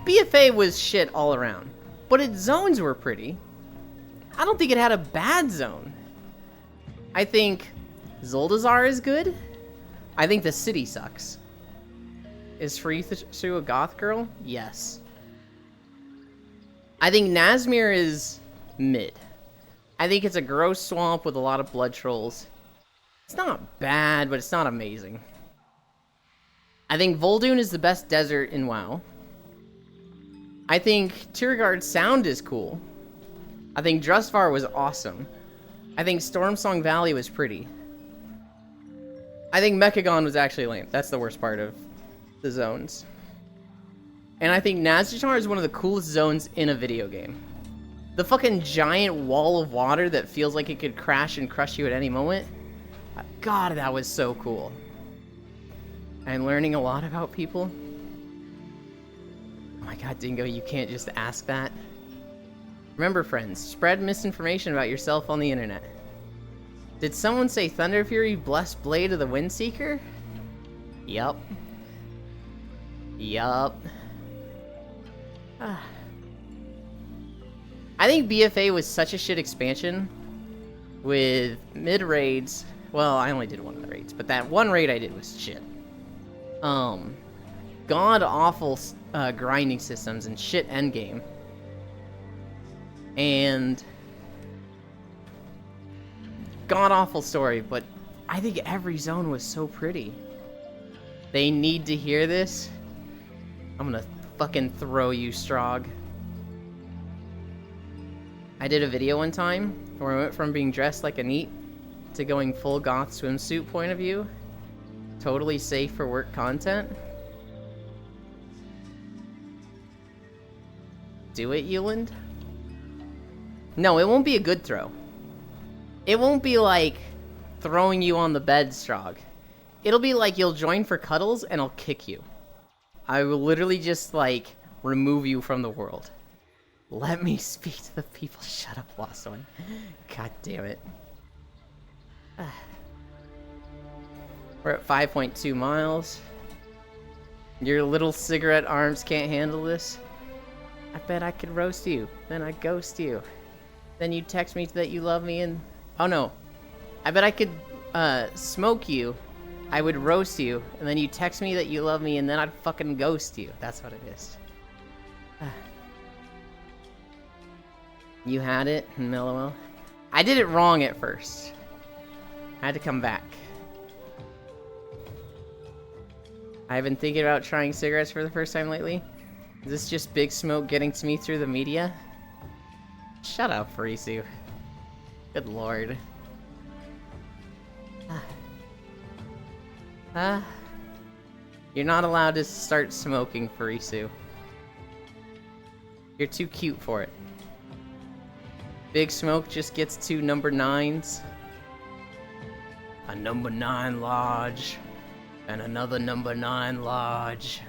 BFA was shit all around, but its zones were pretty. I don't think it had a bad zone. I think Zuldazar is good. I think the city sucks. Is Frisu a goth girl? Yes. I think Nazmir is mid. I think it's a gross swamp with a lot of blood trolls. It's not bad, but it's not amazing. I think Vol'dun is the best desert in WoW. I think Tiragarde's sound is cool. I think Drustvar was awesome. I think Stormsong Valley was pretty. I think Mechagon was actually lame. That's the worst part of the zones. And I think Nazjatar is one of the coolest zones in a video game. The fucking giant wall of water that feels like it could crash and crush you at any moment. God, that was so cool. I'm learning a lot about people. Oh my god, Dingo, you can't just ask that. Remember, friends, spread misinformation about yourself on the internet. Did someone say Thunder Fury blessed Blade of the Windseeker? Yup. Yup. I think BFA was such a shit expansion with mid-raids. Well, I only did one of the raids, but that one raid I did was shit. God-awful grinding systems and shit endgame. And god-awful story, but I think every zone was so pretty. They need to hear this. I'm gonna fucking throw you, Strog. I did a video one time where I went from being dressed like a NEET to going full goth swimsuit point of view. Totally safe for work content. Do it, Euland? No, it won't be a good throw. It won't be like throwing you on the bed, Strog. It'll be like you'll join for cuddles and I'll kick you. I will literally just, like, remove you from the world. Let me speak to the people. Shut up, Lost One. God damn it. We're at 5.2 miles. Your little cigarette arms can't handle this. I bet I could roast you. Then I ghost you. Then you text me that you love me and... Oh no. I bet I could smoke you. I would roast you. And then you text me that you love me and then I'd fucking ghost you. That's what it is. You had it, LOL. I did it wrong at first. I had to come back. I've been thinking about trying cigarettes for the first time lately. Is this just Big Smoke getting to me through the media? Shut up, Farisu. Good lord. You're not allowed to start smoking, Farisu. You're too cute for it. Big Smoke just gets 2 number 9s. A number 9 lodge. And another number 9 lodge.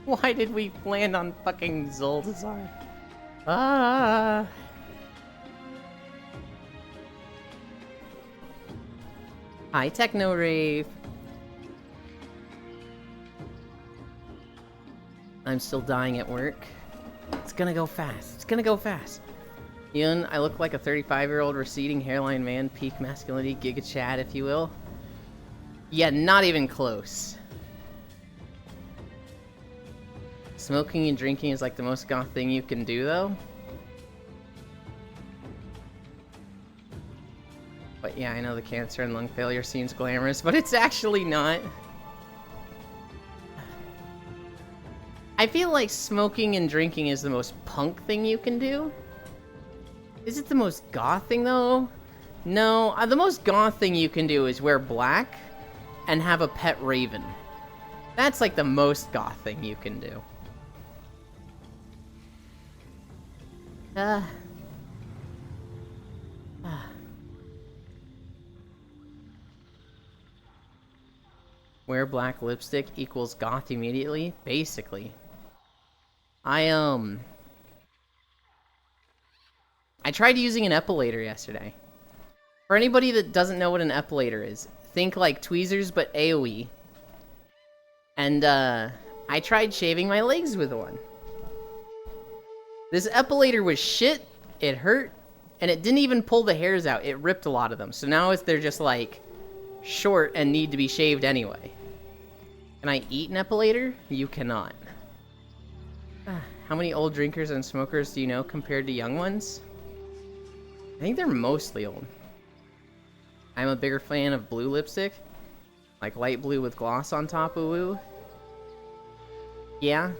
Why did we land on fucking Zuldazar? Hi, Techno Rave. I'm still dying at work. It's gonna go fast. It's gonna go fast. Yun, I look like a 35-year-old receding hairline man, peak masculinity, Giga Chad, if you will. Yeah, not even close. Smoking and drinking is like the most goth thing you can do, though. But yeah, I know the cancer and lung failure seems glamorous, but it's actually not. I feel like smoking and drinking is the most punk thing you can do. Is it the most goth thing, though? No, the most goth thing you can do is wear black and have a pet raven. That's like the most goth thing you can do. Wear black lipstick equals goth immediately? Basically. I tried using an epilator yesterday. For anybody that doesn't know what an epilator is, think like tweezers but AoE. And I tried shaving my legs with one. This epilator was shit, it hurt, and it didn't even pull the hairs out. It ripped a lot of them. So now they're just like short and need to be shaved anyway. Can I eat an epilator? You cannot. How many old drinkers and smokers do you know compared to young ones? I think they're mostly old. I'm a bigger fan of blue lipstick. Like light blue with gloss on top, ooh. Yeah?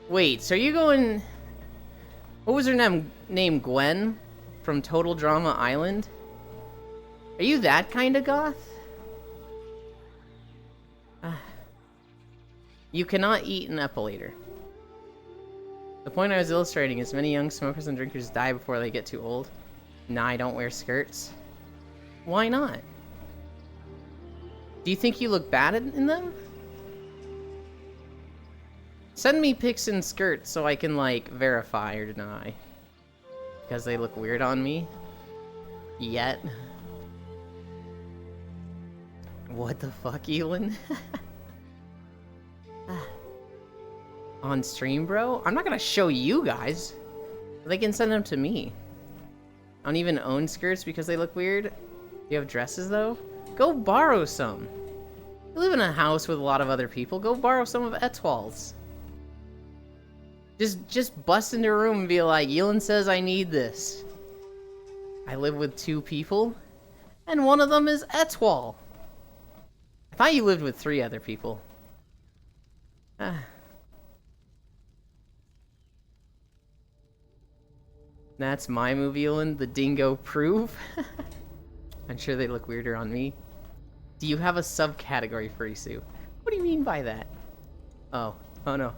Wait, so are you going... What was her name? Gwen? From Total Drama Island? Are you that kind of goth? You cannot eat an epilator. The point I was illustrating is many young smokers and drinkers die before they get too old. Nah, I don't wear skirts. Why not? Do you think you look bad in them? Send me pics in skirts so I can, like, verify or deny. Because they look weird on me. Yet. What the fuck, Elon? On stream, bro? I'm not gonna show you guys. They can send them to me. I don't even own skirts because they look weird. You have dresses, though? Go borrow some. You live in a house with a lot of other people. Go borrow some of Etoile's. Just bust into a room and be like, Yulin says I need this. I live with 2 people, and one of them is Etoile. I thought you lived with 3 other people. That's my move, Yulin. The dingo prove. I'm sure they look weirder on me. Do you have a subcategory for Isu? What do you mean by that? Oh no.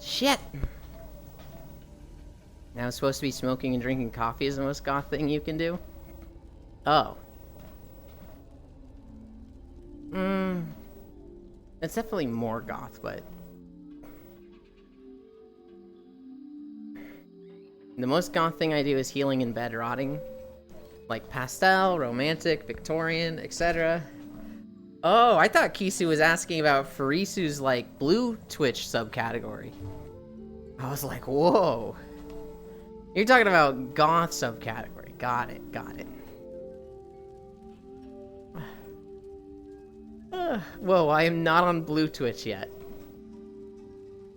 Shit. Now it's supposed to be smoking and drinking coffee is the most goth thing you can do? Oh. It's definitely more goth, but... The most goth thing I do is healing in bed rotting. Like pastel, romantic, Victorian, etc. Oh, I thought Kisu was asking about Furisu's, like, blue Twitch subcategory. I was like, whoa. You're talking about goth subcategory. Got it, got it. Whoa, I am not on blue Twitch yet.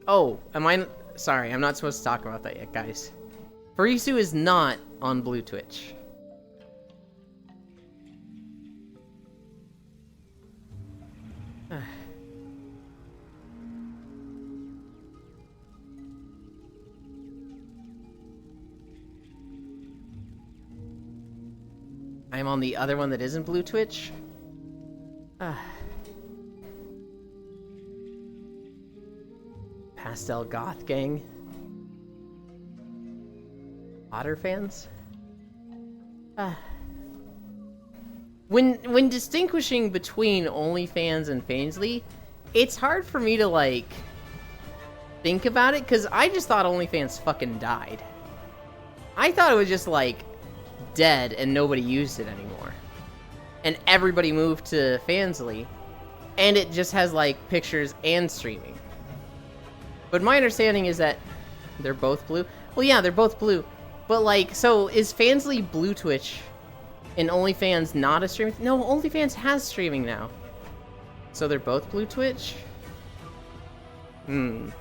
Oh, am I... Sorry, I'm not supposed to talk about that yet, guys. Furisu is not on blue Twitch. I'm on the other one that isn't blue Twitch. Pastel goth gang. Otter fans? When distinguishing between OnlyFans and Fansly, it's hard for me to, like, think about it, because I just thought OnlyFans fucking died. I thought it was just, like, dead and nobody used it anymore. And everybody moved to Fansly, and it just has, like, pictures and streaming. But my understanding is that they're both blue. Well, yeah, they're both blue. But, like, so is Fansly blue Twitch and OnlyFans not a streaming? No, OnlyFans has streaming now. So they're both blue Twitch? Oh,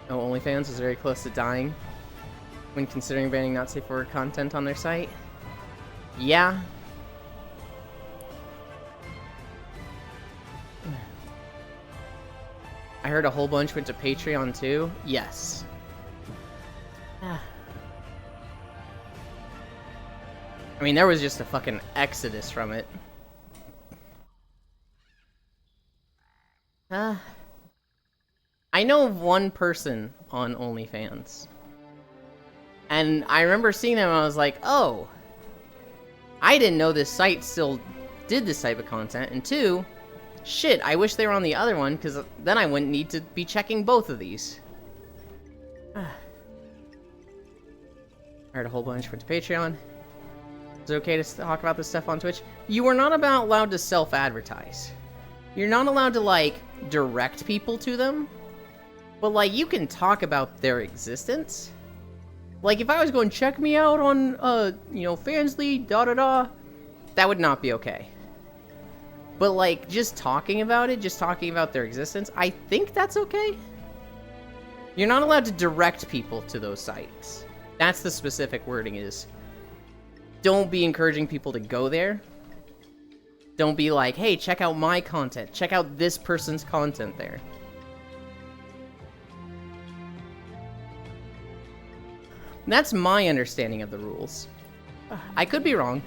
OnlyFans is very close to dying when considering banning not safe for work content on their site. Yeah. I heard a whole bunch went to Patreon too. Yes. I mean, there was just a fucking exodus from it. I know of one person on OnlyFans. And I remember seeing them and I was like, oh, I didn't know this site still did this type of content. And 2, shit, I wish they were on the other one, because then I wouldn't need to be checking both of these. I heard a whole bunch went to Patreon. Is it okay to talk about this stuff on Twitch? You are not allowed to self-advertise. You're not allowed to, like, direct people to them. But, like, you can talk about their existence. Like, if I was going, check me out on, you know, Fansly, da-da-da, that would not be okay. But, like, just talking about it, just talking about their existence, I think that's okay. You're not allowed to direct people to those sites. That's the specific wording is. Don't be encouraging people to go there. Don't be like, hey, check out my content. Check out this person's content there. That's my understanding of the rules. I could be wrong.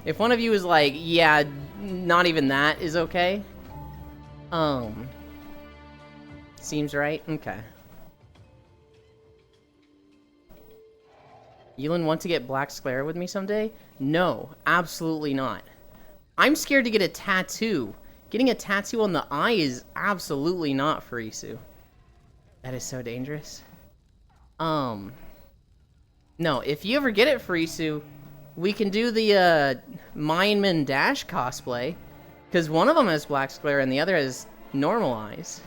If one of you is like, yeah, not even that is okay. Seems right? Okay. Yulin, want to get Black Sclera with me someday? No, absolutely not. I'm scared to get a tattoo. Getting a tattoo on the eye is absolutely not for Isu. That is so dangerous. No, if you ever get it for Isu, we can do the Mindman Dash cosplay. Because one of them has Black Sclera and the other has normal eyes.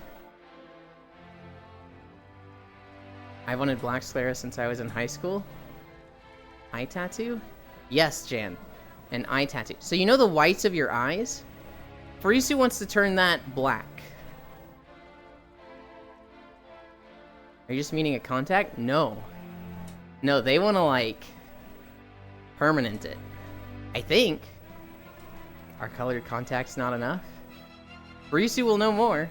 I wanted Black Sclera since I was in high school. Eye tattoo? Yes, Jan. An eye tattoo. So you know the whites of your eyes? Furisu wants to turn that black. Are you just meaning a contact? No. No, they want to, like, permanent it. I think. Are colored contacts not enough? Furisu will know more.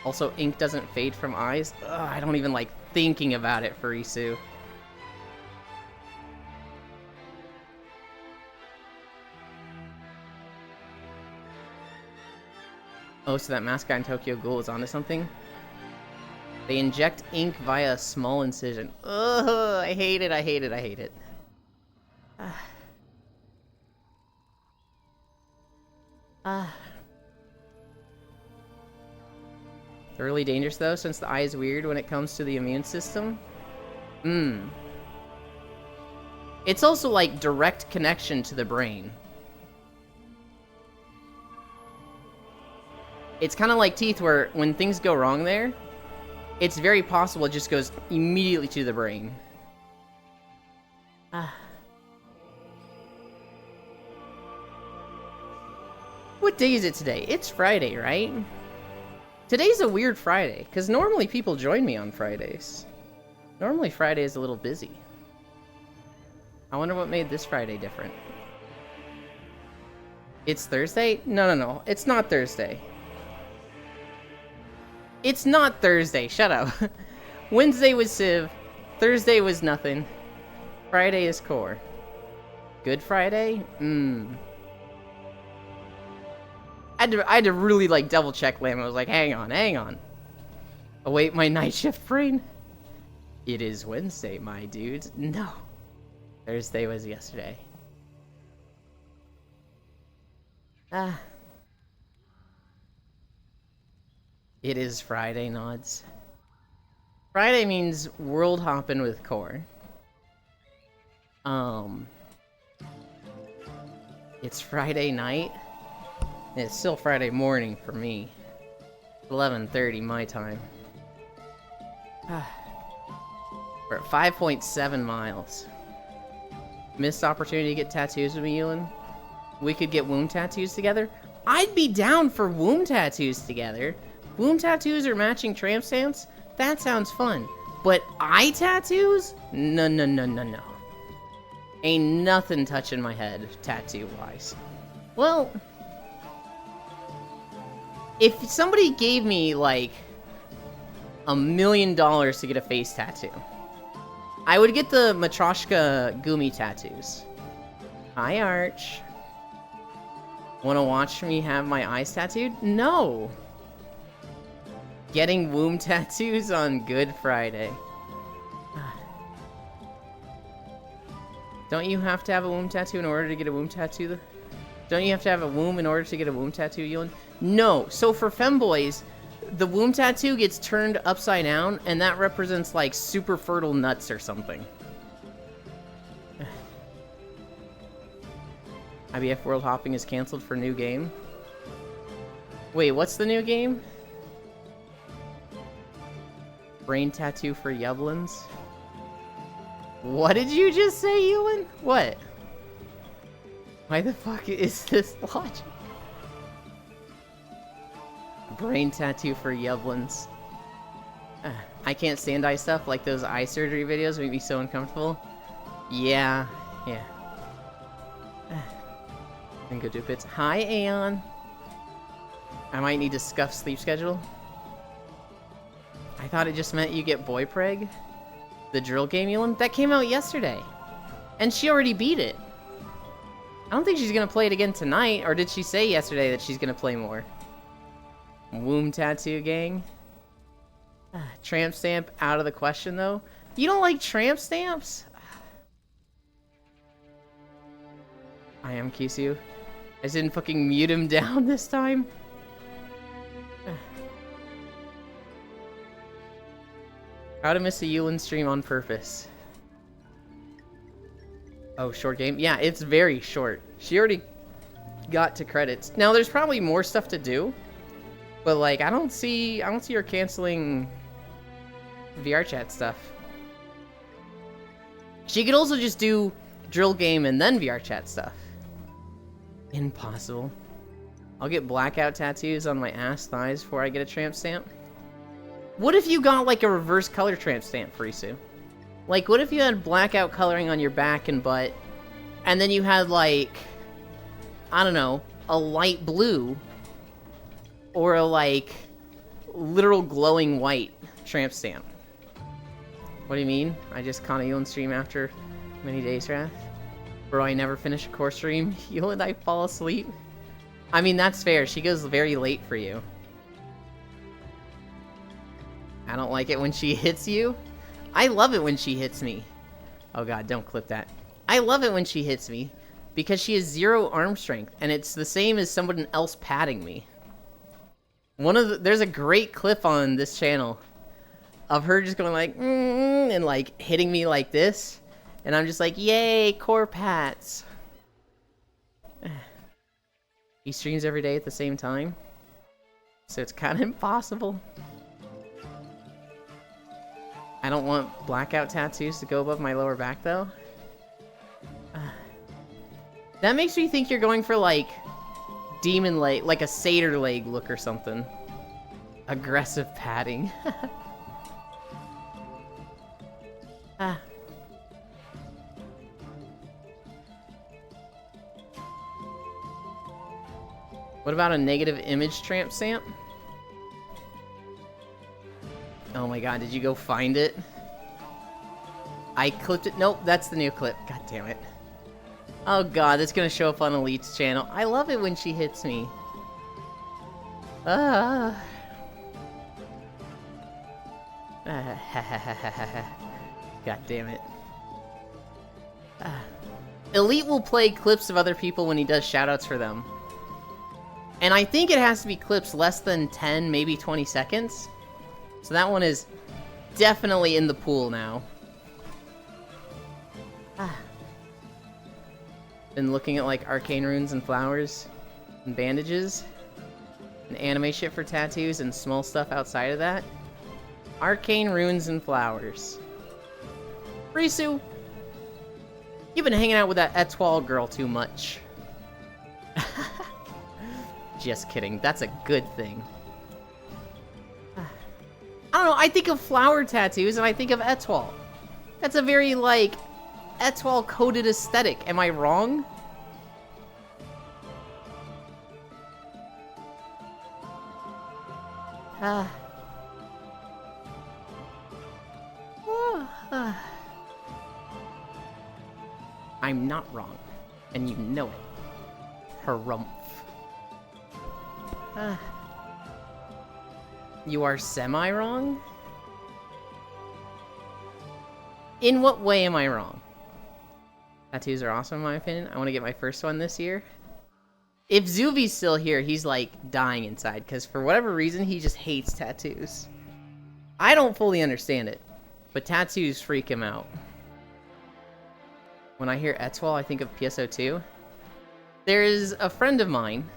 Also, ink doesn't fade from eyes. Ugh, I don't even like thinking about it for Isu. Oh, so that mascot in Tokyo Ghoul is onto something? They inject ink via a small incision. Ugh, I hate it, I hate it, I hate it. Thoroughly dangerous, though, since the eye is weird when it comes to the immune system. It's also, like, direct connection to the brain. It's kind of like teeth, where when things go wrong there, it's very possible it just goes immediately to the brain. What day is it today? It's Friday, right? Today's a weird Friday, because normally people join me on Fridays. Normally Friday is a little busy. I wonder what made this Friday different. It's Thursday? No. It's not Thursday. It's not Thursday. Shut up. Wednesday was Civ. Thursday was nothing. Friday is Core. Good Friday? I had to really, like, double check Lamb. I was like, hang on. Await my night shift brain. It is Wednesday, my dudes. No. Thursday was yesterday. It is Friday, Nods. Friday means world hopping with Core. It's Friday night. It's still Friday morning for me. 11:30 my time. We're at 5.7 miles. Missed opportunity to get tattoos with me, Ewan. We could get womb tattoos together. I'd be down for womb tattoos together. Womb tattoos or matching tramp stamps? That sounds fun. But eye tattoos? No. Ain't nothing touching my head, tattoo-wise. Well, if somebody gave me, like, $1 million to get a face tattoo, I would get the Matryoshka Gumi tattoos. Hi, Arch. Wanna watch me have my eyes tattooed? No! Getting womb tattoos on Good Friday. Don't you have to have a womb tattoo in order to get a womb tattoo? Don't you have to have a womb in order to get a womb tattoo, Yulin? No. So for femboys, the womb tattoo gets turned upside down, and that represents, like, super fertile nuts or something. IBF World Hopping is canceled for new game. Wait, what's the new game? Brain tattoo for Yublins? What did you just say, Yulin? What? Why the fuck is this logic? Brain tattoo for Yublins. I can't stand eye stuff, like those eye surgery videos make me so uncomfortable. Yeah. And go do bits. Hi, Aeon. I might need to scuff sleep schedule. I thought it just meant you get boy preg. The drill game, Yulin? That came out yesterday. And she already beat it. I don't think she's gonna play it again tonight, or did she say yesterday that she's gonna play more? Womb tattoo gang. Tramp stamp out of the question though. You don't like tramp stamps? I am Kisu. I just didn't fucking mute him down this time. How to miss a Yulin stream on purpose. Oh, short game? Yeah, it's very short. She already got to credits. Now, there's probably more stuff to do. But, like, I don't see her canceling VR chat stuff. She could also just do drill game and then VR chat stuff. Impossible. I'll get blackout tattoos on my ass thighs before I get a tramp stamp. What if you got, like, a reverse color tramp stamp, Frisu? Like, what if you had blackout coloring on your back and butt, and then you had, like, I don't know, a light blue, or a, like, literal glowing white tramp stamp? What do you mean? I just caught a Yulin stream after many days, Wrath? Bro, I never finish a core stream. Yulin and I fall asleep. I mean, that's fair. She goes very late for you. I don't like it when she hits you. I love it when she hits me. Oh god, don't clip that. I love it when she hits me because she has 0 arm strength and it's the same as someone else patting me. There's a great clip on this channel of her just going like and like hitting me like this, and I'm just like, yay, core pats. He streams every day at the same time, so it's kind of impossible. I don't want blackout tattoos to go above my lower back, though. That makes me think you're going for, like, demon leg, like a satyr leg look or something. Aggressive padding. What about a negative image tramp stamp? Oh my god, did you go find it? I clipped it. Nope, that's the new clip. God damn it. Oh god, it's gonna show up on Elite's channel. I love it when she hits me. God damn it. Elite will play clips of other people when he does shoutouts for them. And I think it has to be clips less than 10, maybe 20 seconds. So that one is definitely in the pool now. Been looking at like arcane runes and flowers and bandages and anime shit for tattoos and small stuff outside of that. Arcane runes and flowers. Risu, you've been hanging out with that Etoile girl too much. Just kidding, that's a good thing. I don't know, I think of flower tattoos and I think of Etoile. That's a very, like, Etoile-coded aesthetic. Am I wrong? I'm not wrong, and you know it. Harumph. You are semi-wrong? In what way am I wrong? Tattoos are awesome in my opinion. I want to get my first one this year. If Zuvi's still here, he's like dying inside because for whatever reason, he just hates tattoos. I don't fully understand it, but tattoos freak him out. When I hear Etoile, I think of PSO2. There is a friend of mine.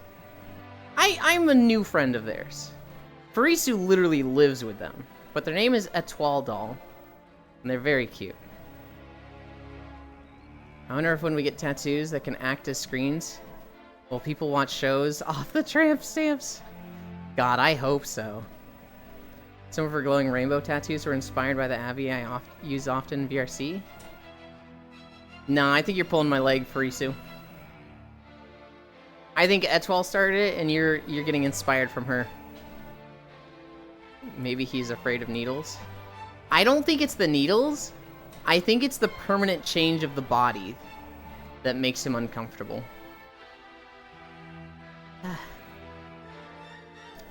I'm a new friend of theirs. Farisu literally lives with them, but their name is Etoile Doll, and they're very cute. I wonder if when we get tattoos that can act as screens, will people watch shows off the tramp stamps? God, I hope so. Some of her glowing rainbow tattoos were inspired by the Avi I use often in VRC. Nah, I think you're pulling my leg, Farisu. I think Etwall started it, and you're getting inspired from her. Maybe he's afraid of needles. I don't think it's the needles. I think it's the permanent change of the body that makes him uncomfortable.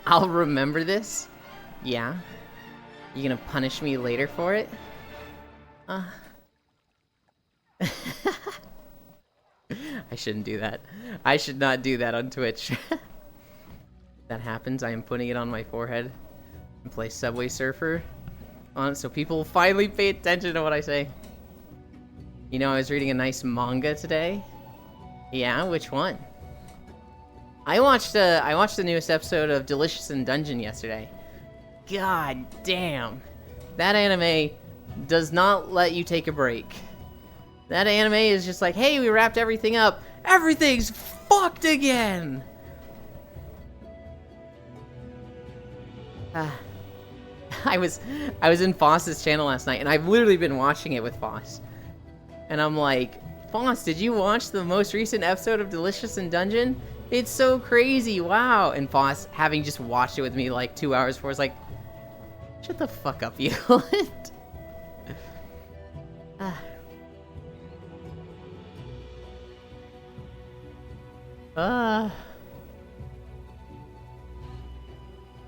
I'll remember this. Yeah. You gonna punish me later for it? I shouldn't do that. I should not do that on Twitch. If that happens, I am putting it on my forehead and play Subway Surfer on it so people will finally pay attention to what I say. You know, I was reading a nice manga today. Yeah, which one? I watched the newest episode of Delicious in Dungeon yesterday. God damn. That anime does not let you take a break. That anime is just like, hey, we wrapped everything up. Everything's fucked again. I was in Foss's channel last night, and I've literally been watching it with Foss. And I'm like, Foss, did you watch the most recent episode of Delicious in Dungeon? It's so crazy, wow. And Foss, having just watched it with me like 2 hours before, was like, shut the fuck up, you. I'm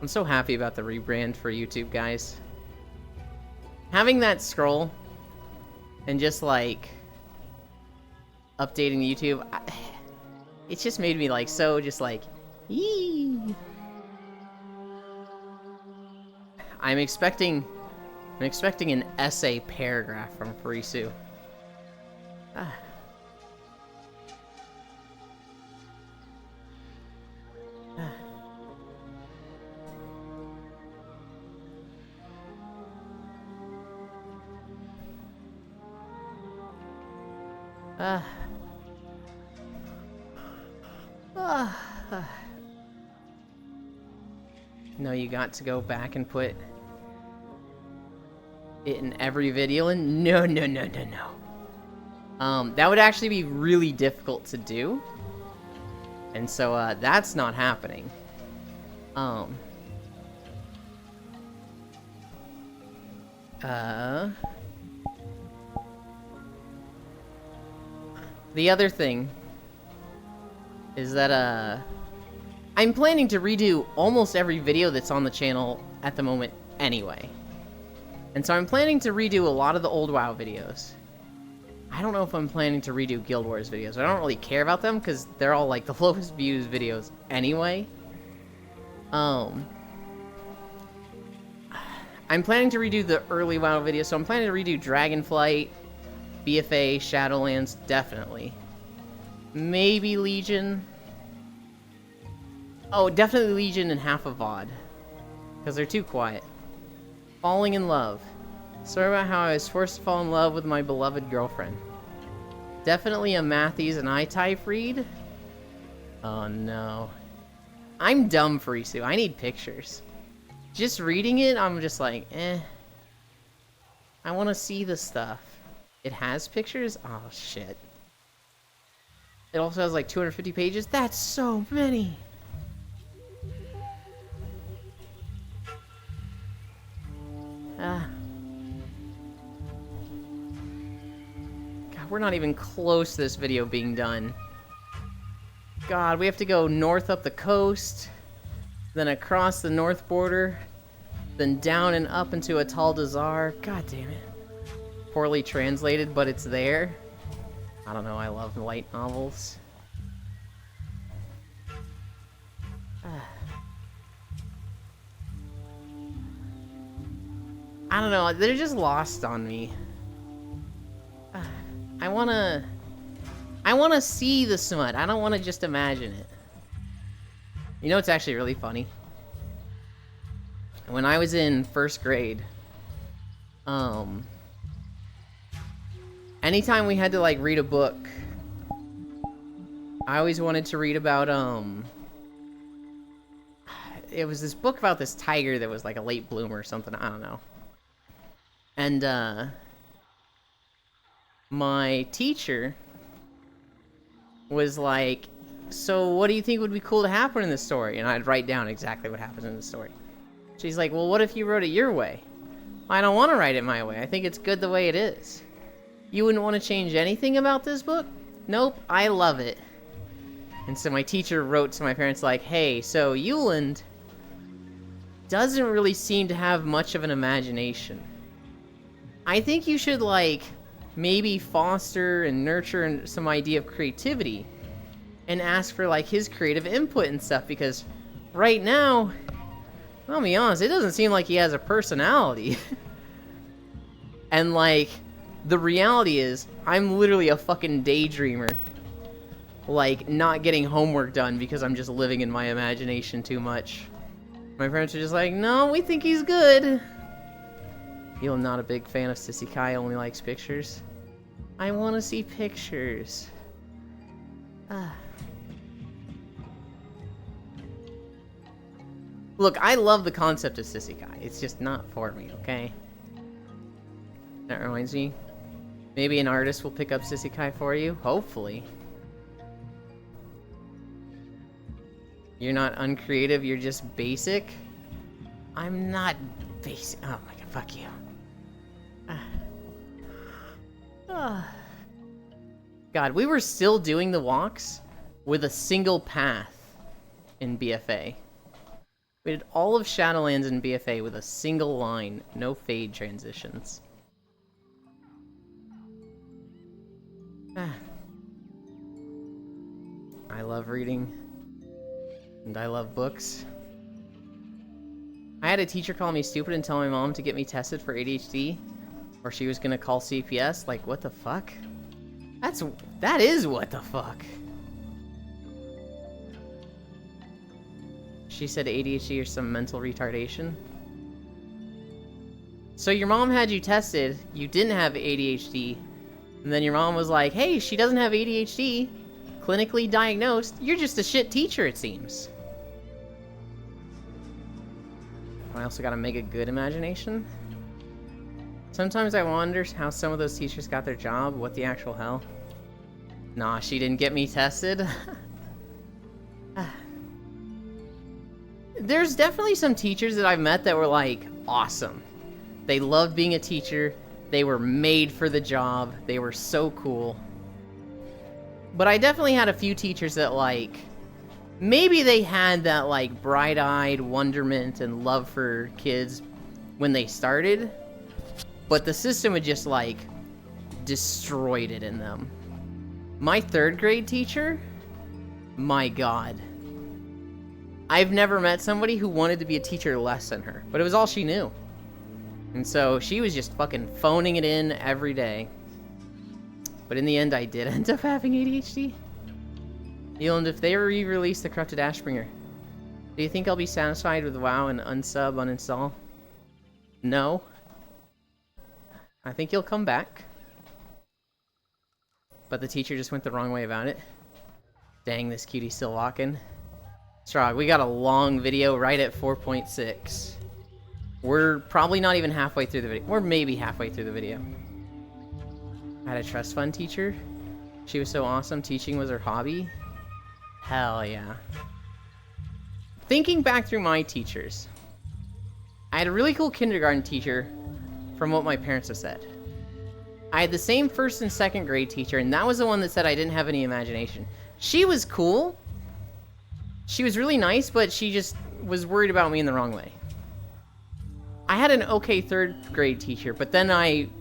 so happy about the rebrand for YouTube, guys. Having that scroll and just like updating YouTube, it's just made me like so just like, yee. I'm expecting an essay paragraph from Furisu. No, you got to go back and put it in every video, and no. That would actually be really difficult to do. And so, that's not happening. The other thing is that, I'm planning to redo almost every video that's on the channel at the moment anyway. And so I'm planning to redo a lot of the old WoW videos. I don't know if I'm planning to redo Guild Wars videos. I don't really care about them because they're all like the lowest views videos anyway. I'm planning to redo the early WoW videos, so I'm planning to redo Dragonflight, BFA, Shadowlands, definitely. Maybe Legion. Oh, definitely Legion and half of VOD. Because they're too quiet. Falling in love. Story about how I was forced to fall in love with my beloved girlfriend. Definitely a Matthews and I type read. Oh no. I'm dumb, Furisu. I need pictures. Just reading it, I'm just like, eh. I want to see the stuff. It has pictures? Oh shit. It also has like 250 pages? That's so many! God, we're not even close to this video being done. God, we have to go north up the coast, then across the north border, then down and up into Atal Dazar. God damn it. Poorly translated, but it's there. I don't know, I love light novels. I don't know, they're just lost on me. I wanna see the smut. I don't wanna just imagine it. You know what's actually really funny? When I was in first grade, anytime we had to like read a book, I always wanted to read about it was this book about this tiger that was like a late bloomer or something, I don't know. And my teacher was like, so what do you think would be cool to happen in this story? And I'd write down exactly what happens in the story. She's like, well, what if you wrote it your way? I don't want to write it my way. I think it's good the way it is. You wouldn't want to change anything about this book? Nope, I love it. And so my teacher wrote to my parents like, hey, so Yuland doesn't really seem to have much of an imagination. I think you should, like, maybe foster and nurture some idea of creativity and ask for, like, his creative input and stuff, because right now, I'll be honest, it doesn't seem like he has a personality. And, like, the reality is, I'm literally a fucking daydreamer. Like, not getting homework done because I'm just living in my imagination too much. My parents are just like, no, we think he's good. You're not a big fan of Sissy Kai, only likes pictures. I want to see pictures. Look, I love the concept of Sissy Kai. It's just not for me, okay? That reminds me. Maybe an artist will pick up Sissy Kai for you. Hopefully. You're not uncreative, you're just basic? I'm not basic. Oh my god, fuck you. God, we were still doing the walks with a single path in BFA. We did all of Shadowlands in BFA with a single line, no fade transitions. I love reading. And I love books. I had a teacher call me stupid and tell my mom to get me tested for ADHD, or she was gonna call CPS. Like, what the fuck? That is what the fuck. She said ADHD or some mental retardation. So your mom had you tested, you didn't have ADHD, and then your mom was like, hey, she doesn't have ADHD, clinically diagnosed, you're just a shit teacher, it seems. I also got a mega good imagination. Sometimes I wonder how some of those teachers got their job, what the actual hell. Nah, she didn't get me tested. There's definitely some teachers that I've met that were, like, awesome. They loved being a teacher. They were made for the job. They were so cool. But I definitely had a few teachers that, like, maybe they had that, like, bright-eyed wonderment and love for kids when they started, but the system had just, like, destroyed it in them. My 3rd grade teacher? My god. I've never met somebody who wanted to be a teacher less than her, but it was all she knew. And so she was just fucking phoning it in every day. But in the end, I did end up having ADHD. And if they re-release the Corrupted Ashbringer, do you think I'll be satisfied with WoW and unsub, uninstall? No. I think he'll come back. But the teacher just went the wrong way about it. Dang, this cutie's still walking. Strog, we got a long video right at 4.6. We're probably not even halfway through the video. We're maybe halfway through the video. I had a trust fund teacher. She was so awesome. Teaching was her hobby. Hell yeah. Thinking back through my teachers, I had a really cool kindergarten teacher from what my parents have said. I had the same 1st and 2nd grade teacher, and that was the one that said I didn't have any imagination. She was cool. She was really nice, but she just was worried about me in the wrong way. I had an okay 3rd grade teacher, but then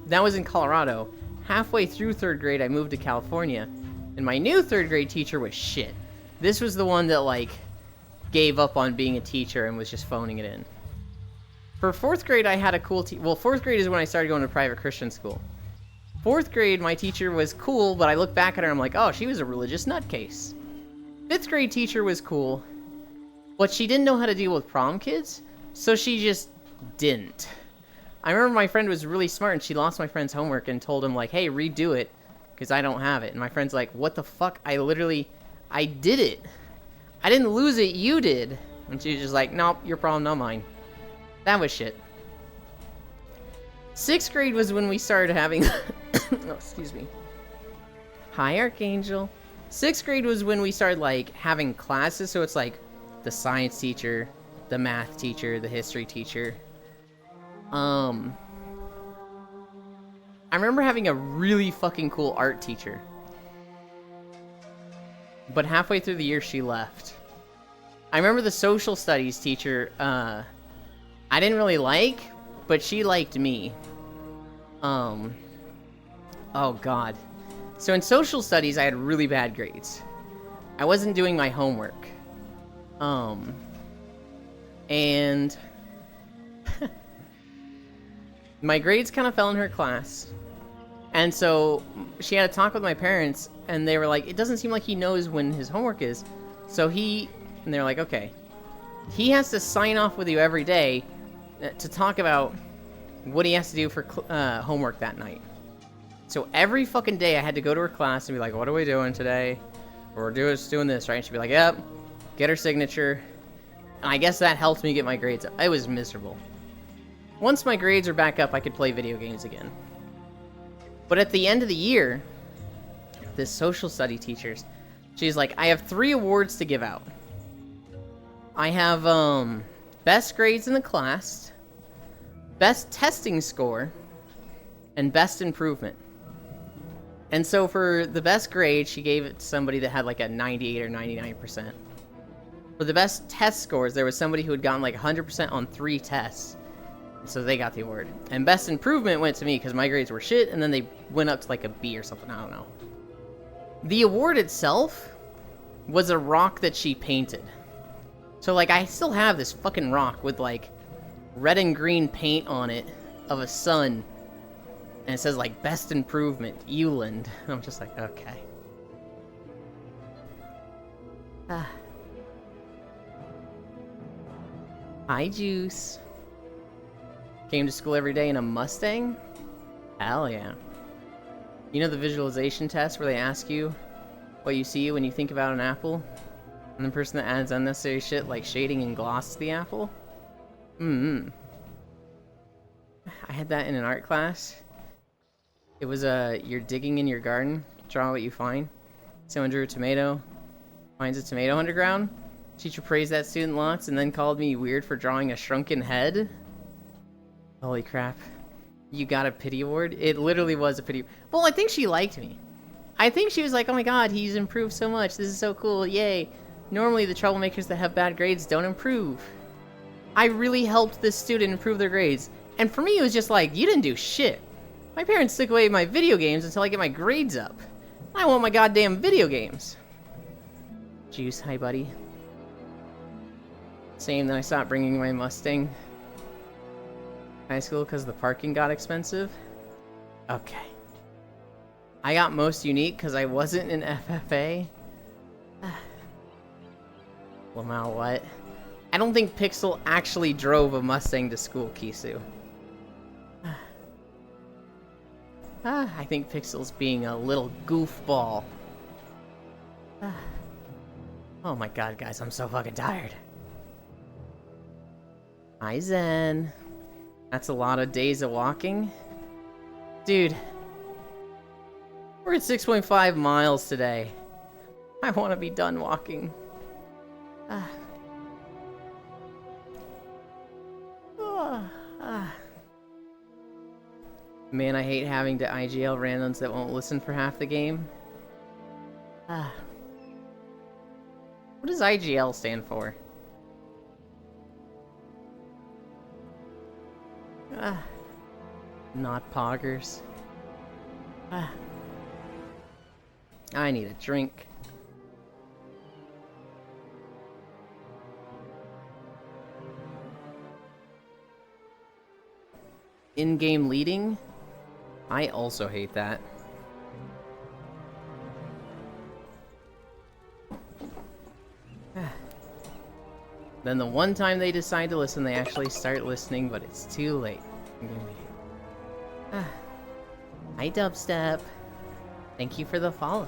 that was in Colorado. Halfway through 3rd grade, I moved to California, and my new 3rd grade teacher was shit. This was the one that, like, gave up on being a teacher and was just phoning it in. For 4th grade, I had a cool well, 4th grade is when I started going to private Christian school. 4th grade, my teacher was cool, but I look back at her and I'm like, oh, she was a religious nutcase. 5th grade teacher was cool, but she didn't know how to deal with prom kids, so she just didn't. I remember my friend was really smart and she lost my friend's homework and told him, like, hey, redo it, because I don't have it. And my friend's like, what the fuck? I did it. I didn't lose it, you did. And she was just like, nope, your problem, not mine. That was shit. 6th grade was when we started having... oh, excuse me. Hi, Archangel. 6th grade was when we started, like, having classes, so it's like the science teacher, the math teacher, the history teacher. I remember having a really fucking cool art teacher. But halfway through the year, she left. I remember the social studies teacher, I didn't really like, but she liked me. Oh god. So in social studies, I had really bad grades. I wasn't doing my homework. And my grades kind of fell in her class. And so she had a talk with my parents, and they were like, it doesn't seem like he knows when his homework is. So and they're like, okay, he has to sign off with you every day to talk about what he has to do for homework that night. So every fucking day I had to go to her class and be like, what are we doing today? We're doing this, right? And she'd be like, yep, get her signature. And I guess that helped me get my grades up. I was miserable. Once my grades are back up, I could play video games again. But at the end of the year, this social study teacher, she's like, I have 3 awards to give out. I have, best grades in the class, best testing score, and best improvement. And so for the best grade, she gave it to somebody that had like a 98 or 99%. For the best test scores, there was somebody who had gotten like 100% on 3 tests. So they got the award. And best improvement went to me because my grades were shit, and then they went up to like a B or something, I don't know. The award itself was a rock that she painted. So like I still have this fucking rock with like red and green paint on it of a sun. And it says, like, best improvement, Euland. I'm just like, okay. Hi, Juice. Came to school every day in a Mustang? Hell yeah. You know the visualization test where they ask you what you see when you think about an apple? And the person that adds unnecessary shit like shading and gloss to the apple? I had that in an art class. It was you're digging in your garden, draw what you find. Someone drew a tomato, finds a tomato underground. Teacher praised that student lots and then called me weird for drawing a shrunken head. Holy crap. You got a pity award? It literally was a pity. Well, I think she liked me. I think she was like, oh my god, he's improved so much. This is so cool. Yay. Normally the troublemakers that have bad grades don't improve. I really helped this student improve their grades. And for me, it was just like, you didn't do shit. My parents took away my video games until I get my grades up. I want my goddamn video games. Juice, hi buddy. Same that I stopped bringing my Mustang. High school because the parking got expensive. Okay. I got most unique because I wasn't in FFA. Lamau, what? I don't think Pixel actually drove a Mustang to school, Kisu. I think Pixel's being a little goofball. Oh my god, guys, I'm so fucking tired. Hi, Zen. That's a lot of days of walking. Dude. We're at 6.5 miles today. I want to be done walking. Man, I hate having to IGL randoms that won't listen for half the game. What does IGL stand for? Not poggers. I need a drink. In-game leading? I also hate that. Then the one time they decide to listen, they actually start listening, but it's too late. Hi, Dubstep. Thank you for the follow.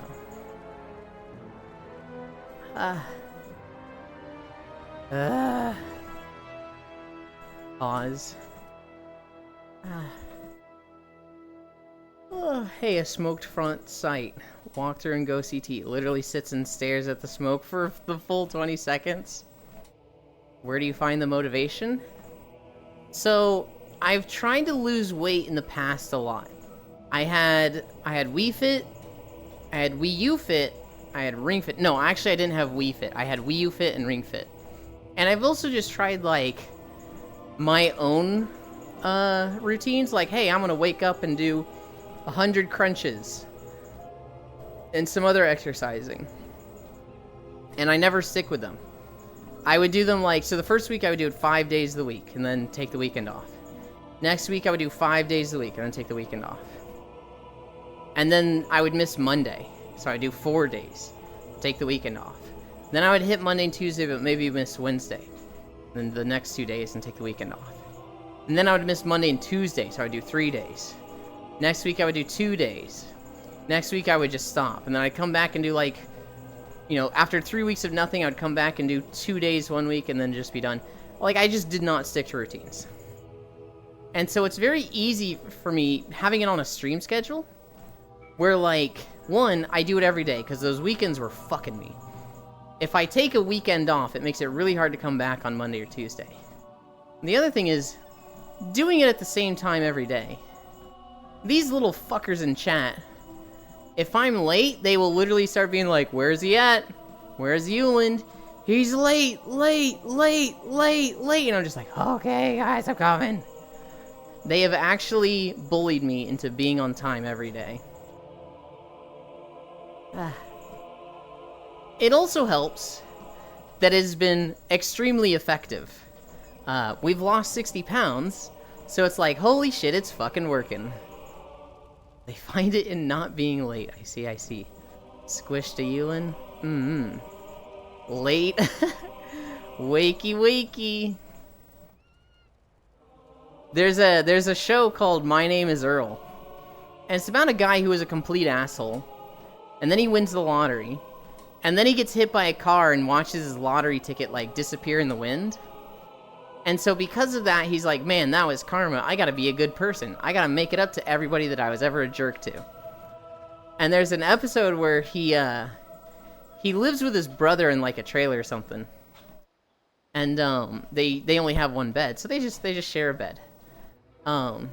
Pause. Oh, hey, a smoked front sight. Walk through and go CT. Literally sits and stares at the smoke for the full 20 seconds. Where do you find the motivation? So, I've tried to lose weight in the past a lot. I had Wii Fit, I had Wii U Fit, I had Ring Fit. No, actually I didn't have Wii Fit. I had Wii U Fit and Ring Fit. And I've also just tried, like, my own routines. Like, hey, I'm gonna wake up and do 100 crunches and some other exercising. And I never stick with them. I would do them like, so the first week I would do it 5 days of the week and then take the weekend off. Next week I would do 5 days of the week and then take the weekend off. And then I would miss Monday. So I'd do 4 days, take the weekend off. Then I would hit Monday and Tuesday, but maybe miss Wednesday. Then the next 2 days and take the weekend off. And then I would miss Monday and Tuesday, so I'd do 3 days. Next week I would do 2 days. Next week I would just stop. And then I'd come back and do like, you know, after 3 weeks of nothing, I would come back and do 2 days 1 week and then just be done. Like, I just did not stick to routines. And so it's very easy for me having it on a stream schedule where, like, one, I do it every day because those weekends were fucking me. If I take a weekend off, it makes it really hard to come back on Monday or Tuesday. And the other thing is, doing it at the same time every day. These little fuckers in chat, if I'm late, they will literally start being like, where's he at? Where's Euland? He's late. And I'm just like, okay, guys, I'm coming. They have actually bullied me into being on time every day. It also helps that it has been extremely effective. We've lost 60 pounds, so it's like, holy shit, it's fucking working. They find it in not being late. I see. Squish to Ewan. Late. Wakey. There's a show called My Name is Earl. And it's about a guy who is a complete asshole. And then he wins the lottery. And then he gets hit by a car and watches his lottery ticket, like, disappear in the wind. And so because of that, he's like, man, that was karma. I gotta be a good person. I gotta make it up to everybody that I was ever a jerk to. And there's an episode where he lives with his brother in, like, a trailer or something. And, they only have one bed, so they just share a bed. And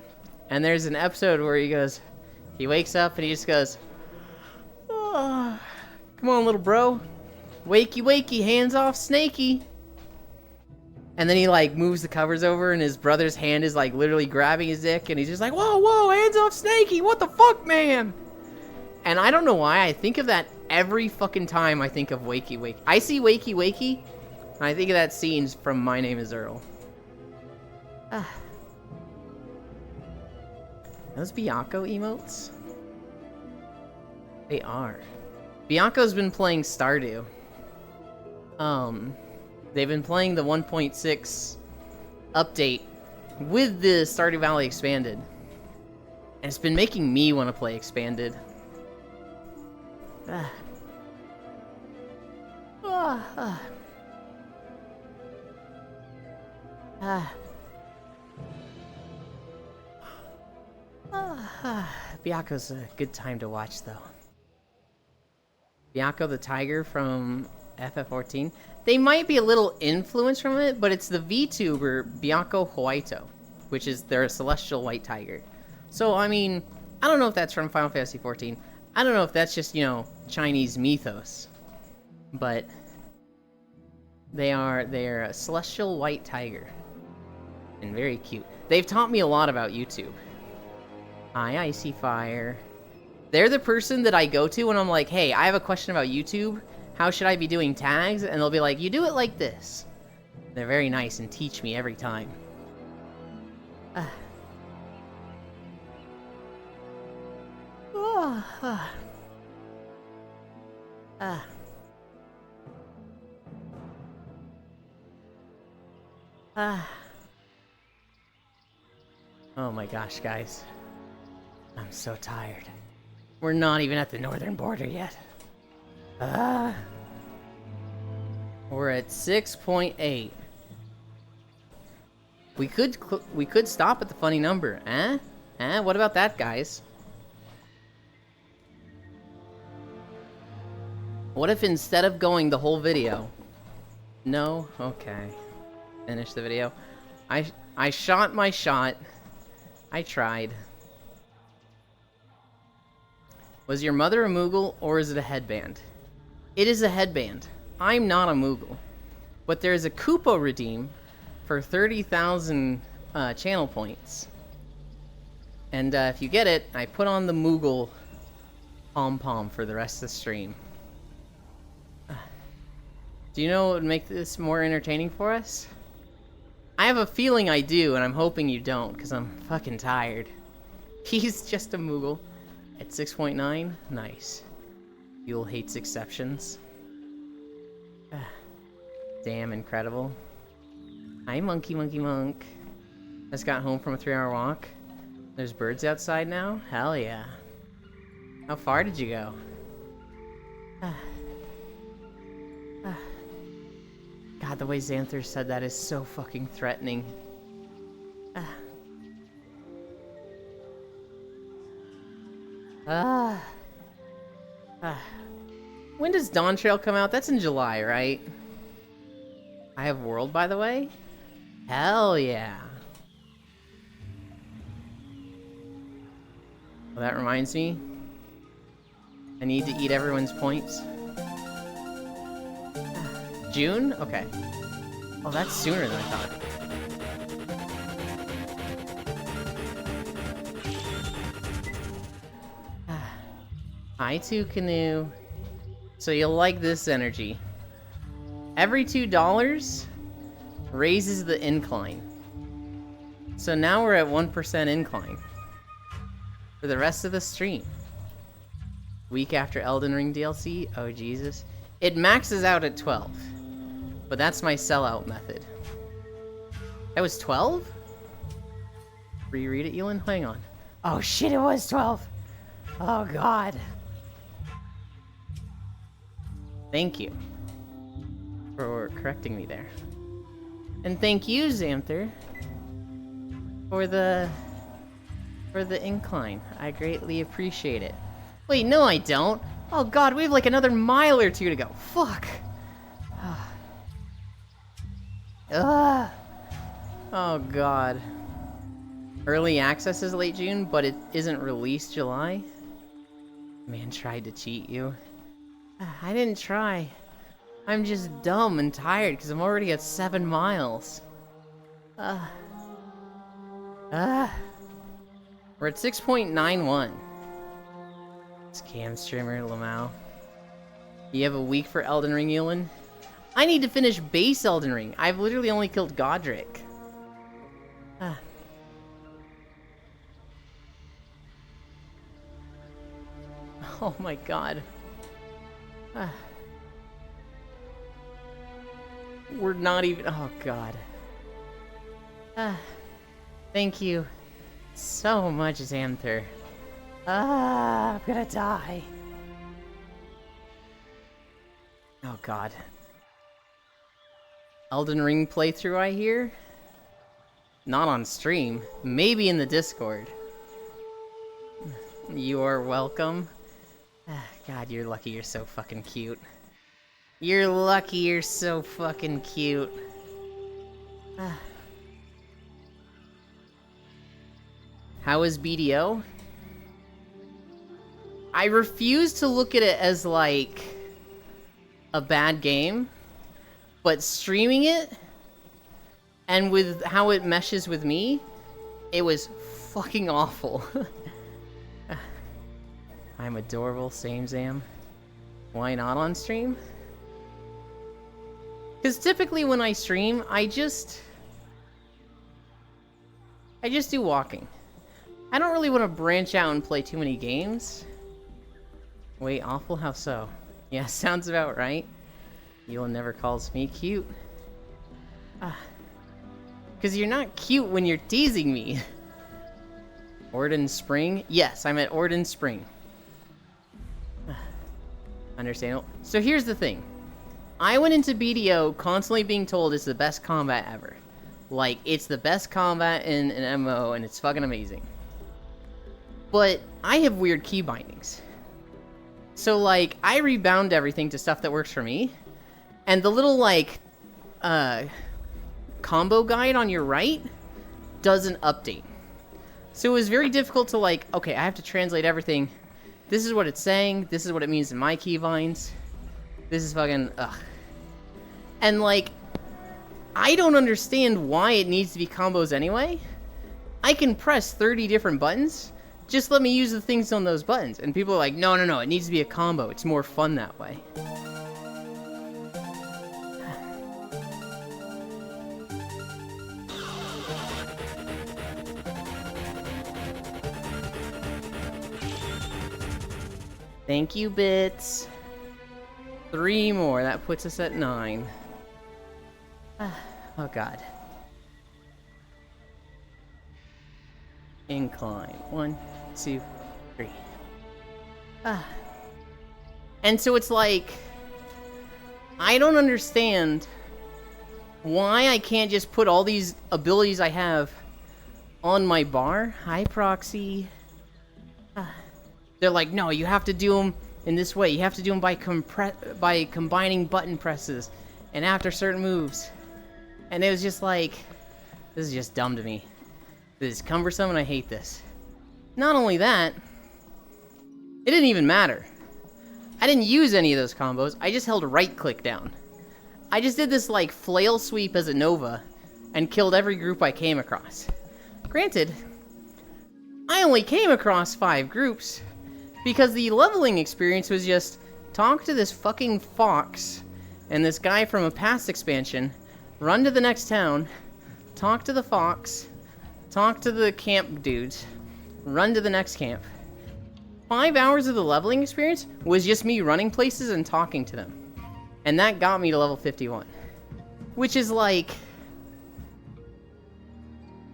there's an episode where he wakes up and he just goes, oh, come on, little bro. Wakey, hands off Snakey. And then he, like, moves the covers over and his brother's hand is, like, literally grabbing his dick and he's just like, whoa, hands off Snakey, what the fuck, man? And I don't know why, I think of that every fucking time I think of Wakey. I see Wakey, and I think of that scene from My Name is Earl. Those Bianco emotes? They are. Bianco's been playing Stardew. They've been playing the 1.6 update with the Stardew Valley Expanded. And it's been making me want to play Expanded. Bianco's a good time to watch, though. Bianco the Tiger from FF14. They might be a little influenced from it, but it's the VTuber Bianco Huayto, which is their celestial white tiger. So, I mean, I don't know if that's from Final Fantasy XIV. I don't know if that's just, you know, Chinese mythos. But they're a celestial white tiger. And very cute. They've taught me a lot about YouTube. Hi, Icy Fire. They're the person that I go to when I'm like, hey, I have a question about YouTube. How should I be doing tags? And they'll be like, you do it like this. They're very nice and teach me every time. Oh my gosh, guys. I'm so tired. We're not even at the northern border yet. We're at 6.8. We could stop at the funny number, eh? What about that, guys? What if instead of going the whole video... No? Okay. Finish the video. I shot my shot. I tried. Was your mother a Moogle, or is it a headband? It is a headband. I'm not a Moogle. But there's a Koopa redeem for 30,000 channel points. And if you get it, I put on the Moogle pom-pom for the rest of the stream. Do you know what would make this more entertaining for us? I have a feeling I do, and I'm hoping you don't, because I'm fucking tired. He's just a Moogle. At 6.9? Nice. Fuel hates exceptions. Damn incredible. Hi, Monkey Monk. Just got home from a 3-hour walk. There's birds outside now? Hell yeah. How far did you go? God, the way Xanther said that is so fucking threatening. When does Dawn Trail come out? That's in July, right? I have World, by the way? Hell yeah. Well, that reminds me. I need to eat everyone's points. June? Okay. Oh, that's sooner than I thought. Hi, Canoe. So you'll like this energy. Every $2 raises the incline. So now we're at 1% incline. For the rest of the stream. Week after Elden Ring DLC? Oh, Jesus. It maxes out at 12. But that's my sellout method. That was 12? Reread it, Elin? Hang on. Oh shit, it was 12! Oh god. Thank you for correcting me there. And thank you, Xanther, for the incline. I greatly appreciate it. Wait, no I don't. Oh god, we have like another mile or two to go. Fuck. Oh god. Early access is late June, but it isn't released July? Man tried to cheat you. I didn't try. I'm just dumb and tired because I'm already at 7 miles. We're at 6.91. Scam streamer, Lamau. You have a week for Elden Ring, Elin? I need to finish base Elden Ring. I've literally only killed Godric. Oh my god. We're not even... Oh god. Thank you so much, Xanther. I'm gonna die. Oh god. Elden Ring playthrough, I hear? Not on stream. Maybe in the Discord. You are welcome. God, you're lucky you're so fucking cute. You're lucky you're so fucking cute. How is BDO? I refuse to look at it as like a bad game, but streaming it and with how it meshes with me, it was fucking awful. I'm adorable, same Zam. Why not on stream? Because typically when I stream, I just do walking. I don't really want to branch out and play too many games. Wait, awful? How so? Yeah, sounds about right. Elin never calls me cute. Because you're not cute when you're teasing me. Orden Spring? Yes, I'm at Orden Spring. Understandable. So here's the thing. I went into BDO constantly being told it's the best combat ever. Like, it's the best combat in an MMO, and it's fucking amazing. But I have weird key bindings. So, like, I rebound everything to stuff that works for me. And the little, like, combo guide on your right doesn't update. So it was very difficult to, like, okay, I have to translate everything. This is what it's saying. This is what it means in my keybinds. This is fucking, ugh. And, like, I don't understand why it needs to be combos anyway. I can press 30 different buttons. Just let me use the things on those buttons. And people are like, no, no, no, it needs to be a combo. It's more fun that way. Thank you, Bits. 3 more. That puts us at 9. Oh, God. Incline. 1, 2, 3. And so it's like, I don't understand why I can't just put all these abilities I have on my bar. Hi, Proxy. They're like, no, you have to do them in this way. You have to do them by combining button presses and after certain moves. And it was just like, this is just dumb to me. This is cumbersome and I hate this. Not only that, it didn't even matter. I didn't use any of those combos. I just held right click down. I just did this like flail sweep as a Nova and killed every group I came across. Granted, I only came across 5 groups because the leveling experience was just talk to this fucking fox and this guy from a past expansion, run to the next town, talk to the fox, talk to the camp dudes, run to the next camp. 5 hours of the leveling experience was just me running places and talking to them. And that got me to level 51. Which is like,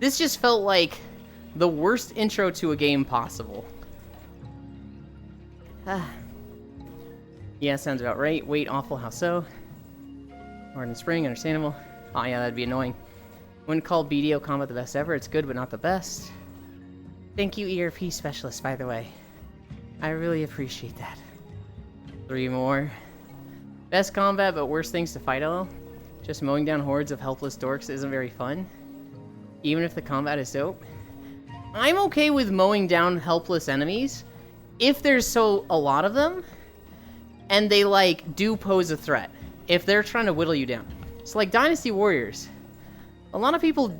this just felt like the worst intro to a game possible. Yeah, sounds about right. Wait, awful, how so? Hard in spring, understandable. Oh yeah, that'd be annoying. Wouldn't call BDO combat the best ever. It's good, but not the best. Thank you, ERP specialist, by the way. I really appreciate that. 3 more. Best combat, but worst things to fight, LL? Just mowing down hordes of helpless dorks isn't very fun. Even if the combat is dope. I'm okay with mowing down helpless enemies if there's a lot of them and they like do pose a threat. If they're trying to whittle you down. So like Dynasty Warriors. A lot of people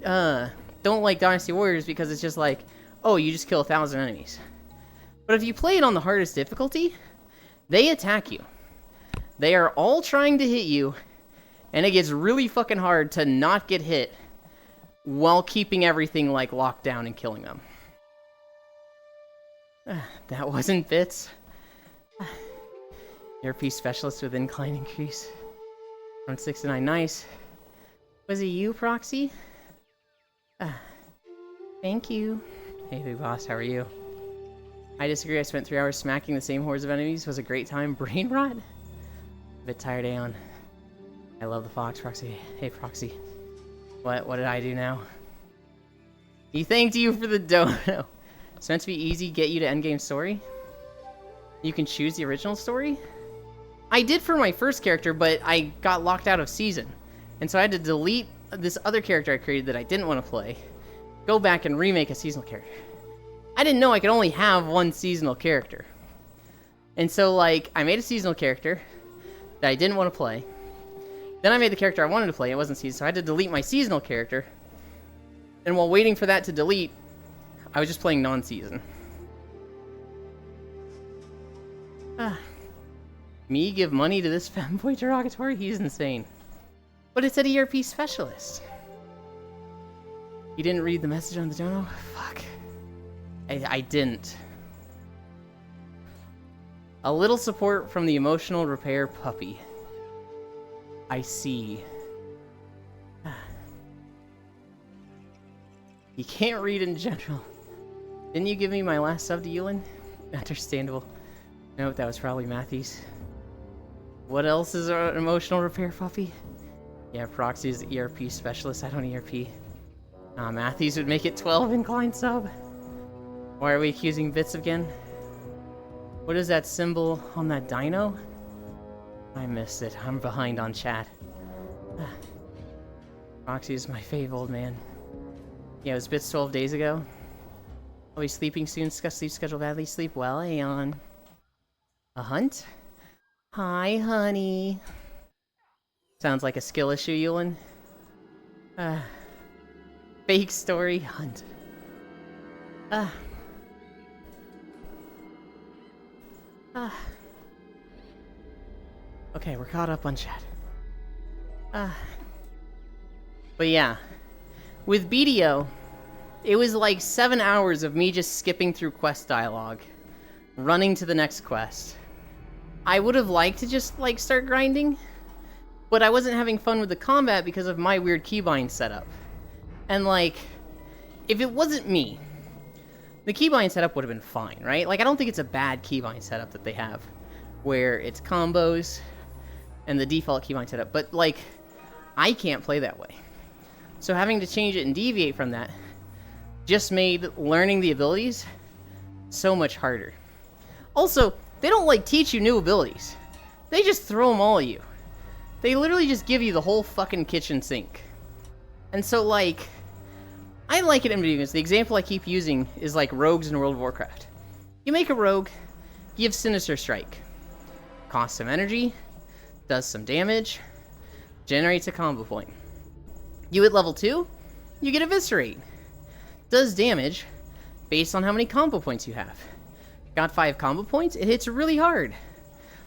don't like Dynasty Warriors because it's just like, oh, you just kill 1,000 enemies. But if you play it on the hardest difficulty, they attack you. They are all trying to hit you, and it gets really fucking hard to not get hit while keeping everything like locked down and killing them. That wasn't Bits. ERP specialist with incline increase. From 6 to 9, nice. Was it you, Proxy? Thank you. Hey, big boss, how are you? I disagree. I spent 3 hours smacking the same hordes of enemies. Was a great time. Brain rot? A bit tired, Aeon. I love the fox, Proxy. Hey, Proxy. What did I do now? He thanked you for the dono. It's meant to be easy, get you to endgame story. You can choose the original story? I did for my first character, but I got locked out of season. And so I had to delete this other character I created that I didn't want to play. Go back and remake a seasonal character. I didn't know I could only have one seasonal character. And so, like, I made a seasonal character that I didn't want to play. Then I made the character I wanted to play. It wasn't seasonal, so I had to delete my seasonal character. And while waiting for that to delete, I was just playing non-season. Me give money to this femboy derogatory? He's insane. But it said ERP specialist. You didn't read the message on the dono? Fuck. I didn't. A little support from the emotional repair puppy. I see. You can't read in general. Didn't you give me my last sub to Yulin? Understandable. Nope, that was probably Matthews. What else is an emotional repair puppy? Yeah, Proxy is the ERP specialist. I don't ERP. Matthews would make it 12 incline sub. Why are we accusing Bits again? What is that symbol on that dino? I missed it. I'm behind on chat. Roxy is my fave, old man. Yeah, it was bits 12 days ago. I'll be sleeping soon. Discuss sleep schedule badly. Sleep well, Aeon. A hunt? Hi, honey. Sounds like a skill issue, Yulin. Fake story hunt. Okay, we're caught up on chat. But yeah, with BDO, it was like 7 hours of me just skipping through quest dialogue, running to the next quest. I would have liked to just, like, start grinding, but I wasn't having fun with the combat because of my weird keybind setup. And, like, if it wasn't me, the keybind setup would have been fine, right? Like, I don't think it's a bad keybind setup that they have, where it's combos and the default keybind setup, but, like, I can't play that way. So having to change it and deviate from that just made learning the abilities so much harder. Also, they don't, like, teach you new abilities. They just throw them all at you. They literally just give you the whole fucking kitchen sink. And so, like, I like it in video games. The example I keep using is, like, rogues in World of Warcraft. You make a rogue, give Sinister Strike. Costs some energy, does some damage, generates a combo point. You hit level 2, you get Eviscerate. Does damage based on how many combo points you have. Got 5 combo points, it hits really hard.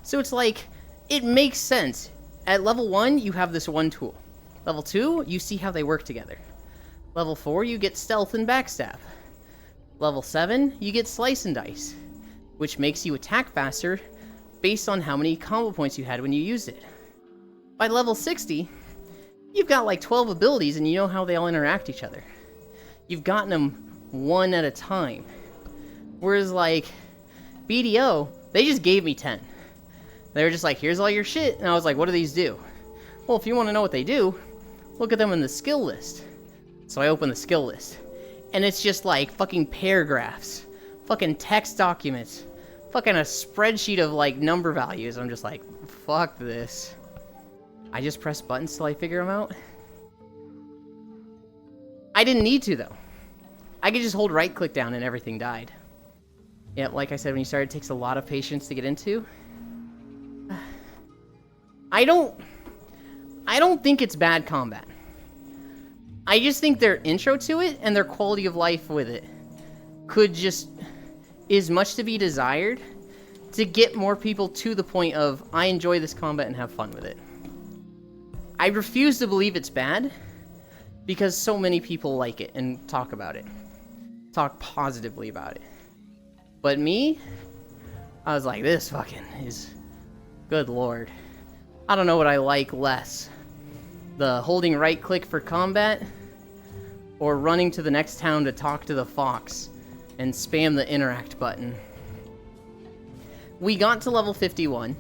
So it's like, it makes sense. At level 1, you have this one tool. Level 2, you see how they work together. Level 4, you get Stealth and Backstab. Level 7, you get Slice and Dice, which makes you attack faster based on how many combo points you had when you used it. By level 60, you've got like 12 abilities and you know how they all interact each other. You've gotten them one at a time. Whereas like BDO, they just gave me 10. They were just like, here's all your shit. And I was like, what do these do? Well, if you want to know what they do, look at them in the skill list. So I open the skill list. And it's just like fucking paragraphs. Fucking text documents. Fucking a spreadsheet of like number values. I'm just like, fuck this. I just press buttons till I figure them out. I didn't need to, though. I could just hold right click down and everything died. Yeah, like I said, when you start, it takes a lot of patience to get into. I don't think it's bad combat. I just think their intro to it and their quality of life with it is much to be desired to get more people to the point of, I enjoy this combat and have fun with it. I refuse to believe it's bad because so many people like it and talk about it. Talk positively about it. But me, I was like, this fucking is... Good lord. I don't know what I like less. The holding right click for combat, or running to the next town to talk to the fox and spam the interact button. We got to level 51.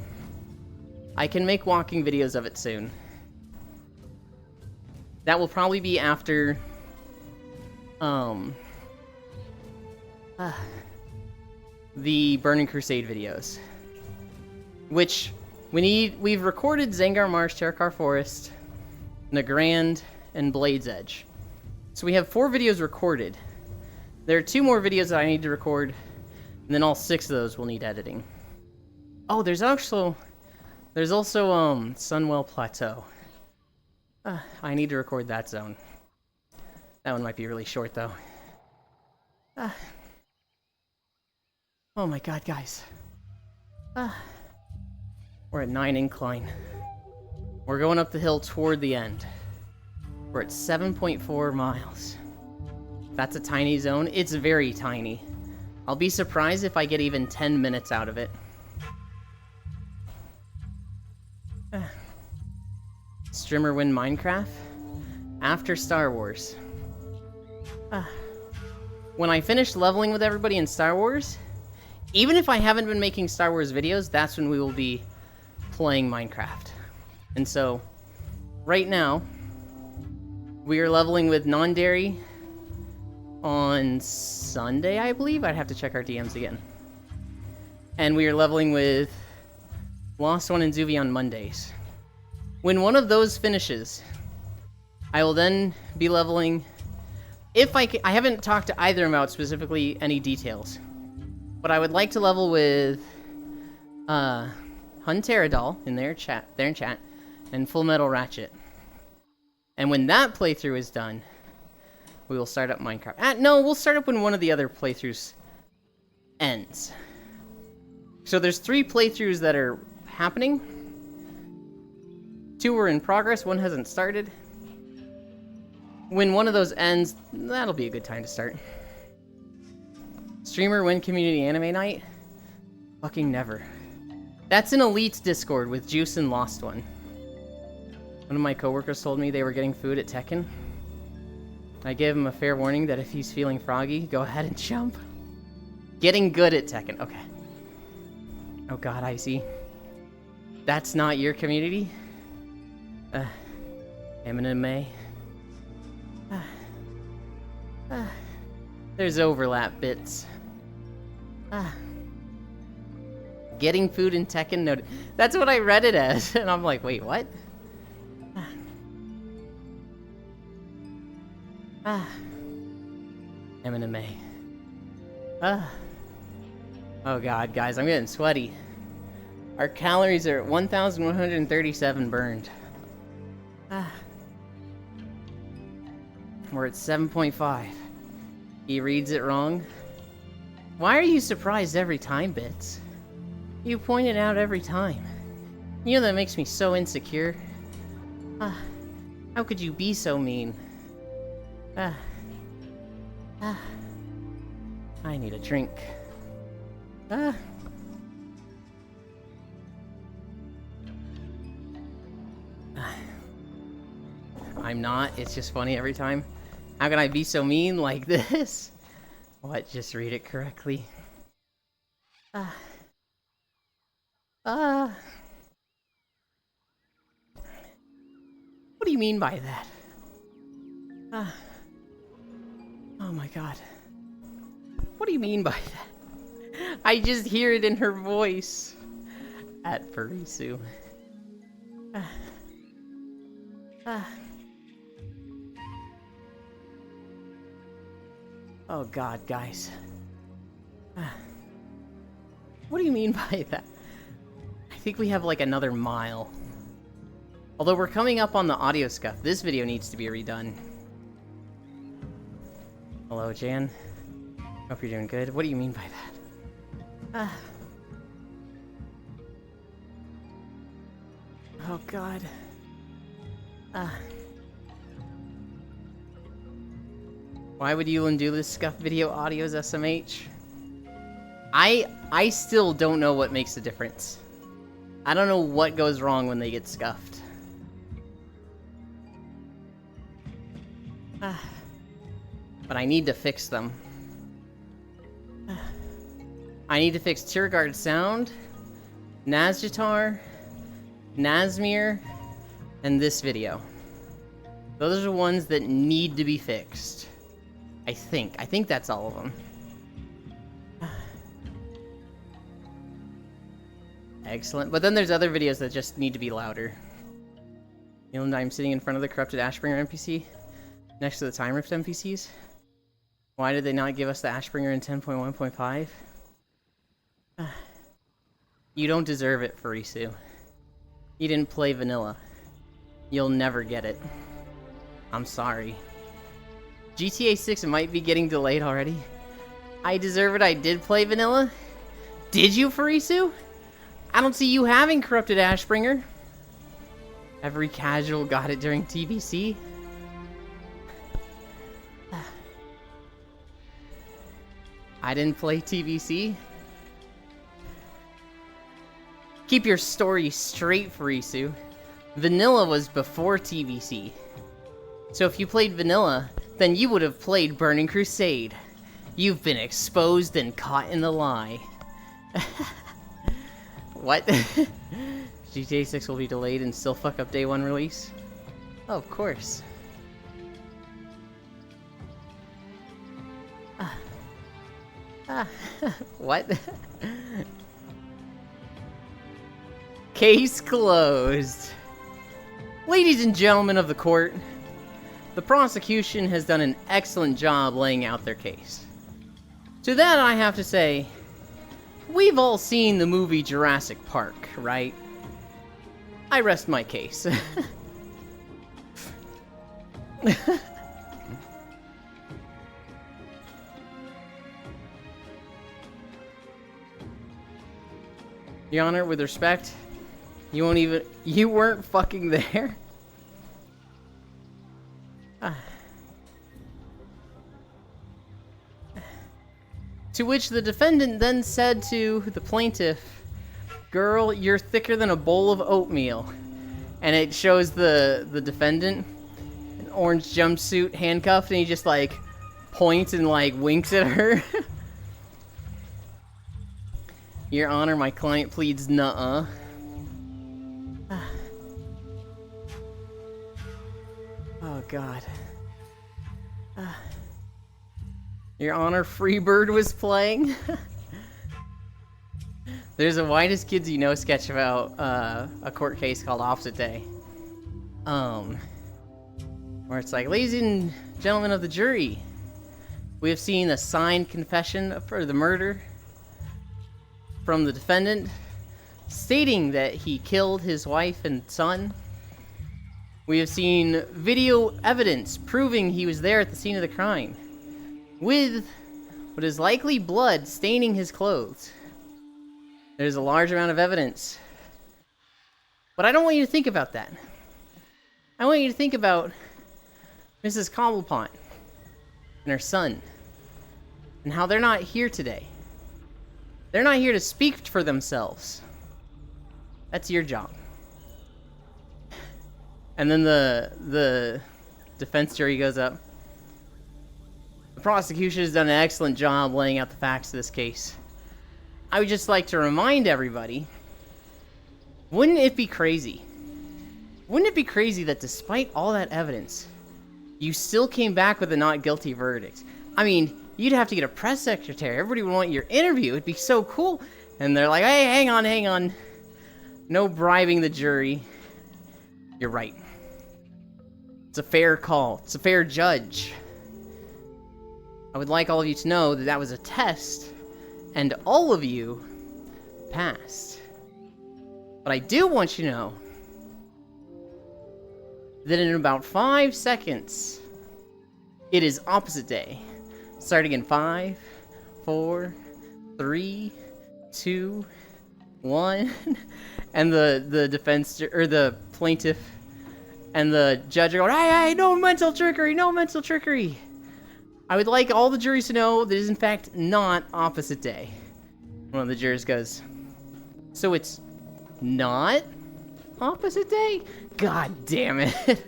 I can make walking videos of it soon. That will probably be after the Burning Crusade videos. Which we've recorded Zangar Marsh, Terakar Forest, Nagrand, and Blade's Edge. So we have 4 videos recorded. There are 2 more videos that I need to record, and then all 6 of those will need editing. Oh, there's also Sunwell Plateau. I need to record that zone. That one might be really short, though. Oh my god, guys. We're at 9 incline. We're going up the hill toward the end. We're at 7.4 miles. That's a tiny zone. It's very tiny. I'll be surprised if I get even 10 minutes out of it. Streamer win Minecraft? After Star Wars. When I finish leveling with everybody in Star Wars, even if I haven't been making Star Wars videos, that's when we will be playing Minecraft. And so, right now, we are leveling with Non-Dairy on Sunday, I believe. I'd have to check our DMs again. And we are leveling with Lost One and Zuvi on Mondays. When one of those finishes, I will then be leveling... If I haven't talked to either about specifically any details, but I would like to level with Hunteradol in their chat, and Full Metal Ratchet. And when that playthrough is done, we will start up Minecraft. No, we'll start up when one of the other playthroughs ends. So there's 3 playthroughs that are happening. 2 are in progress, 1 hasn't started. When one of those ends, that'll be a good time to start. Streamer win community anime night? Fucking never. That's an Elite's Discord with Juice and Lost One. One of my coworkers told me they were getting food at Tekken. I gave him a fair warning that if he's feeling froggy, go ahead and jump. Getting good at Tekken, okay. Oh god, I see. That's not your community? Eminem. There's overlap bits. Getting food in Tekken noted. That's what I read it as, and I'm like, wait, what? Eminem. Oh god, guys, I'm getting sweaty. Our calories are 1,137 burned. We're at 7.5. He reads it wrong. Why are you surprised every time, Bits? You point it out every time. You know that makes me so insecure. How could you be so mean? I need a drink. I'm not. It's just funny every time. How can I be so mean like this? What? Just read it correctly. What do you mean by that? Oh my god. What do you mean by that? I just hear it in her voice. At Furisu. Oh god, guys. What do you mean by that? I think we have like another mile. Although we're coming up on the audio scuff. This video needs to be redone. Hello, Jan. Hope you're doing good. What do you mean by that? Oh god. Why would Yulin do this scuff video audios, SMH? I still don't know what makes the difference. I don't know what goes wrong when they get scuffed. But I need to fix them. I need to fix Tierguard Sound, Nazjatar, Nazmir, and this video. Those are the ones that need to be fixed. I think that's all of them. Excellent. But then there's other videos that just need to be louder. You know, I'm sitting in front of the corrupted Ashbringer NPC, next to the Time Rift NPCs. Why did they not give us the Ashbringer in 10.1.5? You don't deserve it, Furisu. You didn't play vanilla. You'll never get it. I'm sorry. GTA 6 might be getting delayed already. I deserve it, I did play vanilla. Did you, Furisu? I don't see you having corrupted Ashbringer. Every casual got it during TBC. I didn't play TBC. Keep your story straight, Furisu. Vanilla was before TBC. So if you played vanilla, then you would have played Burning Crusade. You've been exposed and caught in the lie. What? GTA 6 will be delayed and still fuck up day 1 release? Oh, of course. What? Case closed. Ladies and gentlemen of the court, the prosecution has done an excellent job laying out their case. To that I have to say, we've all seen the movie Jurassic Park, right? I rest my case. Your Honor, with respect, you weren't fucking there? To which the defendant then said to the plaintiff, "Girl, you're thicker than a bowl of oatmeal." And it shows the defendant, an orange jumpsuit, handcuffed, and he just like points and like winks at her. Your Honor, my client pleads nuh-uh. Oh, God. Your Honor, Freebird was playing. There's a Whitest Kids You Know sketch about a court case called Opposite Day. Where it's like, ladies and gentlemen of the jury, we have seen a signed confession for the murder from the defendant, stating that he killed his wife and son. We have seen video evidence proving he was there at the scene of the crime, with what is likely blood staining his clothes. There's a large amount of evidence. But I don't want you to think about that. I want you to think about Mrs. Cobblepot and her son, and how they're not here today. They're not here to speak for themselves. That's your job. And then the defense jury goes up. The prosecution has done an excellent job laying out the facts of this case. I would just like to remind everybody, wouldn't it be crazy? Wouldn't it be crazy that despite all that evidence, you still came back with a not guilty verdict? I mean, you'd have to get a press secretary. Everybody would want your interview. It'd be so cool. And they're like, hey, hang on. No bribing the jury. You're right. It's a fair call. It's a fair judge. I would like all of you to know that that was a test, and all of you passed. But I do want you to know that in about 5 seconds, it is opposite day. Starting in 5, 4, 3, 2, 1, and the defense or the plaintiff and the judge are going, hey, no mental trickery. I would like all the juries to know that it is in fact not opposite day. One of the jurors goes, so it's not opposite day? God damn it.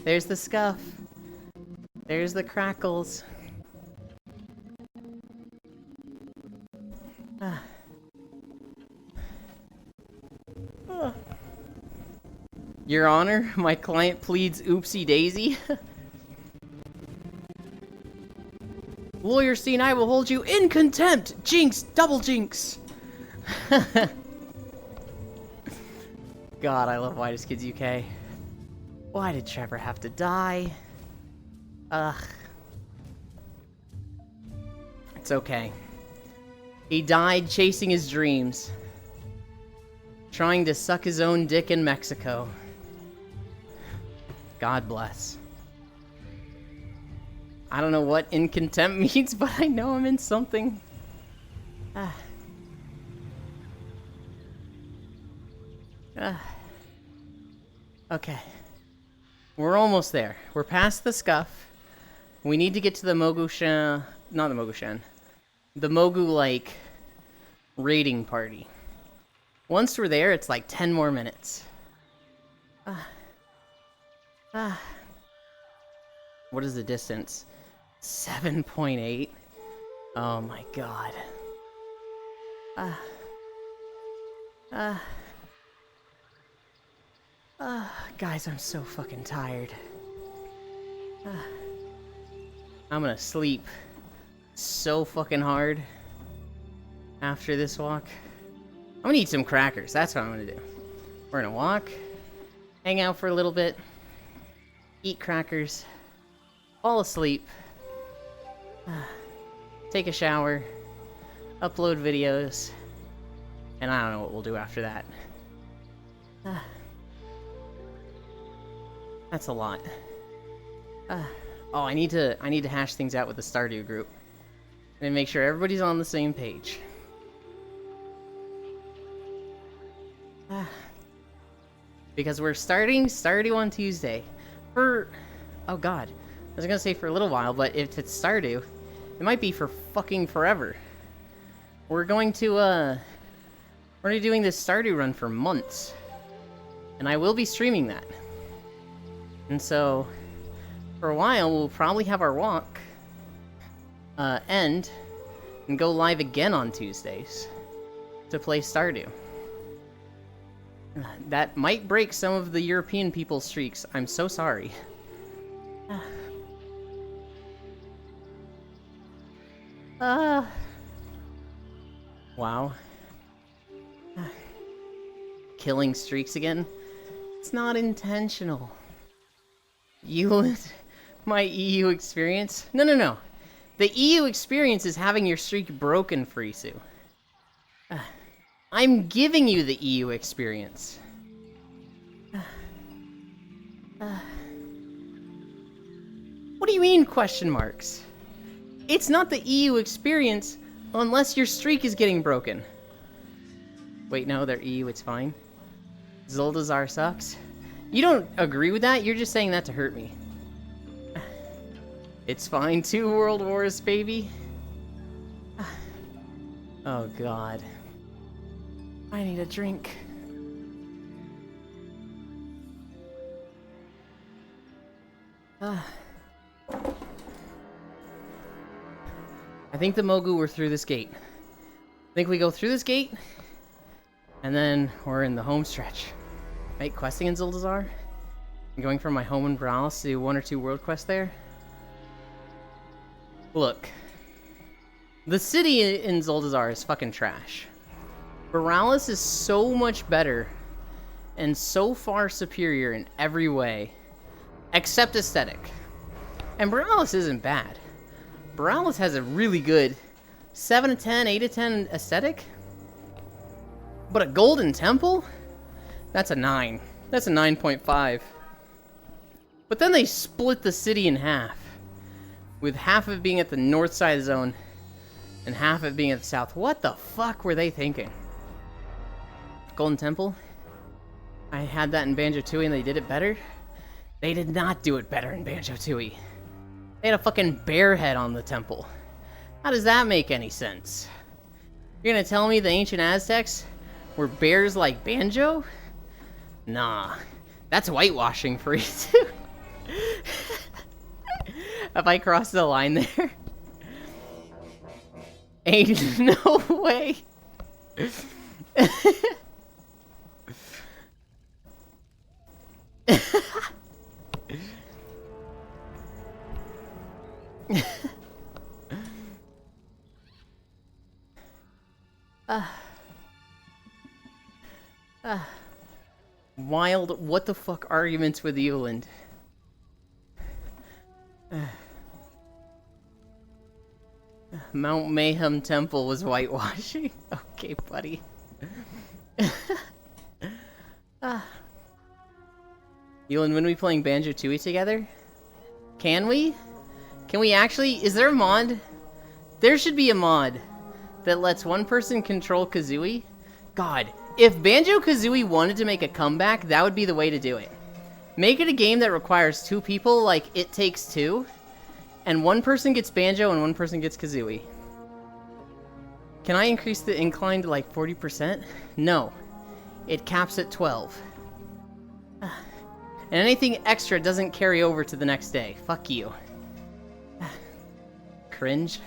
There's the scuff. There's the crackles. Your Honor, my client pleads oopsie daisy. Lawyer C and I will hold you in contempt. Jinx, double jinx. God, I love Whitest Kids UK. Why did Trevor have to die? Ugh. It's okay. He died chasing his dreams. Trying to suck his own dick in Mexico. God bless. I don't know what in contempt means, but I know I'm in something. Okay. We're almost there. We're past the scuff. We need to get to the Mogushan... Not the Mogushan. The Mogu, like, raiding party. Once we're there, it's like 10 more minutes. What is the distance? 7.8? Oh my god. Guys, I'm so fucking tired. I'm gonna sleep so fucking hard after this walk. I'm gonna eat some crackers. That's what I'm gonna do. We're gonna walk, hang out for a little bit, eat crackers, fall asleep, take a shower, upload videos, and I don't know what we'll do after that. That's a lot. Oh, I need to hash things out with the Stardew group and make sure everybody's on the same page. Because we're starting Stardew on Tuesday for, oh god, I was gonna say for a little while, but if it's Stardew, it might be for fucking forever. We're going to we're gonna be doing this Stardew run for months, and I will be streaming that. And so, for a while, we'll probably have our walk end and go live again on Tuesdays to play Stardew. That might break some of the European people's streaks. I'm so sorry. Wow. Killing streaks again? It's not intentional. Euland, my EU experience? No. The EU experience is having your streak broken, Frisu. I'm giving you the EU experience. What do you mean, question marks? It's not the EU experience unless your streak is getting broken. Wait, no, they're EU, it's fine. Zuldazar sucks. You don't agree with that? You're just saying that to hurt me. It's fine, 2 world wars, baby. Oh, God. I need a drink. I think the Mogu were through this gate. I think we go through this gate, and then we're in the home stretch. Right, questing in Zuldazar? I'm going from my home in Bralis to do 1 or 2 world quests there. Look. The city in Zuldazar is fucking trash. Bralis is so much better and so far superior in every way, except aesthetic. And Bralis isn't bad. Bralis has a really good 7 to 10, 8 to 10 aesthetic. But a golden temple? That's a 9. That's a 9.5. But then they split the city in half, with half of it being at the north side of the zone and half of it being at the south. What the fuck were they thinking? Golden Temple? I had that in Banjo-Tooie and they did it better? They did not do it better in Banjo-Tooie. They had a fucking bear head on the temple. How does that make any sense? You're gonna tell me the ancient Aztecs were bears like Banjo? Nah. That's whitewashing for you too. Have I crossed the line there? Ain't no way. Wild what the fuck arguments with Euland. Mount Mayhem Temple was whitewashing. Okay, buddy. Euland, when are we playing Banjo-Tooie together? Can we? Can we actually? Is there a mod? There should be a mod that lets one person control Kazooie. God, if Banjo-Kazooie wanted to make a comeback, that would be the way to do it. Make it a game that requires 2 people, like It Takes Two, and one person gets Banjo and one person gets Kazooie. Can I increase the incline to like 40%? No. It caps at 12. And anything extra doesn't carry over to the next day. Fuck you. Cringe.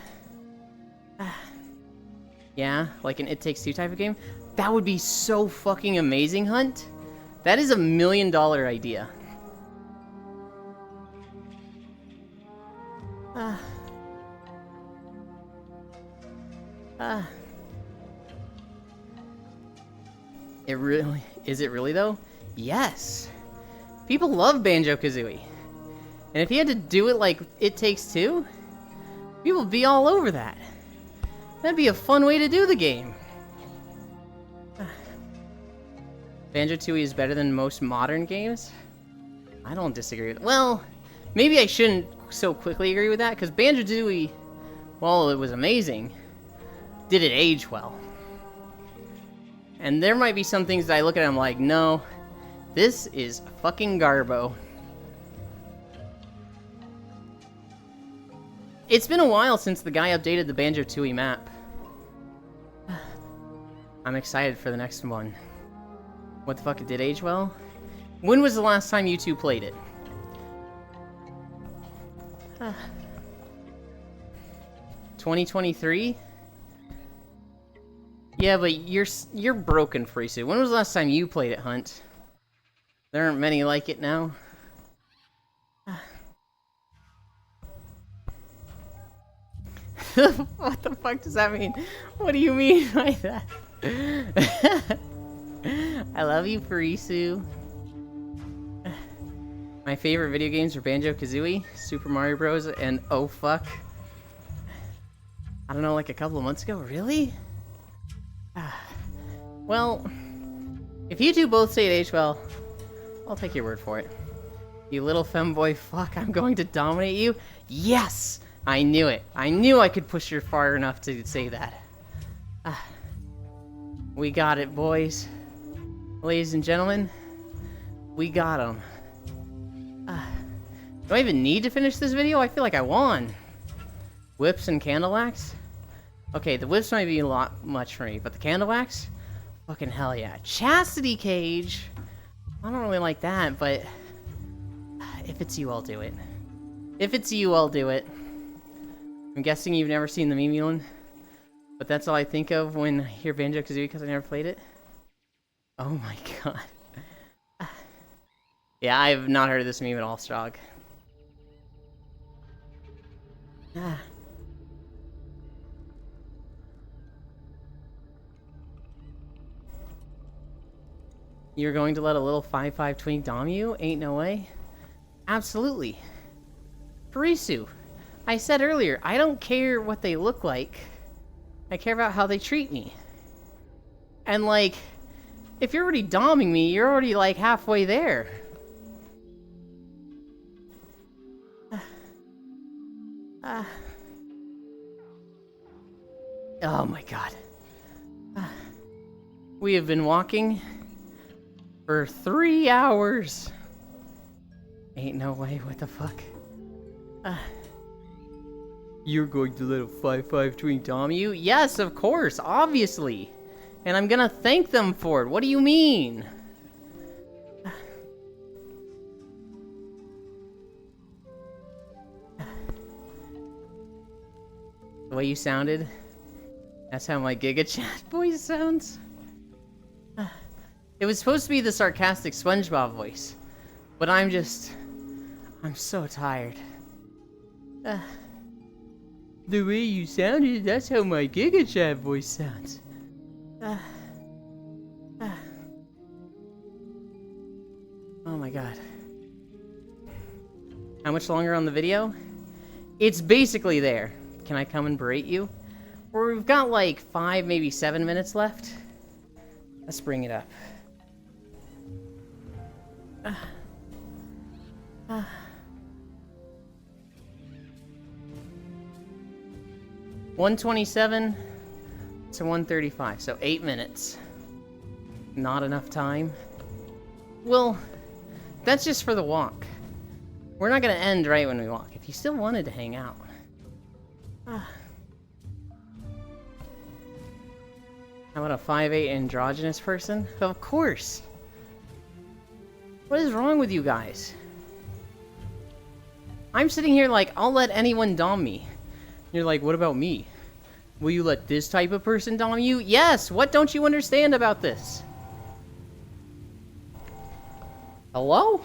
Yeah, like an It Takes Two type of game? That would be so fucking amazing, Hunt. That is $1 million idea. It really... Is it really, though? Yes! People love Banjo-Kazooie. And if he had to do it like It Takes Two, people would be all over that. That'd be a fun way to do the game. Banjo-Tooie is better than most modern games? I don't disagree with... Well, maybe I shouldn't so quickly agree with that, because Banjo-Tooie, while it was amazing, did it age well. And there might be some things that I look at and I'm like, no, this is fucking garbo. It's been a while since the guy updated the Banjo-Tooie map. I'm excited for the next one. What the fuck, it did age well? When was the last time you two played it? 2023? Yeah, but you're broken, Frisu. When was the last time you played it, Hunt? There aren't many like it now. What the fuck does that mean? What do you mean by that? I love you, Frisu. My favorite video games are Banjo-Kazooie, Super Mario Bros, and oh fuck. I don't know, like a couple of months ago? Really? Well, if you two both say it aged well, I'll take your word for it. You little femboy fuck, I'm going to dominate you? Yes! I knew it. I knew I could push her far enough to say that. We got it, boys. Ladies and gentlemen, we got them. Do I even need to finish this video? I feel like I won. Whips and candle wax? Okay, the whips might be a lot much for me, but the candle wax? Fucking hell yeah. Chastity cage? I don't really like that, but if it's you, I'll do it. If it's you, I'll do it. I'm guessing you've never seen the meme one, but that's all I think of when I hear Banjo-Kazooie because I never played it. Oh my god. Yeah, I have not heard of this meme at all, Strog. You're going to let a little 5'5" twink dom you? Ain't no way. Absolutely. Frisu, I said earlier, I don't care what they look like. I care about how they treat me. And like, if you're already doming me, you're already like halfway there. Oh my god. We have been walking for 3 hours. Ain't no way, what the fuck? You're going to let a 5'5" twink dom you? Yes, of course, obviously. And I'm gonna thank them for it. What do you mean? The way you sounded, that's how my Giga Chat voice sounds. It was supposed to be the sarcastic SpongeBob voice, but I'm so tired. The way you sounded, that's how my Giga Chat voice sounds. Oh my god. How much longer on the video? It's basically there. Can I come and berate you? Or we've got like 5, maybe 7 minutes left. Let's bring it up. 127 to 135, so 8 minutes. Not enough time. Well, that's just for the walk. We're not gonna end right when we walk. If you still wanted to hang out. How about a 5'8" androgynous person? Of course! What is wrong with you guys? I'm sitting here like, I'll let anyone dom me. You're like, what about me? Will you let this type of person dom you? Yes! What don't you understand about this? Hello?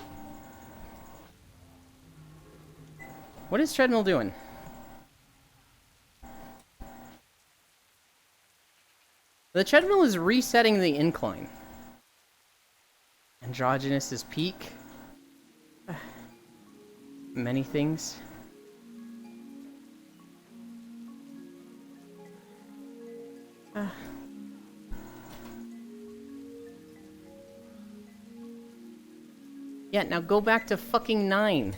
What is Treadmill doing? The treadmill is resetting the incline. Androgynous is peak. Many things. Yeah, now go back to fucking 9.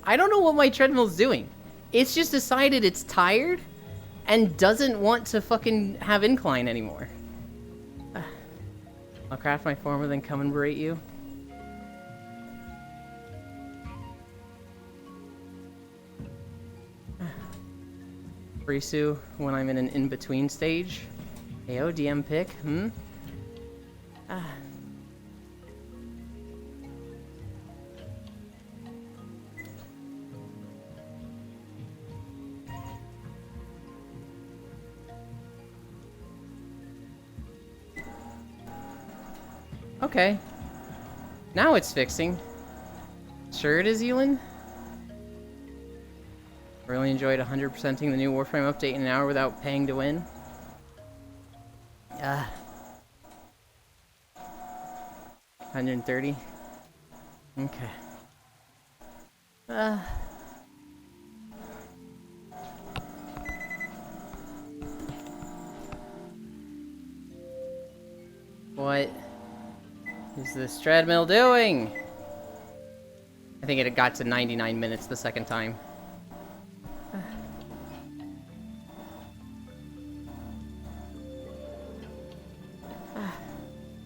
I don't know what my treadmill's doing. It's just decided it's tired and doesn't want to fucking have incline anymore. I'll craft my former, then come and berate you. Risu when I'm in an in-between stage. AO DM pick, Okay. Now it's fixing. Sure it is, Elin? Really enjoyed 100%ing the new Warframe update in an hour without paying to win. 130. Okay. What is this treadmill doing? I think it got to 99 minutes the second time.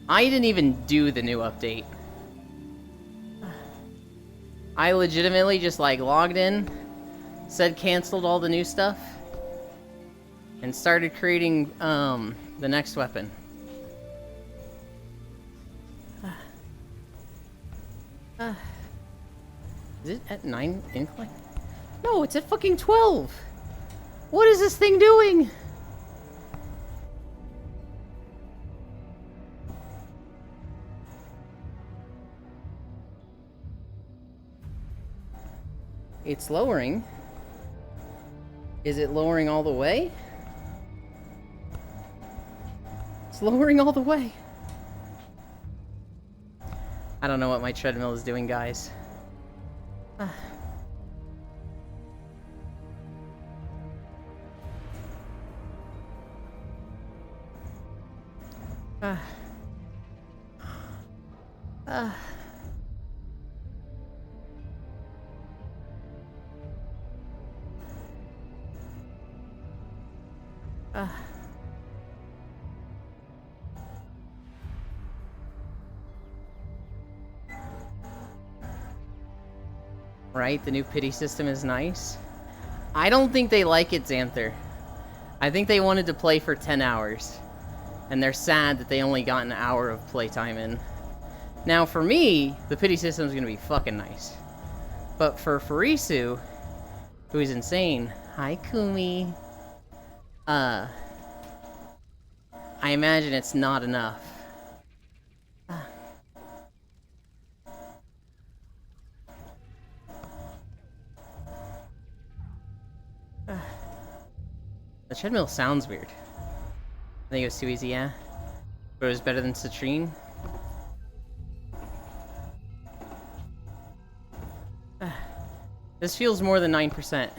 I didn't even do the new update. I legitimately just like logged in, said canceled all the new stuff, and started creating the next weapon. Is it at 9 incline? No, it's at fucking 12! What is this thing doing? It's lowering. Is it lowering all the way? It's lowering all the way. I don't know what my treadmill is doing, guys. Right, the new pity system is nice. I don't think they like it, Xanther. I think they wanted to play for 10 hours. And they're sad that they only got an hour of playtime in. Now, for me, the pity system is going to be fucking nice. But for Farisu, who is insane, hi Kumi, I imagine it's not enough. The treadmill sounds weird. I think it was too easy, yeah. But it was better than Citrine. This feels more than 9%. It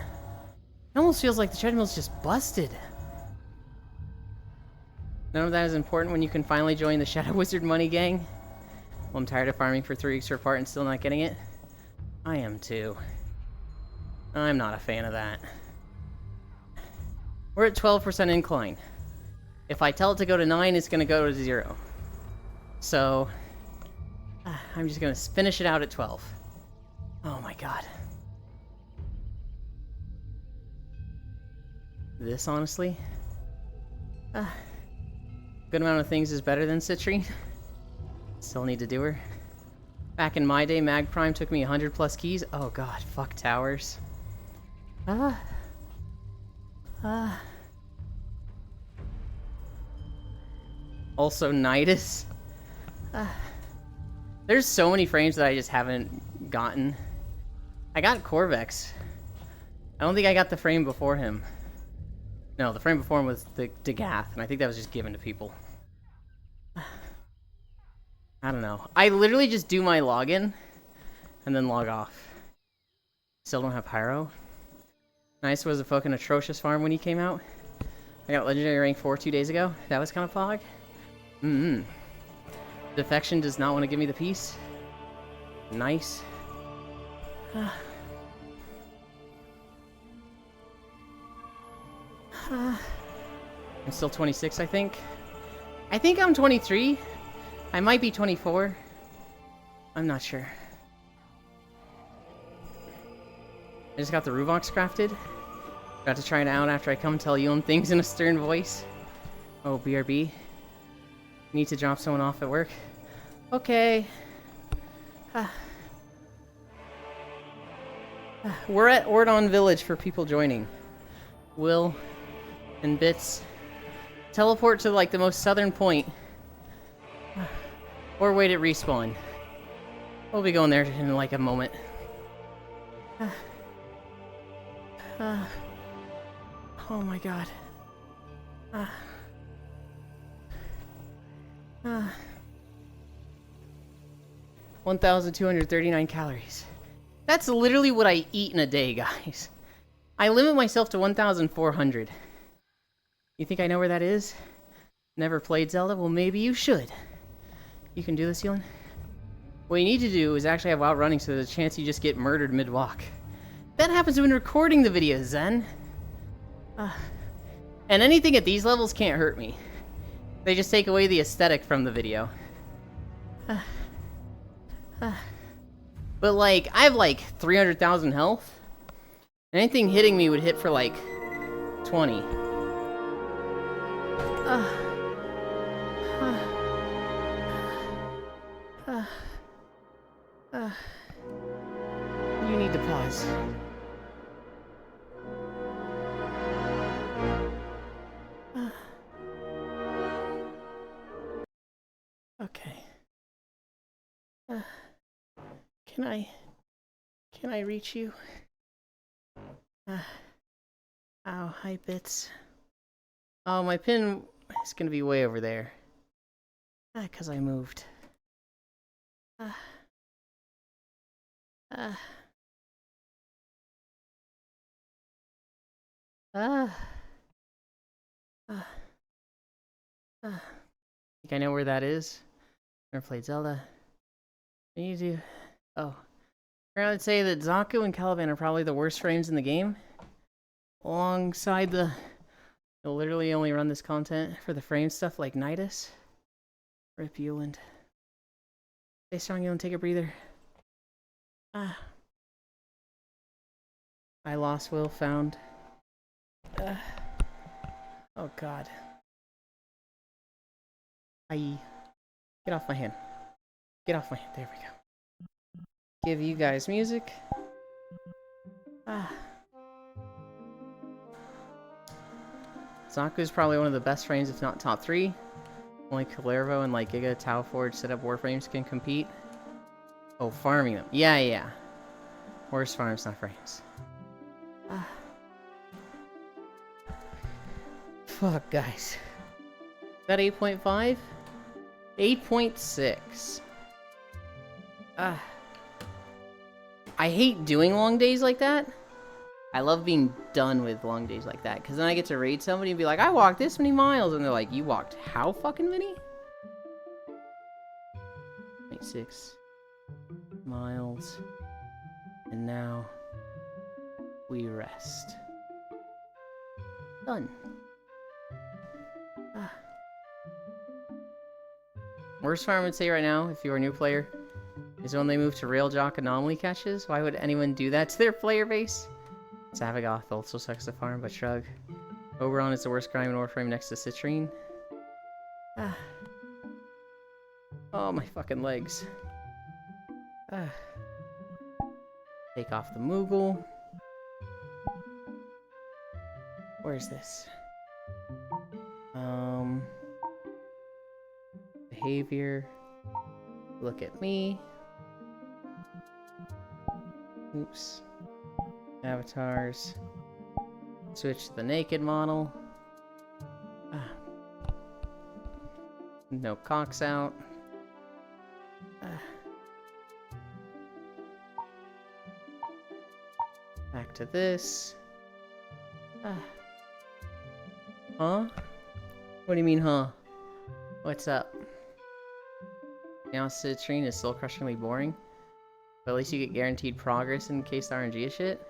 almost feels like the treadmill's just busted. None of that is important when you can finally join the Shadow Wizard Money Gang. Well, I'm tired of farming for 3 weeks for a part and still not getting it. I am too. I'm not a fan of that. We're at 12% incline. If I tell it to go to 9, it's going to go to 0. So, I'm just going to finish it out at 12. Oh my god. This, honestly? Good amount of things is better than Citrine. Still need to do her. Back in my day, Mag Prime took me 100 plus keys. Oh god, fuck towers. Also, Nidus. There's so many frames that I just haven't gotten. I got Corvex. I don't think I got the frame before him. No, the frame before him was the Degath, and I think that was just given to people. I don't know. I literally just do my login, and then log off. Still don't have Pyro. Nice was a fucking atrocious farm when he came out. I got Legendary rank 4 2 days ago. That was kind of fog. Defection does not want to give me the piece. Nice. I'm still 26, I think. I think I'm 23. I might be 24. I'm not sure. I just got the Ruvox crafted. Got to try it out after I come tell Ewan things in a stern voice. Oh, BRB. Need to drop someone off at work. Okay. We're at Ordon Village for people joining. Will and Bits. Teleport to like the most southern point. Or wait at respawn. We'll be going there in like a moment. Oh my god. 1,239 calories. That's literally what I eat in a day, guys. I limit myself to 1,400. You think I know where that is? Never played Zelda? Well, maybe you should. You can do this, Ewan? What you need to do is actually have outrunning so there's a chance you just get murdered mid-walk. That happens when recording the videos, Zen. And anything at these levels can't hurt me. They just take away the aesthetic from the video. But like, I have like 300,000 health. Anything hitting me would hit for like 20. You need to pause. Okay. Can I reach you? Ow, hi Bits. Oh, my pin is gonna be way over there. 'Cause I moved. Think I know where that is? Never played Zelda. You do. Oh. I would say that Zaku and Caliban are probably the worst frames in the game. Alongside the... You'll literally only run this content for the frame stuff like Nidus. Rip Euland. Stay strong, Euland. Take a breather. I lost Will, found. Oh god. Get off my hand. Get off my hand. There we go. Give you guys music. Zaku is probably one of the best frames, if not top 3. Only Kalervo and like Giga Tau Forge set up warframes can compete. Oh, farming them. Yeah. Worst farms, not frames. Fuck, guys. Is that 8.5? 8.6. I hate doing long days like that. I love being done with long days like that, because then I get to raid somebody and be like, I walked this many miles, and they're like, you walked how fucking many? 6 miles. And now we rest. Done. Worst farm I would say right now, if you're a new player, is when they move to Railjock anomaly catches. Why would anyone do that to their player base? Savagoth also sucks to farm, but shrug. Oberon is the worst crime in Warframe next to Citrine. Oh, my fucking legs. Take off the Moogle. Where's this? Behavior. Look at me. Oops. Avatars. Switch to the naked model. No cocks out. Back to this. Huh? What do you mean, huh? What's up? Now Citrine is soul crushingly boring. But at least you get guaranteed progress in case the RNG is shit.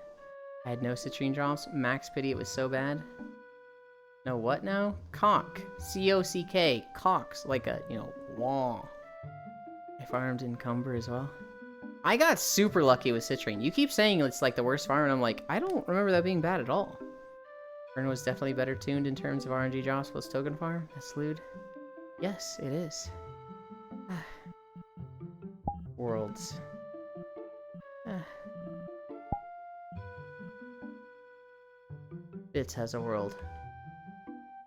I had no Citrine drops. Max pity it was so bad. No what now? Cock. C-O-C-K. Cocks. Like a, you know, wah. I farmed Encumber as well. I got super lucky with Citrine. You keep saying it's like the worst farm, and I'm like, I don't remember that being bad at all. Fern was definitely better tuned in terms of RNG drops plus token farm. That's lewd. Yes, it is. Worlds. Bits has a world.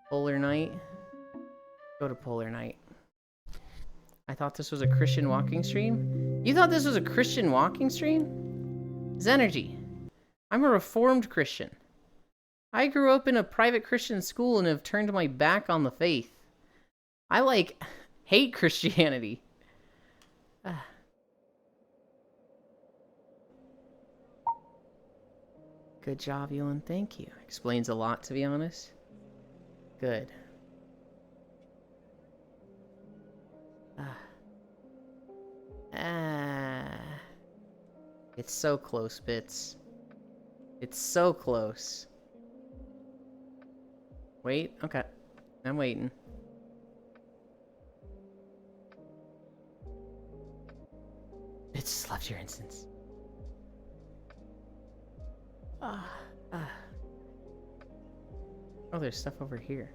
Polar Night. Go to Polar Night. I thought this was a Christian walking stream? You thought this was a Christian walking stream? Zenergy. I'm a reformed Christian. I grew up in a private Christian school and have turned my back on the faith. I, like, hate Christianity. Good job, Ewan. Thank you. Explains a lot, to be honest. Good. It's so close, Bits. It's so close. Wait, okay. I'm waiting. Bits just left your instance. Oh, there's stuff over here.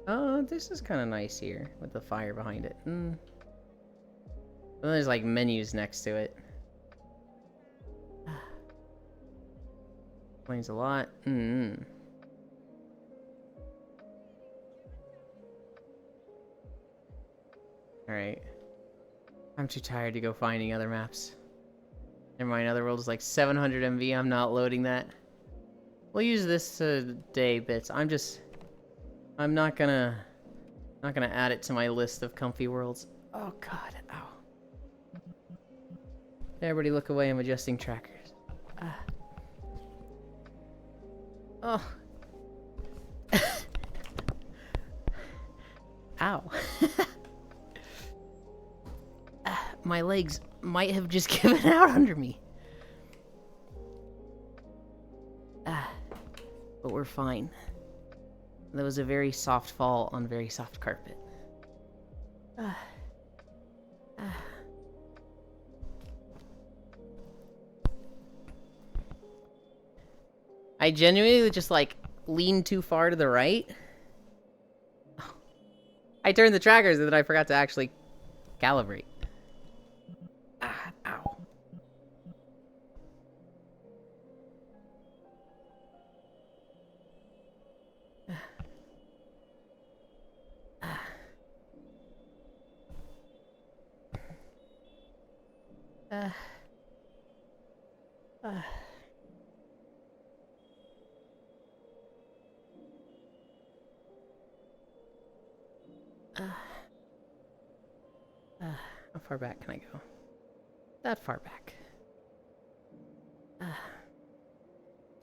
Oh, this is kind of nice here with the fire behind it. Well, there's like menus next to it. Explains a lot. Alright. I'm too tired to go finding other maps. Never mind, Otherworld is like 700 MB. I'm not loading that. We'll use this today, Bits. I'm not gonna add it to my list of comfy worlds. Oh god, ow. Everybody look away, I'm adjusting trackers. Oh. Ow. My legs might have just given out under me. But we're fine. That was a very soft fall on very soft carpet. I genuinely just like leaned too far to the right. I turned the trackers and then I forgot to actually calibrate. Ow. How far back can I go? That far back.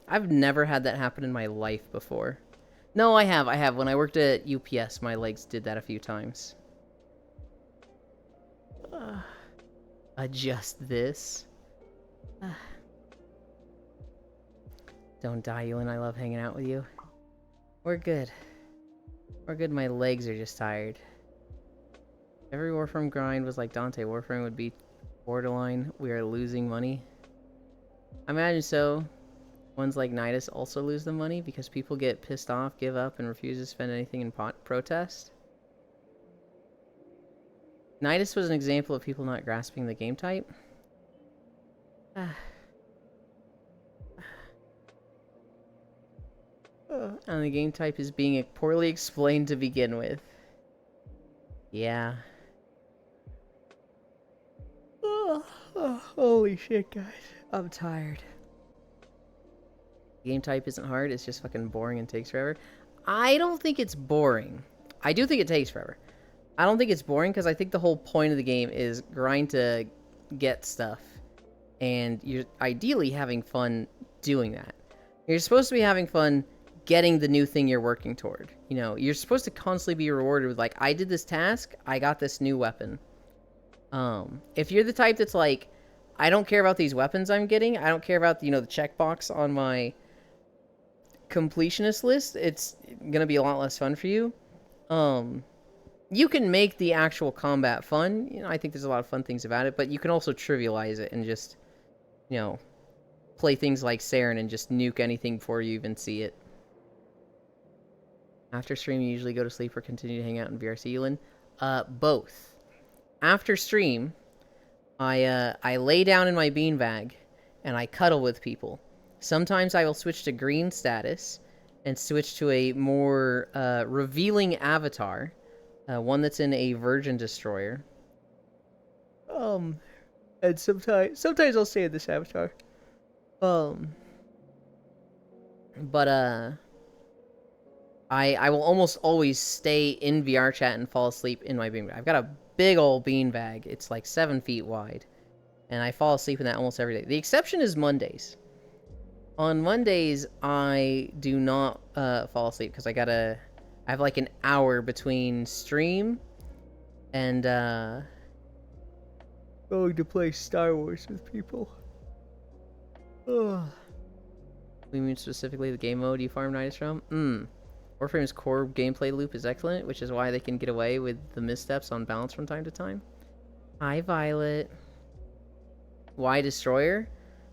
I've never had that happen in my life before. No, I have. When I worked at UPS, my legs did that a few times. Adjust this. Don't die, Ewan. I love hanging out with you. We're good. We're good. My legs are just tired. Every Warframe grind was like Dante. Warframe would be borderline. We are losing money. I imagine so. Ones like Nidus also lose the money because people get pissed off, give up, and refuse to spend anything in protest. Nidus was an example of people not grasping the game type. And the game type is being poorly explained to begin with. Yeah. Holy shit, guys. I'm tired. Game type isn't hard, it's just fucking boring and takes forever. I don't think it's boring. I do think it takes forever. I don't think it's boring because I think the whole point of the game is grind to get stuff. And you're ideally having fun doing that. You're supposed to be having fun getting the new thing you're working toward. You know, you're supposed to constantly be rewarded with, like, I did this task, I got this new weapon. If you're the type that's like, I don't care about these weapons I'm getting, I don't care about, you know, the checkbox on my completionist list, it's gonna be a lot less fun for you. You can make the actual combat fun. You know, I think there's a lot of fun things about it, but you can also trivialize it and just, you know, play things like Saren and just nuke anything before you even see it. After stream, you usually go to sleep or continue to hang out in VRC, Ewan? Both. After stream, I lay down in my beanbag and I cuddle with people. Sometimes I will switch to green status and switch to a more revealing avatar, one that's in a Virgin Destroyer. And sometimes I'll stay in this avatar. But I will almost always stay in VR chat and fall asleep in my beanbag. I've got a big old beanbag. It's like 7 feet wide. And I fall asleep in that almost every day. The exception is Mondays. On Mondays, I do not fall asleep because I have like an hour between stream and going to play Star Wars with people. Ugh. We mean specifically the game mode you farm Nidus from? Warframe's core gameplay loop is excellent, which is why they can get away with the missteps on balance from time to time. Hi, Violet. Why Destroyer?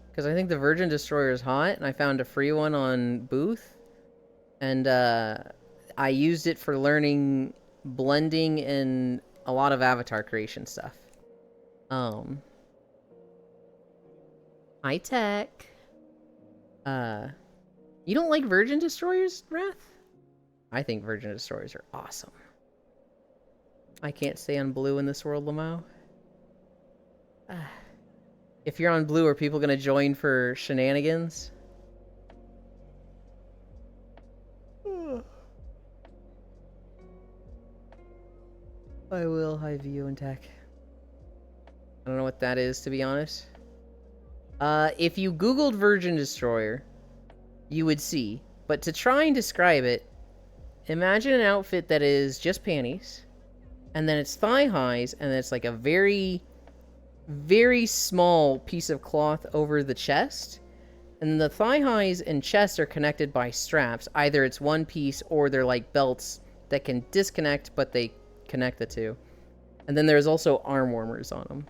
Because I think the Virgin Destroyer is hot, and I found a free one on Booth. And I used it for learning blending and a lot of avatar creation stuff. High tech. You don't like Virgin Destroyers, Wrath? I think Virgin Destroyers are awesome. I can't stay on blue in this world, Lamau. If you're on blue, are people gonna join for shenanigans? I will. Hi, View and Tech. I don't know what that is, to be honest. If you Googled Virgin Destroyer, you would see. But to try and describe it, imagine an outfit that is just panties, and then it's thigh highs, and then it's like a very, very small piece of cloth over the chest. And the thigh highs and chest are connected by straps. Either it's one piece or they're like belts that can disconnect, but they connect the two. And then there's also arm warmers on them.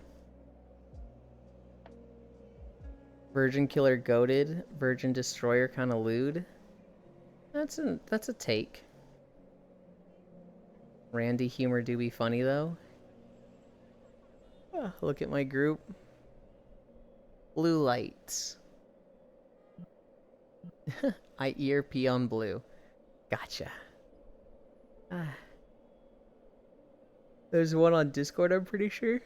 Virgin Killer goated, Virgin Destroyer kind of lewd. That's a take. Randy humor do be funny though. Look at my group. Blue lights. I ERP on blue. Gotcha. There's one on Discord, I'm pretty sure.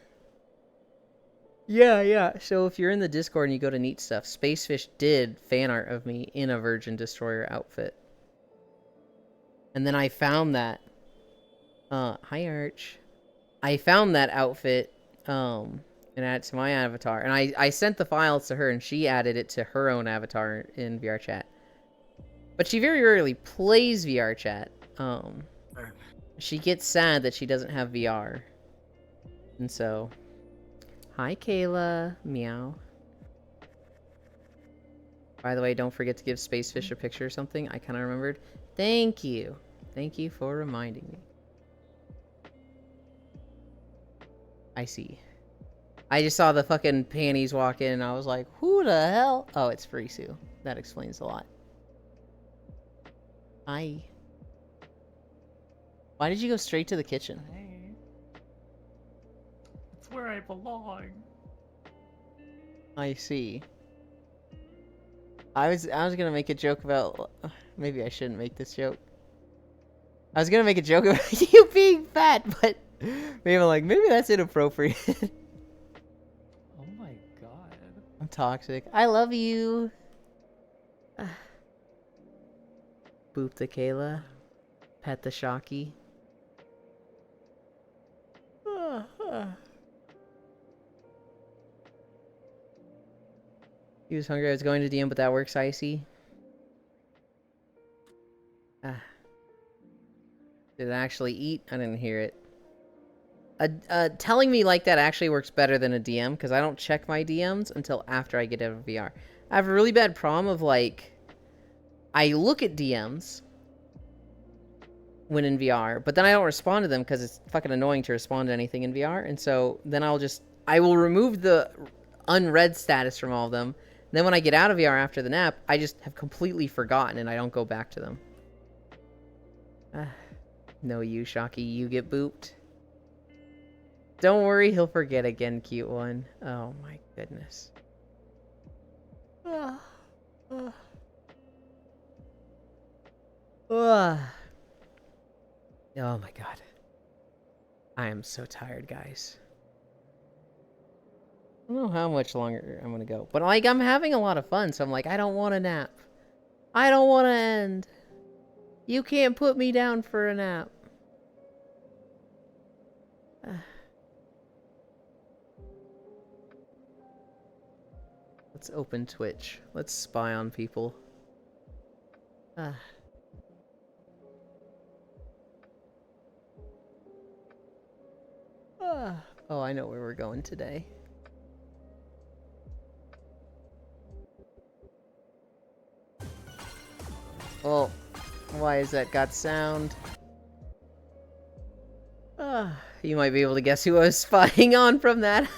Yeah. So if you're in the Discord and you go to Neat Stuff, Spacefish did fan art of me in a Virgin Destroyer outfit. And then I found that. Hi Arch. I found that outfit, and added it to my avatar. And I sent the files to her, and she added it to her own avatar in VR chat. But she very rarely plays VR chat. She gets sad that she doesn't have VR. And so... Hi, Kayla. Meow. By the way, don't forget to give Spacefish a picture or something. I kind of remembered. Thank you. Thank you for reminding me. I see. I just saw the fucking panties walk in and I was like, who the hell? Oh, it's Frisu. That explains a lot. Hi. Why did you go straight to the kitchen? Hey. It's where I belong. I see. I was gonna make a joke about... Maybe I shouldn't make this joke. I was gonna make a joke about you being fat, but maybe I'm like, maybe that's inappropriate. Oh my god. I'm toxic. I love you. Boop the Kayla. Pet the Shocky. He was hungry. I was going to DM, but that works, Icy. Did it actually eat? I didn't hear it. Telling me like that actually works better than a DM, because I don't check my DMs until after I get out of VR. I have a really bad problem of, like, I look at DMs when in VR, but then I don't respond to them because it's fucking annoying to respond to anything in VR, and so then I will remove the unread status from all of them. Then when I get out of VR after the nap, I just have completely forgotten and I don't go back to them. No, you, Shocky, you get booped. Don't worry, he'll forget again, cute one. Oh my goodness. Oh my god. I am so tired, guys. I don't know how much longer I'm gonna go. But, like, I'm having a lot of fun, so I'm like, I don't want to nap. I don't want to end. You can't put me down for a nap. Let's open Twitch. Let's spy on people. Oh, I know where we're going today. Oh, why is that got sound? You might be able to guess who I was spying on from that.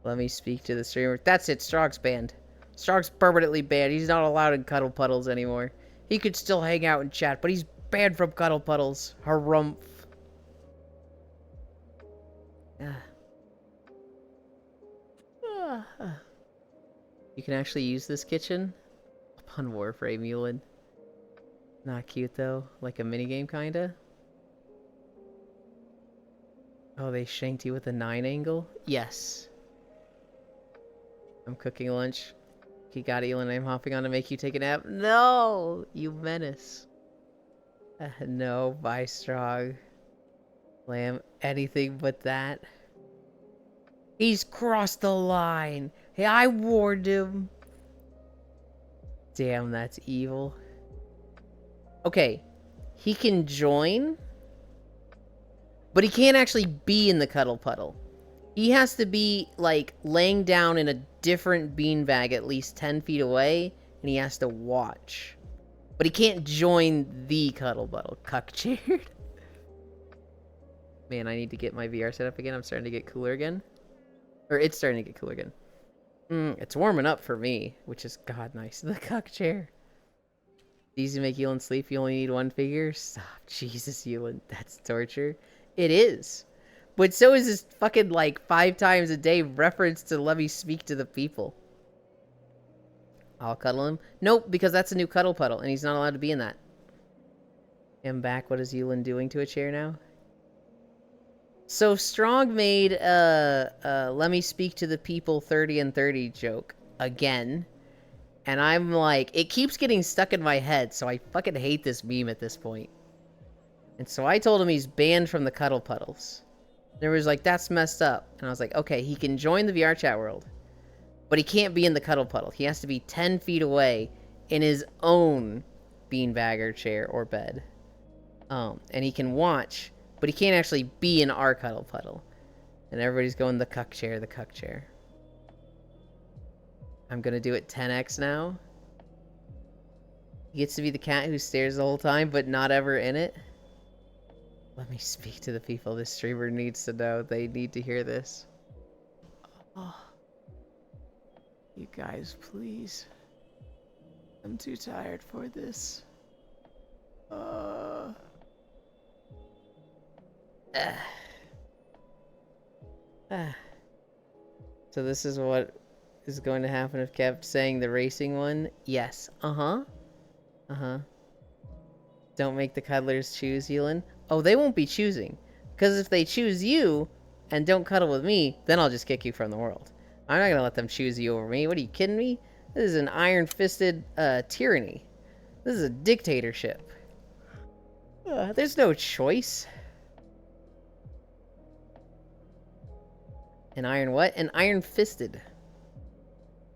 Let me speak to the streamer. That's it, Strog's banned. Strog's permanently banned. He's not allowed in Cuddle Puddles anymore. He could still hang out and chat, but he's banned from Cuddle Puddles. Harumph. You can actually use this kitchen upon Warframe, Yulin. Not cute though, like a minigame kinda. Oh, they shanked you with a 9 angle? Yes. I'm cooking lunch. You got it, Yulin. I'm hopping on to make you take a nap. No! You menace. No, bye, Strog. Lamb, anything but that. He's crossed the line. Hey, I warned him. Damn, that's evil. Okay, he can join, but he can't actually be in the Cuddle Puddle. He has to be, like, laying down in a different beanbag at least 10 feet away, and he has to watch. But he can't join the Cuddle Puddle. Cuck-cheered. Man, I need to get my VR set up again. I'm starting to get cooler again. Or it's starting to get cooler again. It's warming up for me, which is, god, nice. The cuck chair. Easy to make Yulin sleep. You only need one figure. Stop. Jesus, Yulin. That's torture. It is. But so is this fucking, like, 5 times a day reference to let me speak to the people. I'll cuddle him. Nope, because that's a new Cuddle Puddle, and he's not allowed to be in that. I'm back. What is Yulin doing to a chair now? So Strong made let me speak to the people 30 and 30 joke again. And I'm like, it keeps getting stuck in my head, so I fucking hate this meme at this point. And so I told him he's banned from the Cuddle Puddles. There was like, that's messed up. And I was like, okay, he can join the VR chat world, but he can't be in the Cuddle Puddle. He has to be 10 feet away in his own beanbag or chair or bed. And he can watch, but he can't actually be in our Cuddle Puddle. And everybody's going the cuck chair, the cuck chair. I'm gonna do it 10x now. He gets to be the cat who stares the whole time, but not ever in it. Let me speak to the people this streamer needs to know. They need to hear this. Oh. You guys, please. I'm too tired for this. So this is what is going to happen if kept saying the racing one. Yes. Uh-huh. Uh-huh. Don't make the cuddlers choose, Yulin. Oh, they won't be choosing. Because if they choose you and don't cuddle with me, then I'll just kick you from the world. I'm not going to let them choose you over me. What, are you kidding me? This is an iron-fisted tyranny. This is a dictatorship. There's no choice. An iron what? An iron-fisted.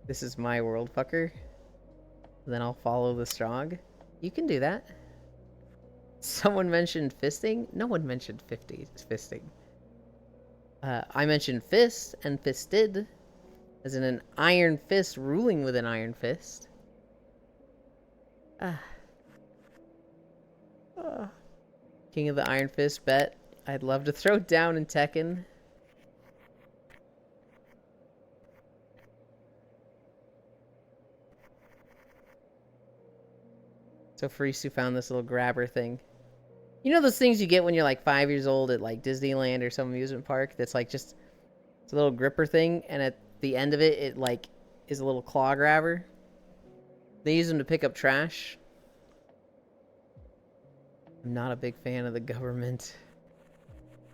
This is my world, fucker. Then I'll follow the strong. You can do that. Someone mentioned fisting? No one mentioned fisting. I mentioned fist and fisted, as in an iron fist ruling with an iron fist. King of the Iron Fist bet. I'd love to throw down in Tekken. So Farisu found this little grabber thing. You know those things you get when you're like 5 years old at like Disneyland or some amusement park that's like just it's a little gripper thing, and at the end of it, it like is a little claw grabber. They use them to pick up trash. I'm not a big fan of the government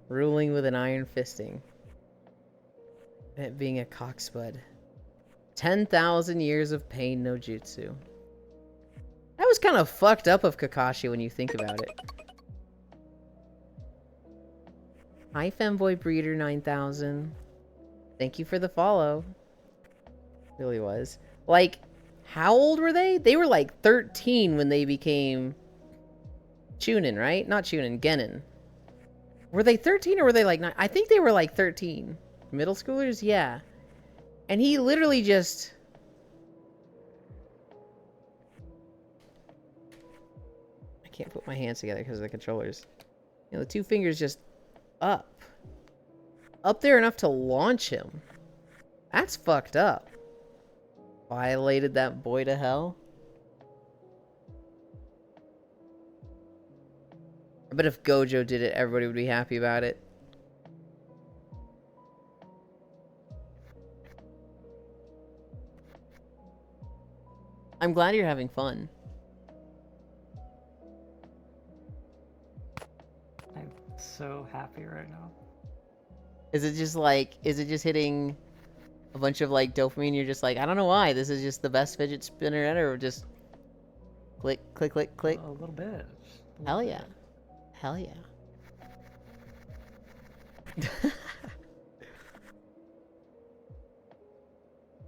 ruling with an iron fisting. It being a cockspud. 10,000 years of pain no jutsu. That was kind of fucked up of Kakashi when you think about it. Hi, Femboy Breeder 9000. Thank you for the follow. Really was. Like, how old were they? They were like 13 when they became Chunin, right? Not Chunin, Genin. Were they 13 or were they like 9? I think they were like 13. Middle schoolers? Yeah. And he literally just... I can't put my hands together because of the controllers. You know, the two fingers just up. Up there enough to launch him. That's fucked up. Violated that boy to hell. I bet if Gojo did it, everybody would be happy about it. I'm glad you're having fun. I'm so happy right now. Is it just hitting a bunch of like dopamine? You're just like, I don't know why. This is just the best fidget spinner ever. Or just click, click, click, click. A little bit. Hell yeah. Hell yeah.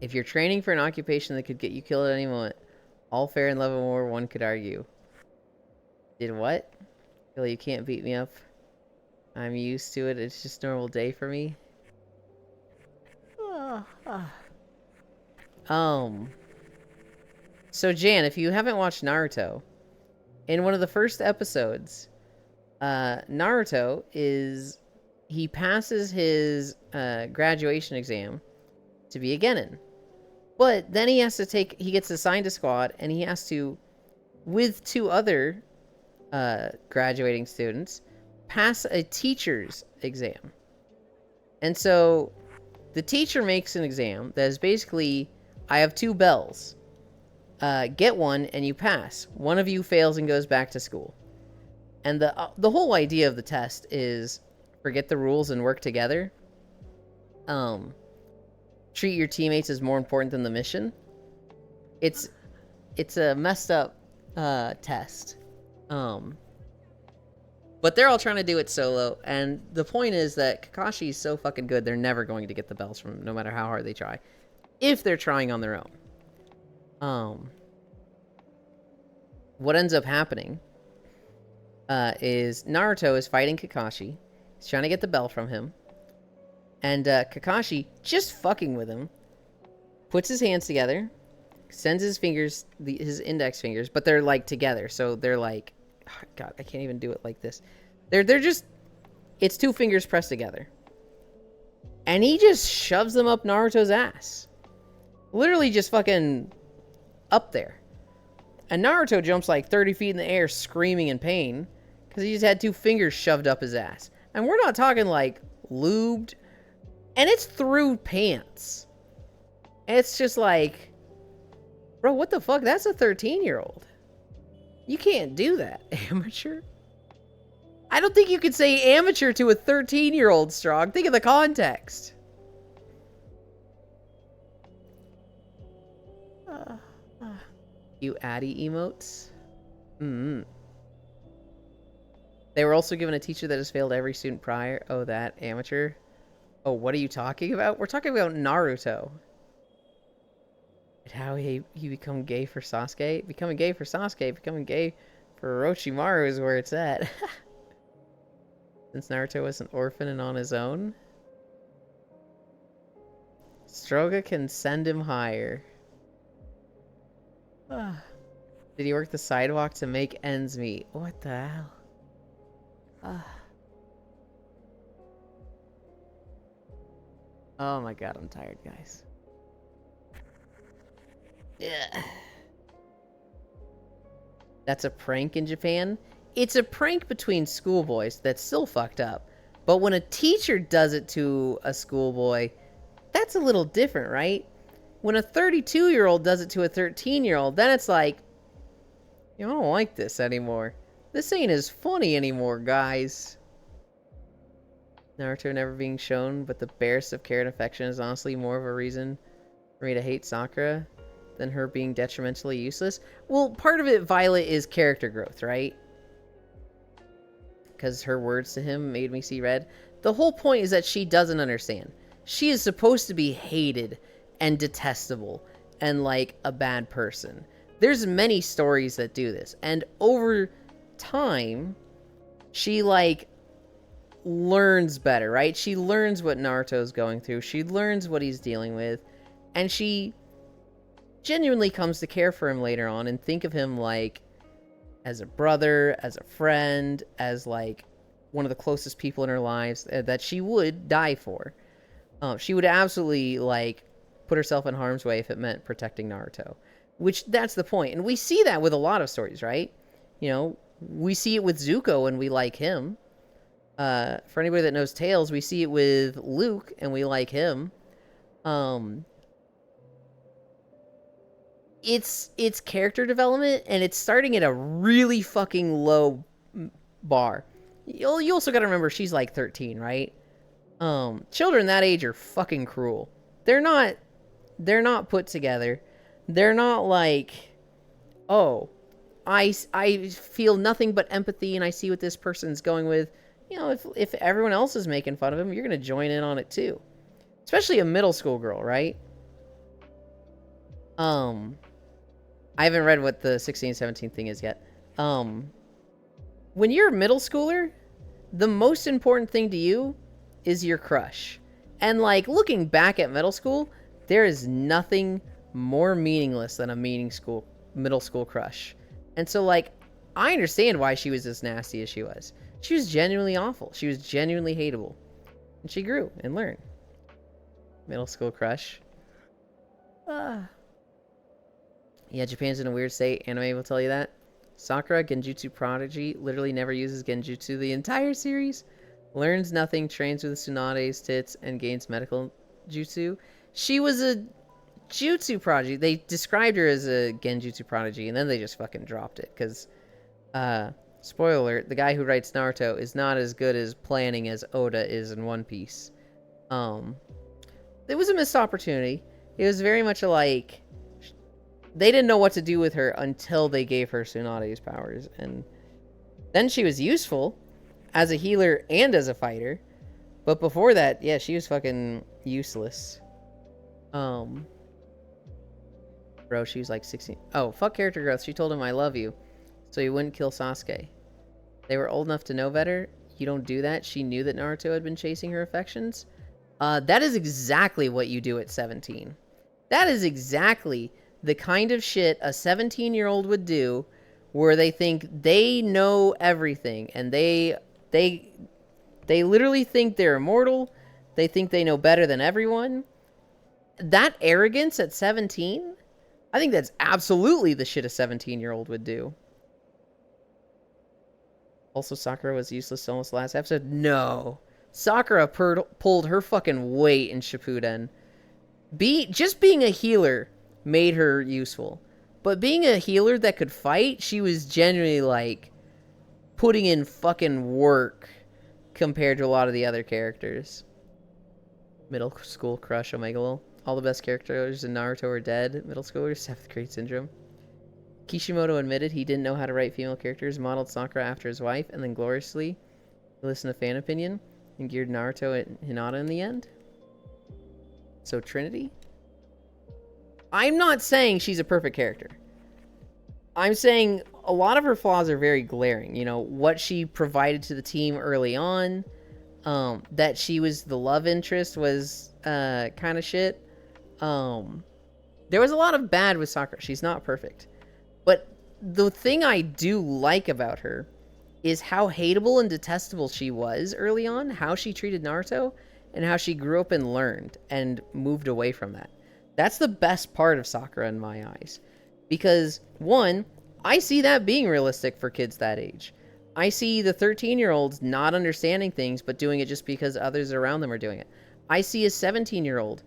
If you're training for an occupation that could get you killed at any moment, all fair and love and war, one could argue. Did what? Feel you can't beat me up. I'm used to it. It's just a normal day for me. So Jan, if you haven't watched Naruto, in one of the first episodes, Naruto he passes his graduation exam to be a Genin. But then he gets assigned a squad, and he has to, with two other graduating students, pass a teacher's exam. And so the teacher makes an exam that is basically, I have two bells. Get one and you pass. One of you fails and goes back to school. And the whole idea of the test is forget the rules and work together. Treat your teammates as more important than the mission. It's a messed up test. But they're all trying to do it solo, and the point is that Kakashi's so fucking good, they're never going to get the bells from him, no matter how hard they try. If they're trying on their own. What ends up happening is Naruto is fighting Kakashi. He's trying to get the bell from him. And Kakashi, just fucking with him, puts his hands together, sends his fingers, his index fingers, but they're like together, so they're like, oh, God, I can't even do it like this. They're just, it's two fingers pressed together. And he just shoves them up Naruto's ass. Literally just fucking up there. And Naruto jumps like 30 feet in the air screaming in pain because he just had two fingers shoved up his ass. And we're not talking like lubed. And it's through pants. And it's just like, bro, what the fuck? That's a 13-year-old. You can't do that, amateur. I don't think you could say amateur to a 13-year-old, Strong. Think of the context. You Addy emotes? They were also given a teacher that has failed every student prior. Oh, that amateur. Oh, what are you talking about? We're talking about Naruto. And how he become gay for Sasuke? Becoming gay for Sasuke, becoming gay for Orochimaru is where it's at. Since Naruto was an orphan and on his own. Stroga can send him higher. Did he work the sidewalk to make ends meet? What the hell? Oh my god, I'm tired, guys. Yeah. That's a prank in Japan? It's a prank between schoolboys that's still fucked up. But when a teacher does it to a schoolboy, that's a little different, right? When a 32-year-old does it to a 13-year-old, then it's like, I don't like this anymore. This ain't as funny anymore, guys. Naruto never being shown, but the barest of care and affection is honestly more of a reason for me to hate Sakura than her being detrimentally useless. Well, part of it, Violet, is character growth, right? Because her words to him made me see red. The whole point is that she doesn't understand. She is supposed to be hated and detestable and like a bad person. There's many stories that do this, and over time she like learns better, right? She learns what Naruto's going through, she learns what he's dealing with, and she genuinely comes to care for him later on and think of him like as a brother, as a friend, as like one of the closest people in her lives that she would die for. She would absolutely like put herself in harm's way if it meant protecting Naruto, which that's the point. And we see that with a lot of stories, right? You know, we see it with Zuko and we like him. For anybody that knows Tales, we see it with Luke and we like him. It's character development, and it's starting at a really fucking low bar. You also got to remember she's like 13, right? Children that age are fucking cruel. They're not put together. They're not like, oh, I feel nothing but empathy and I see what this person's going with. You know, if everyone else is making fun of him, you're going to join in on it too. Especially a middle school girl, right? I haven't read what the 16, 17 thing is yet. When you're a middle schooler, the most important thing to you is your crush. And like looking back at middle school, there is nothing more meaningless than a middle school crush. And so like, I understand why she was as nasty as she was. She was genuinely awful. She was genuinely hateable. And she grew and learned. Middle school crush. Yeah, Japan's in a weird state. Anime will tell you that. Sakura, Genjutsu prodigy, literally never uses Genjutsu the entire series. Learns nothing, trains with Tsunade's tits, and gains medical jutsu. She was a jutsu prodigy. They described her as a Genjutsu prodigy, and then they just fucking dropped it. Because, spoiler alert, the guy who writes Naruto is not as good as planning as Oda is in One Piece. It was a missed opportunity. It was very much like they didn't know what to do with her until they gave her Tsunade's powers, and then she was useful as a healer and as a fighter. But before that, yeah, she was fucking useless. Bro, she was like 16. Oh, fuck character growth. She told him I love you, so he wouldn't kill Sasuke. They were old enough to know better. You don't do that. She knew that Naruto had been chasing her affections. That is exactly what you do at 17. That is exactly the kind of shit a 17-year-old would do, where they think they know everything, and they literally think they're immortal. They think they know better than everyone. That arrogance at 17, I think that's absolutely the shit a 17-year-old would do. Also, Sakura was useless almost last episode. No. Sakura pulled her fucking weight in Shippuden. Just being a healer made her useful. But being a healer that could fight, she was genuinely, like, putting in fucking work compared to a lot of the other characters. Middle school crush, Omega Lol. All the best characters in Naruto are dead. Middle schoolers, 7th grade syndrome. Kishimoto admitted he didn't know how to write female characters, modeled Sakura after his wife, and then gloriously listened to fan opinion and geared Naruto at Hinata in the end. So Trinity? I'm not saying she's a perfect character. I'm saying a lot of her flaws are very glaring. You know, what she provided to the team early on, that she was the love interest was kind of shit. There was a lot of bad with Sakura. She's not perfect. But the thing I do like about her is how hateable and detestable she was early on, how she treated Naruto, and how she grew up and learned and moved away from that. That's the best part of Sakura in my eyes. Because, one, I see that being realistic for kids that age. I see the 13-year-olds not understanding things, but doing it just because others around them are doing it. I see a 17-year-old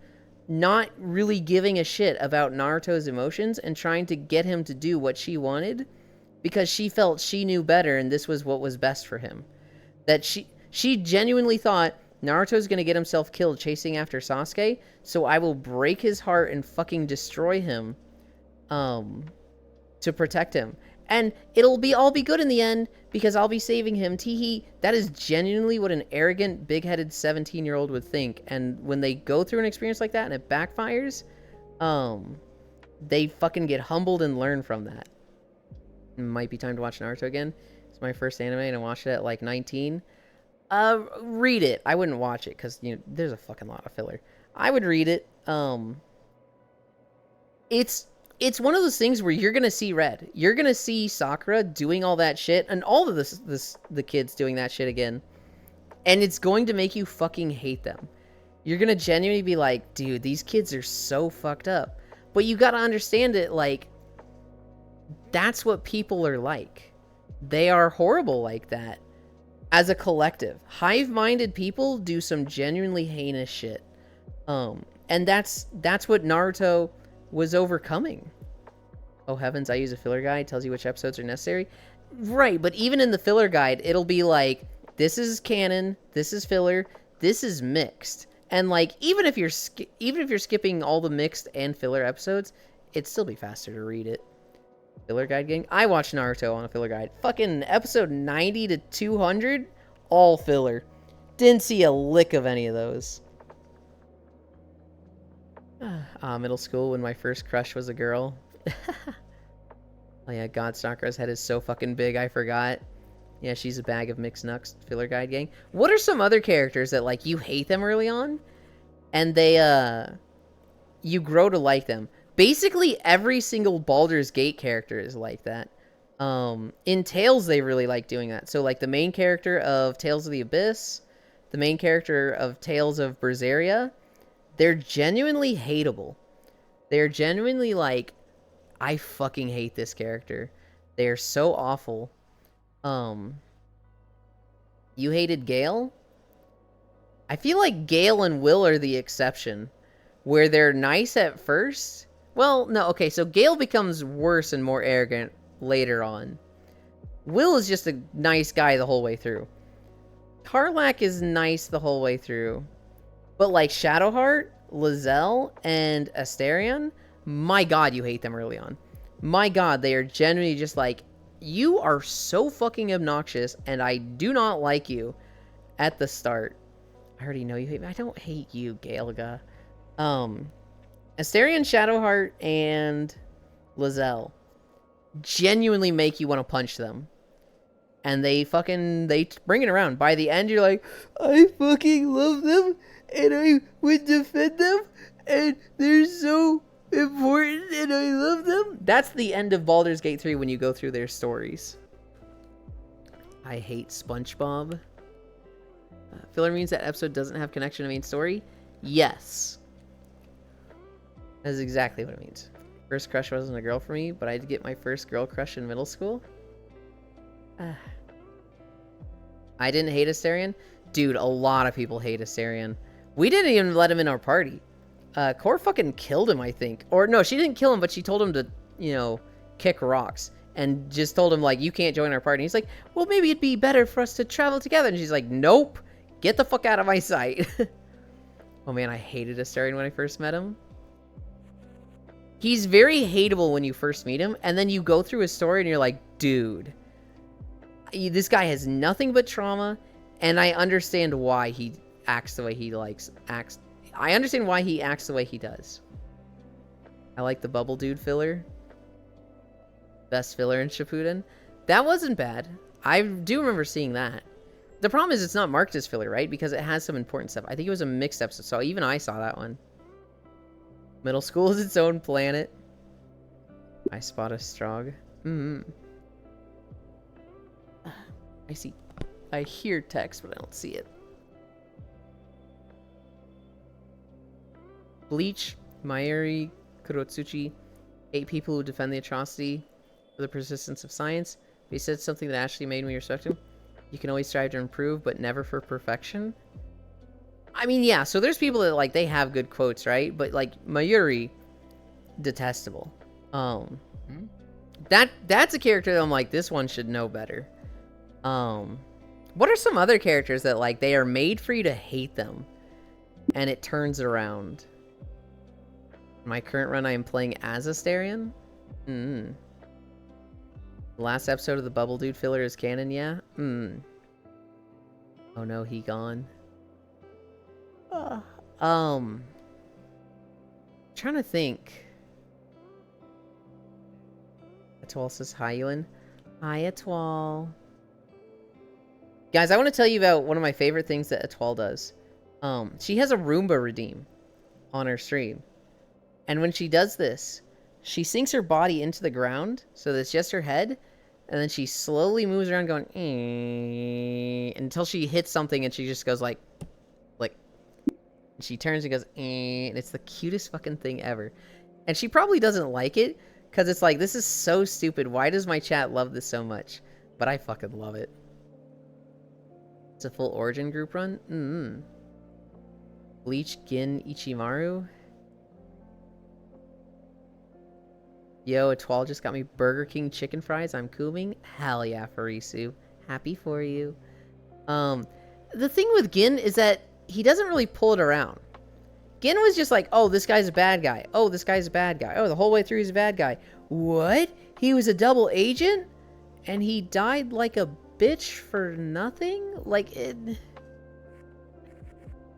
not really giving a shit about Naruto's emotions and trying to get him to do what she wanted because she felt she knew better and this was what was best for him. That she genuinely thought Naruto's gonna get himself killed chasing after Sasuke, so I will break his heart and fucking destroy him to protect him. And it'll all be good in the end because I'll be saving him. Teehee. That is genuinely what an arrogant, big-headed 17-year-old would think. And when they go through an experience like that and it backfires, they fucking get humbled and learn from that. It might be time to watch Naruto again. It's my first anime and I watched it at like 19. Read it. I wouldn't watch it because, you know, there's a fucking lot of filler. I would read it. It's one of those things where you're gonna see red. You're gonna see Sakura doing all that shit, and all of the kids doing that shit again, and it's going to make you fucking hate them. You're gonna genuinely be like, dude, these kids are so fucked up. But you gotta understand it, like, that's what people are like. They are horrible like that. As a collective, hive-minded people do some genuinely heinous shit. And that's what Naruto was overcoming. Oh heavens, I use a filler guide, tells you which episodes are necessary. Right, but even in the filler guide, it'll be like, this is canon, this is filler, this is mixed. And like, even if you're skipping all the mixed and filler episodes, it'd still be faster to read it. Filler guide gang? I watched Naruto on a filler guide. Fucking episode 90 to 200, all filler. Didn't see a lick of any of those. Middle school when my first crush was a girl. Oh yeah, God, Sakura's head is so fucking big, I forgot. Yeah, she's a bag of mixed nuts, filler guide gang. What are some other characters that, like, you hate them early on? And they, you grow to like them. Basically, every single Baldur's Gate character is like that. In Tales, they really like doing that. So, like, the main character of Tales of the Abyss, the main character of Tales of Berseria, they're genuinely hateable. They're genuinely like, I fucking hate this character. They're so awful. You hated Gale? I feel like Gale and Will are the exception. Where they're nice at first. Well, no, okay, so Gale becomes worse and more arrogant later on. Will is just a nice guy the whole way through. Karlach is nice the whole way through. But like Shadowheart, Lizelle, and Asterion, my god, you hate them early on. My god, they are genuinely just like, you are so fucking obnoxious, and I do not like you at the start. I already know you hate me. I don't hate you, Galga. Asterion, Shadowheart, and Lizelle genuinely make you want to punch them. And they bring it around. By the end, you're like, I fucking love them, and I would defend them, and they're so important, and I love them. That's the end of Baldur's Gate 3 when you go through their stories. I hate SpongeBob. Filler means that episode doesn't have connection to main story? Yes. That is exactly what it means. First crush wasn't a girl for me, but I did get my first girl crush in middle school. I didn't hate Asterion. Dude, a lot of people hate Asterion. We didn't even let him in our party. Core fucking killed him, I think. Or no, she didn't kill him, but she told him to, you know, kick rocks. And just told him, like, you can't join our party. And he's like, well, maybe it'd be better for us to travel together. And she's like, nope, get the fuck out of my sight. Oh man, I hated Astarion when I first met him. He's very hateable when you first meet him. And then you go through his story and you're like, dude, this guy has nothing but trauma. And I understand why he acts the way he acts. I understand why he acts the way he does. I like the Bubble Dude filler. Best filler in Shippuden. That wasn't bad. I do remember seeing that. The problem is it's not marked as filler, right? Because it has some important stuff. I think it was a mixed episode, so even I saw that one. Middle school is its own planet. I spot a Strog. I see. I hear text, but I don't see it. Bleach, Mayuri, Kurotsuchi, 8 people who defend the atrocity for the persistence of science. But he said something that actually made me respect him. You can always strive to improve, but never for perfection. I mean, yeah, so there's people that, like, they have good quotes, right? But, like, Mayuri, detestable. That's a character that I'm like, this one should know better. What are some other characters that, like, they are made for you to hate them, and it turns around? In my current run, I am playing as Astarion. The last episode of the Bubble Dude filler is canon, yeah? Oh no, he gone. Trying to think. Etoile says hi, Ewan. Hi, Etoile. Guys, I want to tell you about one of my favorite things that Etoile does. She has a Roomba redeem on her stream. And when she does this, she sinks her body into the ground, so that's just her head, and then she slowly moves around going, until she hits something, and she just goes like, and she turns and goes, and it's the cutest fucking thing ever. And she probably doesn't like it, because it's like, this is so stupid. Why does my chat love this so much? But I fucking love it. It's a full Origin group run? Bleach, Gin, Ichimaru. Yo, Etoile just got me Burger King chicken fries. I'm cooming. Hell yeah, Farisu. Happy for you. The thing with Gin is that he doesn't really pull it around. Gin was just like, oh, this guy's a bad guy. Oh, this guy's a bad guy. Oh, the whole way through he's a bad guy. What? He was a double agent? And he died like a bitch for nothing? Like, it...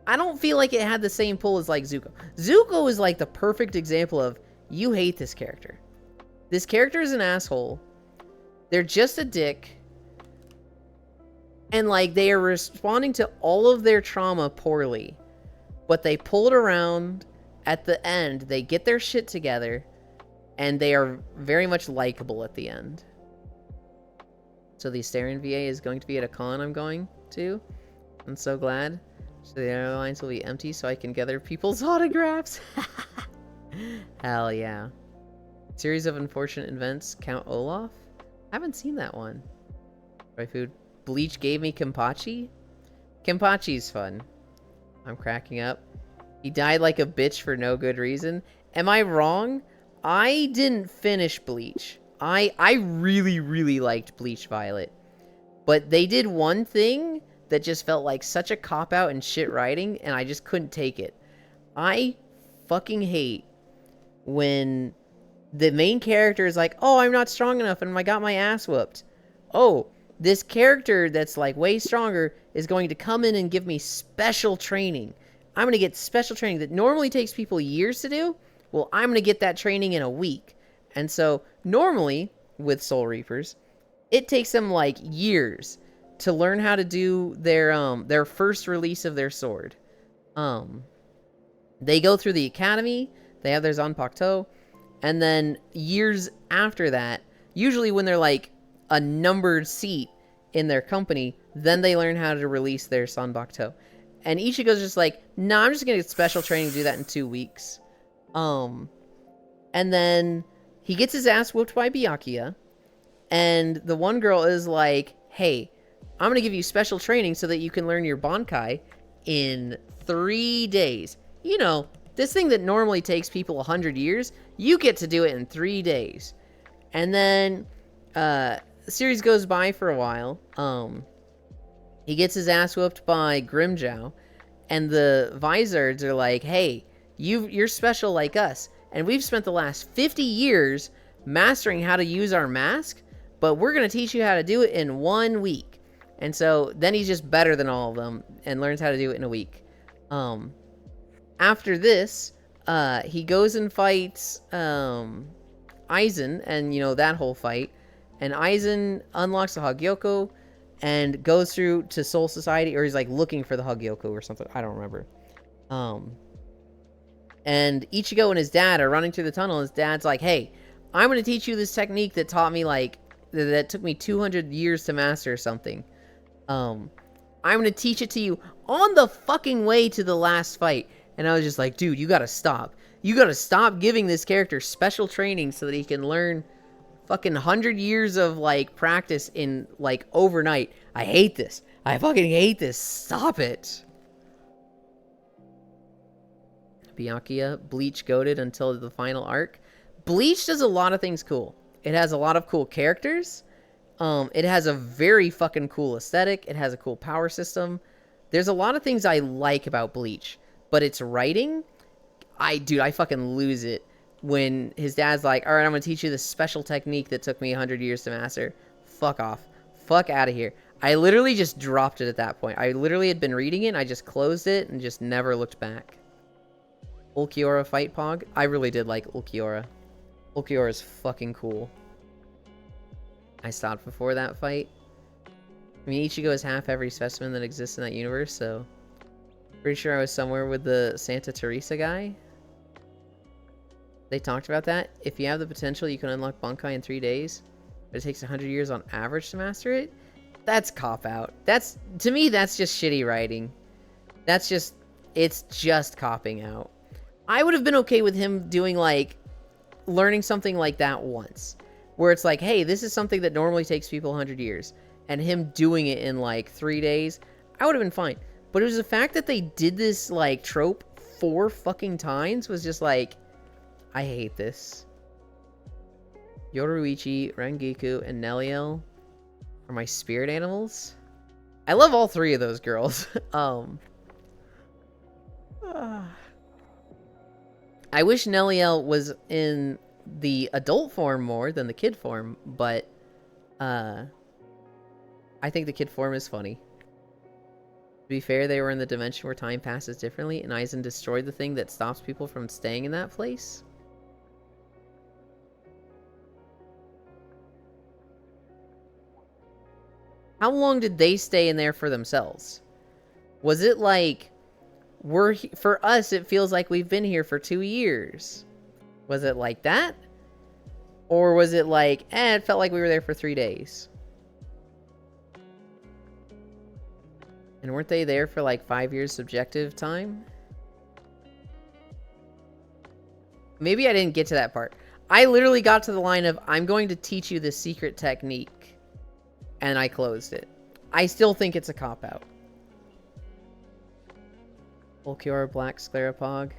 I don't feel like it had the same pull as, like, Zuko. Zuko is, like, the perfect example of, you hate this character. This character is an asshole. They're just a dick. And, like, they are responding to all of their trauma poorly. But they pull it around. At the end, they get their shit together. And they are very much likable at the end. So the Astarion VA is going to be at a con I'm going to. I'm so glad. So the airlines will be empty so I can gather people's autographs. Hell yeah. Series of unfortunate events. Count Olaf? I haven't seen that one. Dry food. Bleach gave me Kenpachi? Kenpachi's fun. I'm cracking up. He died like a bitch for no good reason. Am I wrong? I didn't finish Bleach. I really, really liked Bleach Violet. But they did one thing that just felt like such a cop-out and shit writing, and I just couldn't take it. I fucking hate when the main character is like, oh, I'm not strong enough and I got my ass whooped. Oh, this character that's like way stronger is going to come in and give me special training. I'm going to get special training that normally takes people years to do. Well, I'm going to get that training in a week. And so normally with Soul Reapers, it takes them like years to learn how to do their first release of their sword. They go through the academy, they have their Zanpakuto, and then years after that, usually when they're like a numbered seat in their company, then they learn how to release their Zanpakuto. And Ichigo's just like, nah, I'm just gonna get special training to do that in 2 weeks. And then he gets his ass whooped by Byakuya, and the one girl is like, hey, I'm gonna give you special training so that you can learn your Bankai in 3 days. You know, This thing that normally takes people 100 years, you get to do it in 3 days. And then the series goes by for a while. He gets his ass whooped by Grimmjow, and the Vizards are like, hey, you're special like us, and we've spent the last 50 years mastering how to use our mask, but we're going to teach you how to do it in 1 week. And so then he's just better than all of them and learns how to do it in a week. After this, he goes and fights Aizen, and that whole fight. And Aizen unlocks the Hagyoko and goes through to Soul Society, or he's like looking for the Hagyoko or something. I don't remember. And Ichigo and his dad are running through the tunnel. And his dad's like, hey, I'm going to teach you this technique that taught me that took me 200 years to master or something. I'm going to teach it to you on the fucking way to the last fight. And I was just like, dude, you got to stop. You got to stop giving this character special training so that he can learn fucking 100 years of practice in overnight. I hate this. I fucking hate this. Stop it. Byakuya, Bleach goated until the final arc. Bleach does a lot of things cool. It has a lot of cool characters. It has a very fucking cool aesthetic. It has a cool power system. There's a lot of things I like about Bleach, but its writing, I fucking lose it when his dad's like, all right, I'm going to teach you this special technique that took me 100 years to master. Fuck off. Fuck out of here. I literally just dropped it at that point. I literally had been reading it, and I just closed it and just never looked back. Ulquiorra fight Pog. I really did like Ulquiorra. Ulquiorra is fucking cool. I stopped before that fight. I mean, Ichigo is half every specimen that exists in that universe, so pretty sure I was somewhere with the Santa Teresa guy. They talked about that. If you have the potential, you can unlock Bankai in 3 days, but it takes 100 years on average to master it. That's cop-out. To me, that's just shitty writing. It's just copping out. I would have been okay with him doing, learning something like that once, where it's like, hey, this is something that normally takes people 100 years, and him doing it in 3 days, I would have been fine. But it was the fact that they did this trope 4 fucking times was just I hate this. Yoruichi, Rengiku, and Neliel are my spirit animals. I love all 3 of those girls. I wish Neliel was in the adult form more than the kid form, but I think the kid form is funny. To be fair, they were in the dimension where time passes differently, and Aizen destroyed the thing that stops people from staying in that place. How long did they stay in there for themselves? Was it for us, it feels like we've been here for 2 years. Was it like that? Or was it it felt like we were there for 3 days? And weren't they there for 5 years subjective time? Maybe I didn't get to that part. I literally got to the line of, I'm going to teach you this secret technique. And I closed it. I still think it's a cop-out. Ulquiorra, Black, Sclerapog.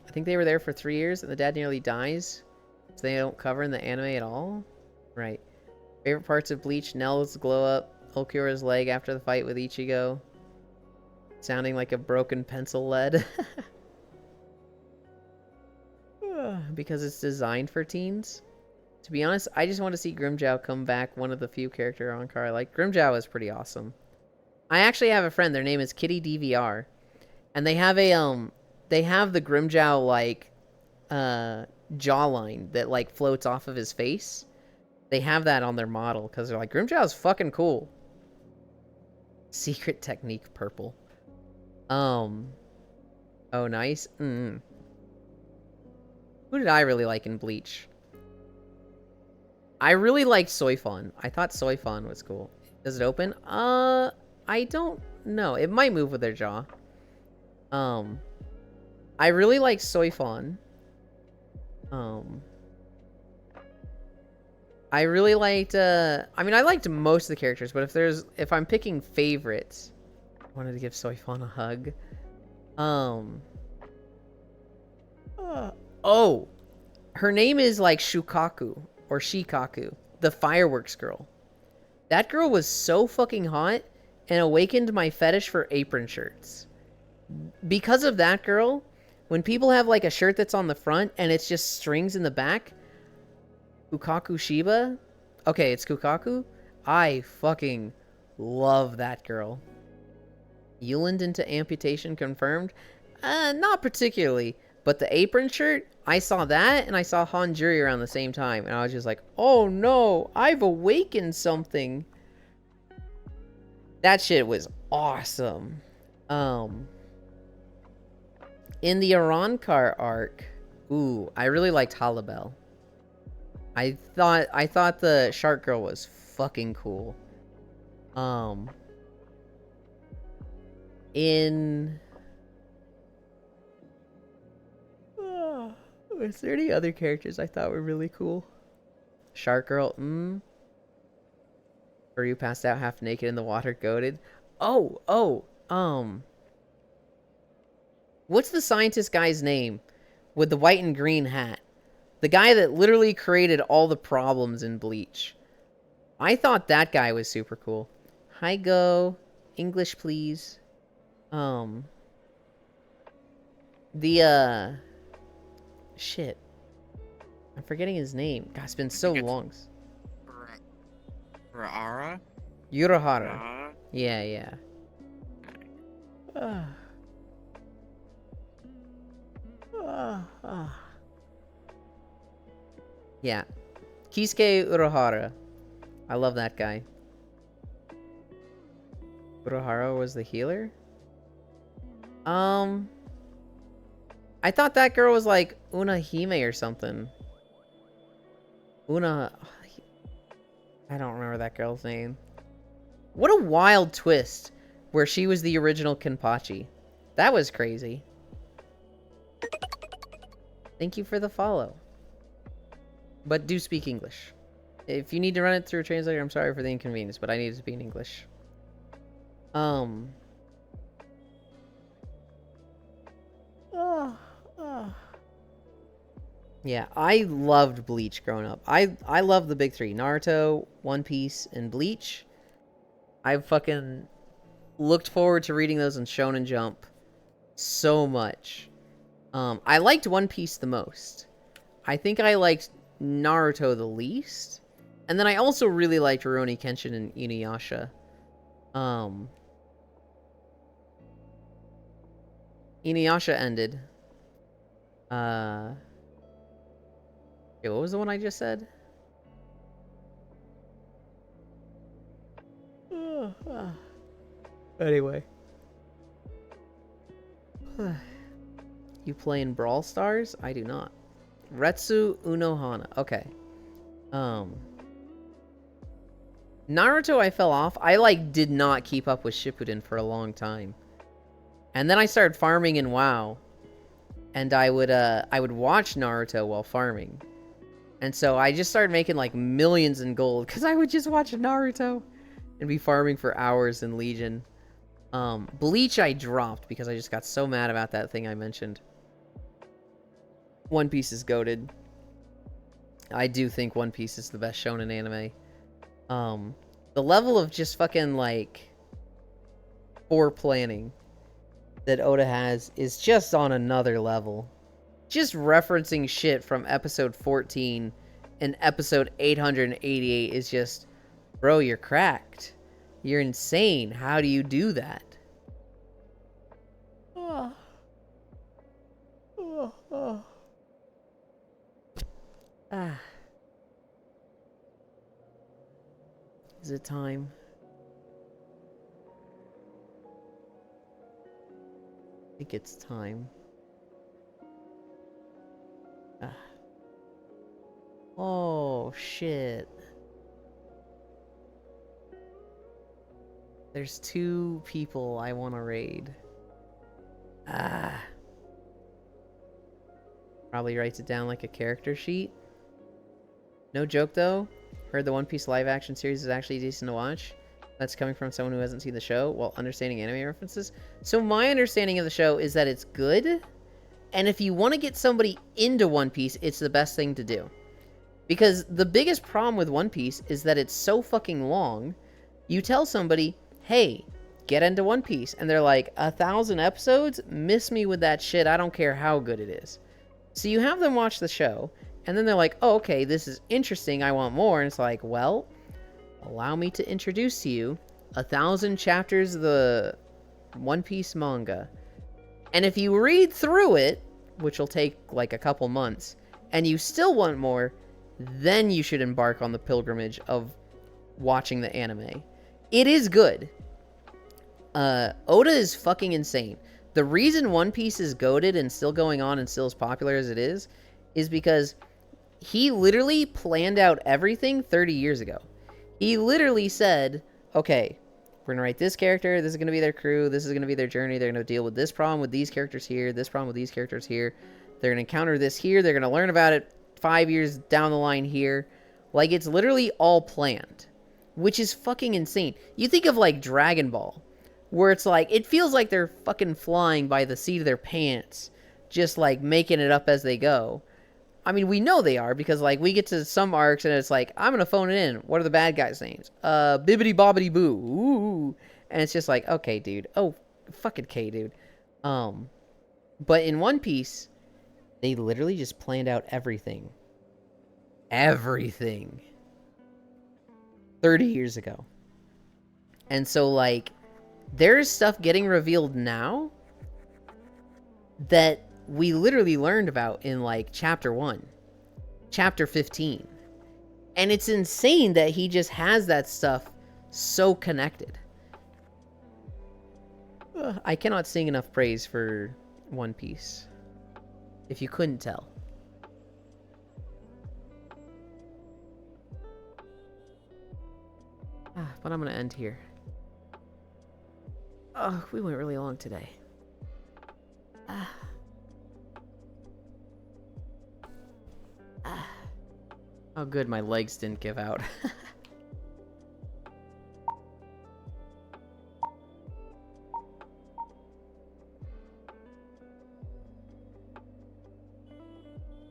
I think they were there for 3 years, and the dad nearly dies. So they don't cover in the anime at all? Right. Favorite parts of Bleach, Nell's glow-up, Ulquiorra's leg after the fight with Ichigo. Sounding like a broken pencil lead. Because it's designed for teens. To be honest, I just want to see Grimmjow come back, one of the few character Ankar I like. Grimmjow is pretty awesome. I actually have a friend, their name is Kitty DVR. And they have they have the Grimmjow, jawline that, floats off of his face. They have that on their model, because they're like, Grimmjow's fucking cool. Secret technique purple. Oh, nice. Who did I really like in Bleach? I really liked Soifon. I thought Soifon was cool. Does it open? I don't know. It might move with their jaw. I really like Soifon. I really liked, I mean, I liked most of the characters, but if I'm picking favorites, I wanted to give Soifon a hug. Oh, her name is like Shukaku or Shikaku, the fireworks girl. That girl was so fucking hot and awakened my fetish for apron shirts. Because of that girl, when people have like a shirt that's on the front and it's just strings in the back, Kukaku Shiba, okay, it's Kukaku, I fucking love that girl. Yuland into amputation confirmed? Not particularly, but the apron shirt, I saw that and I saw Hanjuri around the same time, and I was just like, oh no, I've awakened something. That shit was awesome. In the Arankar arc, ooh, I really liked Halabel. I thought the shark girl was fucking cool. Was there any other characters I thought were really cool? Shark girl, Or you passed out half naked in the water, goated. What's the scientist guy's name with the white and green hat? The guy that literally created all the problems in Bleach. I thought that guy was super cool. Hi, Go. English, please. Shit. I'm forgetting his name. God, it's been so long. Urahara? Urahara. Yeah. Yeah. Kisuke Urahara. I love that guy. Urahara was the healer? I thought that girl was like Unahime or something. I don't remember that girl's name. What a wild twist where she was the original Kenpachi. That was crazy. Thank you for the follow. But do speak English. If you need to run it through a translator, I'm sorry for the inconvenience, but I need it to be in English. Yeah, I loved Bleach growing up. I love the big three. Naruto, One Piece, and Bleach. I fucking looked forward to reading those in Shonen Jump so much. I liked One Piece the most. I think I liked Naruto the least. And then I also really liked Rurouni Kenshin and Inuyasha. Inuyasha ended. Okay, what was the one I just said? Anyway. You playing Brawl Stars? I do not. Retsu Unohana. Okay. Naruto I fell off. I did not keep up with Shippuden for a long time. And then I started farming in WoW. And I would watch Naruto while farming. And so I just started making millions in gold because I would just watch Naruto and be farming for hours in Legion. Bleach I dropped because I just got so mad about that thing I mentioned. One Piece is goated. I do think One Piece is the best shonen anime. The level of just fucking poor planning that Oda has is just on another level. Just referencing shit from episode 14 and episode 888 is just, bro, you're cracked. You're insane. How do you do that? Is it time? I think it's time. Oh, shit. There's 2 people I want to raid. Probably writes it down like a character sheet. No joke, though. Heard the One Piece live action series is actually decent to watch. That's coming from someone who hasn't seen the show while understanding anime references. So my understanding of the show is that it's good, And if you want to get somebody into One Piece, it's the best thing to do. Because the biggest problem with One Piece is that it's so fucking long. You tell somebody, hey, get into One Piece. And they're like, 1,000 episodes? Miss me with that shit. I don't care how good it is. So you have them watch the show. And then they're like, oh, okay, this is interesting. I want more. And it's like, well, allow me to introduce to you 1,000 chapters of the One Piece manga. And if you read through it, which will take like a couple months, and you still want more, then you should embark on the pilgrimage of watching the anime. It is good. Oda is fucking insane. The reason One Piece is goated and still going on and still as popular as it is because he literally planned out everything 30 years ago. He literally said, okay, we're going to write this character, this is going to be their crew, this is going to be their journey, they're going to deal with this problem with these characters here, this problem with these characters here, they're going to encounter this here, they're going to learn about it 5 years down the line here. Like, it's literally all planned, which is fucking insane. You think of, like, Dragon Ball, where it's like, it feels like they're fucking flying by the seat of their pants, just, like, making it up as they go. I mean, we know they are, because, like, we get to some arcs, and it's like, I'm gonna phone it in. What are the bad guys' names? Bibbidi Bobbidi Boo. Ooh. And it's just like, okay, dude. Oh, fucking K, dude. But in One Piece, they literally just planned out everything. Everything. 30 years ago. And so, like, there's stuff getting revealed now that we literally learned about in, like, chapter 1, chapter 15. And it's insane that he just has that stuff so connected. I cannot sing enough praise for One Piece, if you couldn't tell. But I'm going to end here. Oh, we went really long today. Oh, good, my legs didn't give out.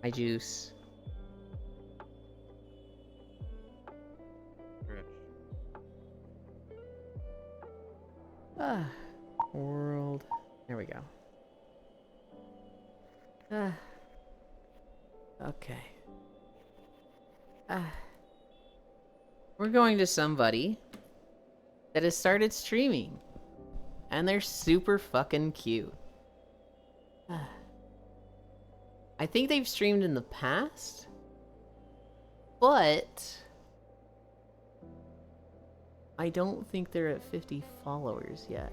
Hi, Juice. World. There we go. Okay. We're going to somebody that has started streaming. And they're super fucking cute. I think they've streamed in the past. But I don't think they're at 50 followers yet.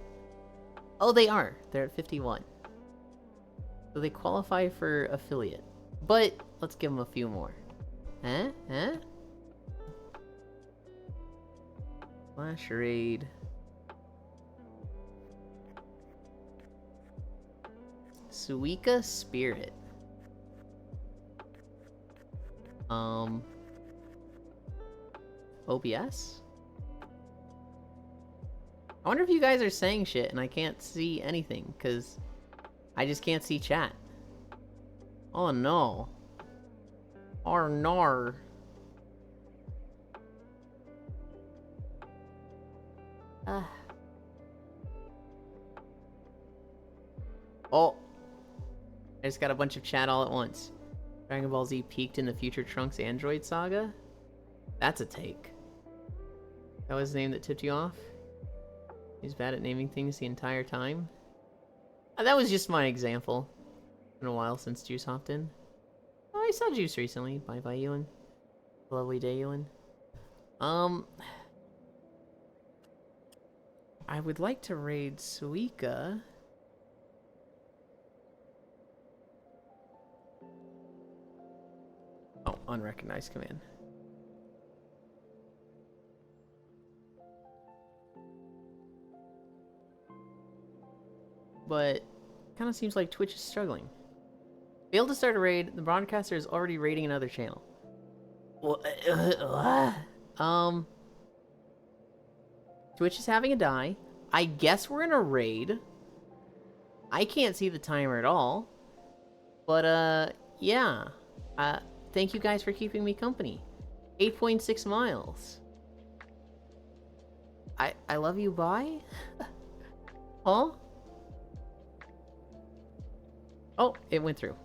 Oh, they are. They're at 51. So they qualify for affiliate. But let's give them a few more. Huh? Flash raid. Suika Spirit. OBS? I wonder if you guys are saying shit and I can't see anything, because I just can't see chat. Oh no. Oh no. Oh. I just got a bunch of chat all at once. Dragon Ball Z peaked in the Future Trunks Android saga? That's a take. That was the name that tipped you off? He's bad at naming things the entire time? That was just my example. It's been a while since Juice hopped in. Oh, I saw Juice recently. Bye-bye, Ewan. Lovely day, Ewan. I would like to raid Suika. Oh, unrecognized command. But kind of seems like Twitch is struggling. Failed to start a raid. The broadcaster is already raiding another channel. Twitch is having a die. I guess we're in a raid. I can't see the timer at all. But yeah. Thank you guys for keeping me company. 8.6 miles. I love you, bye? Huh? Oh, it went through.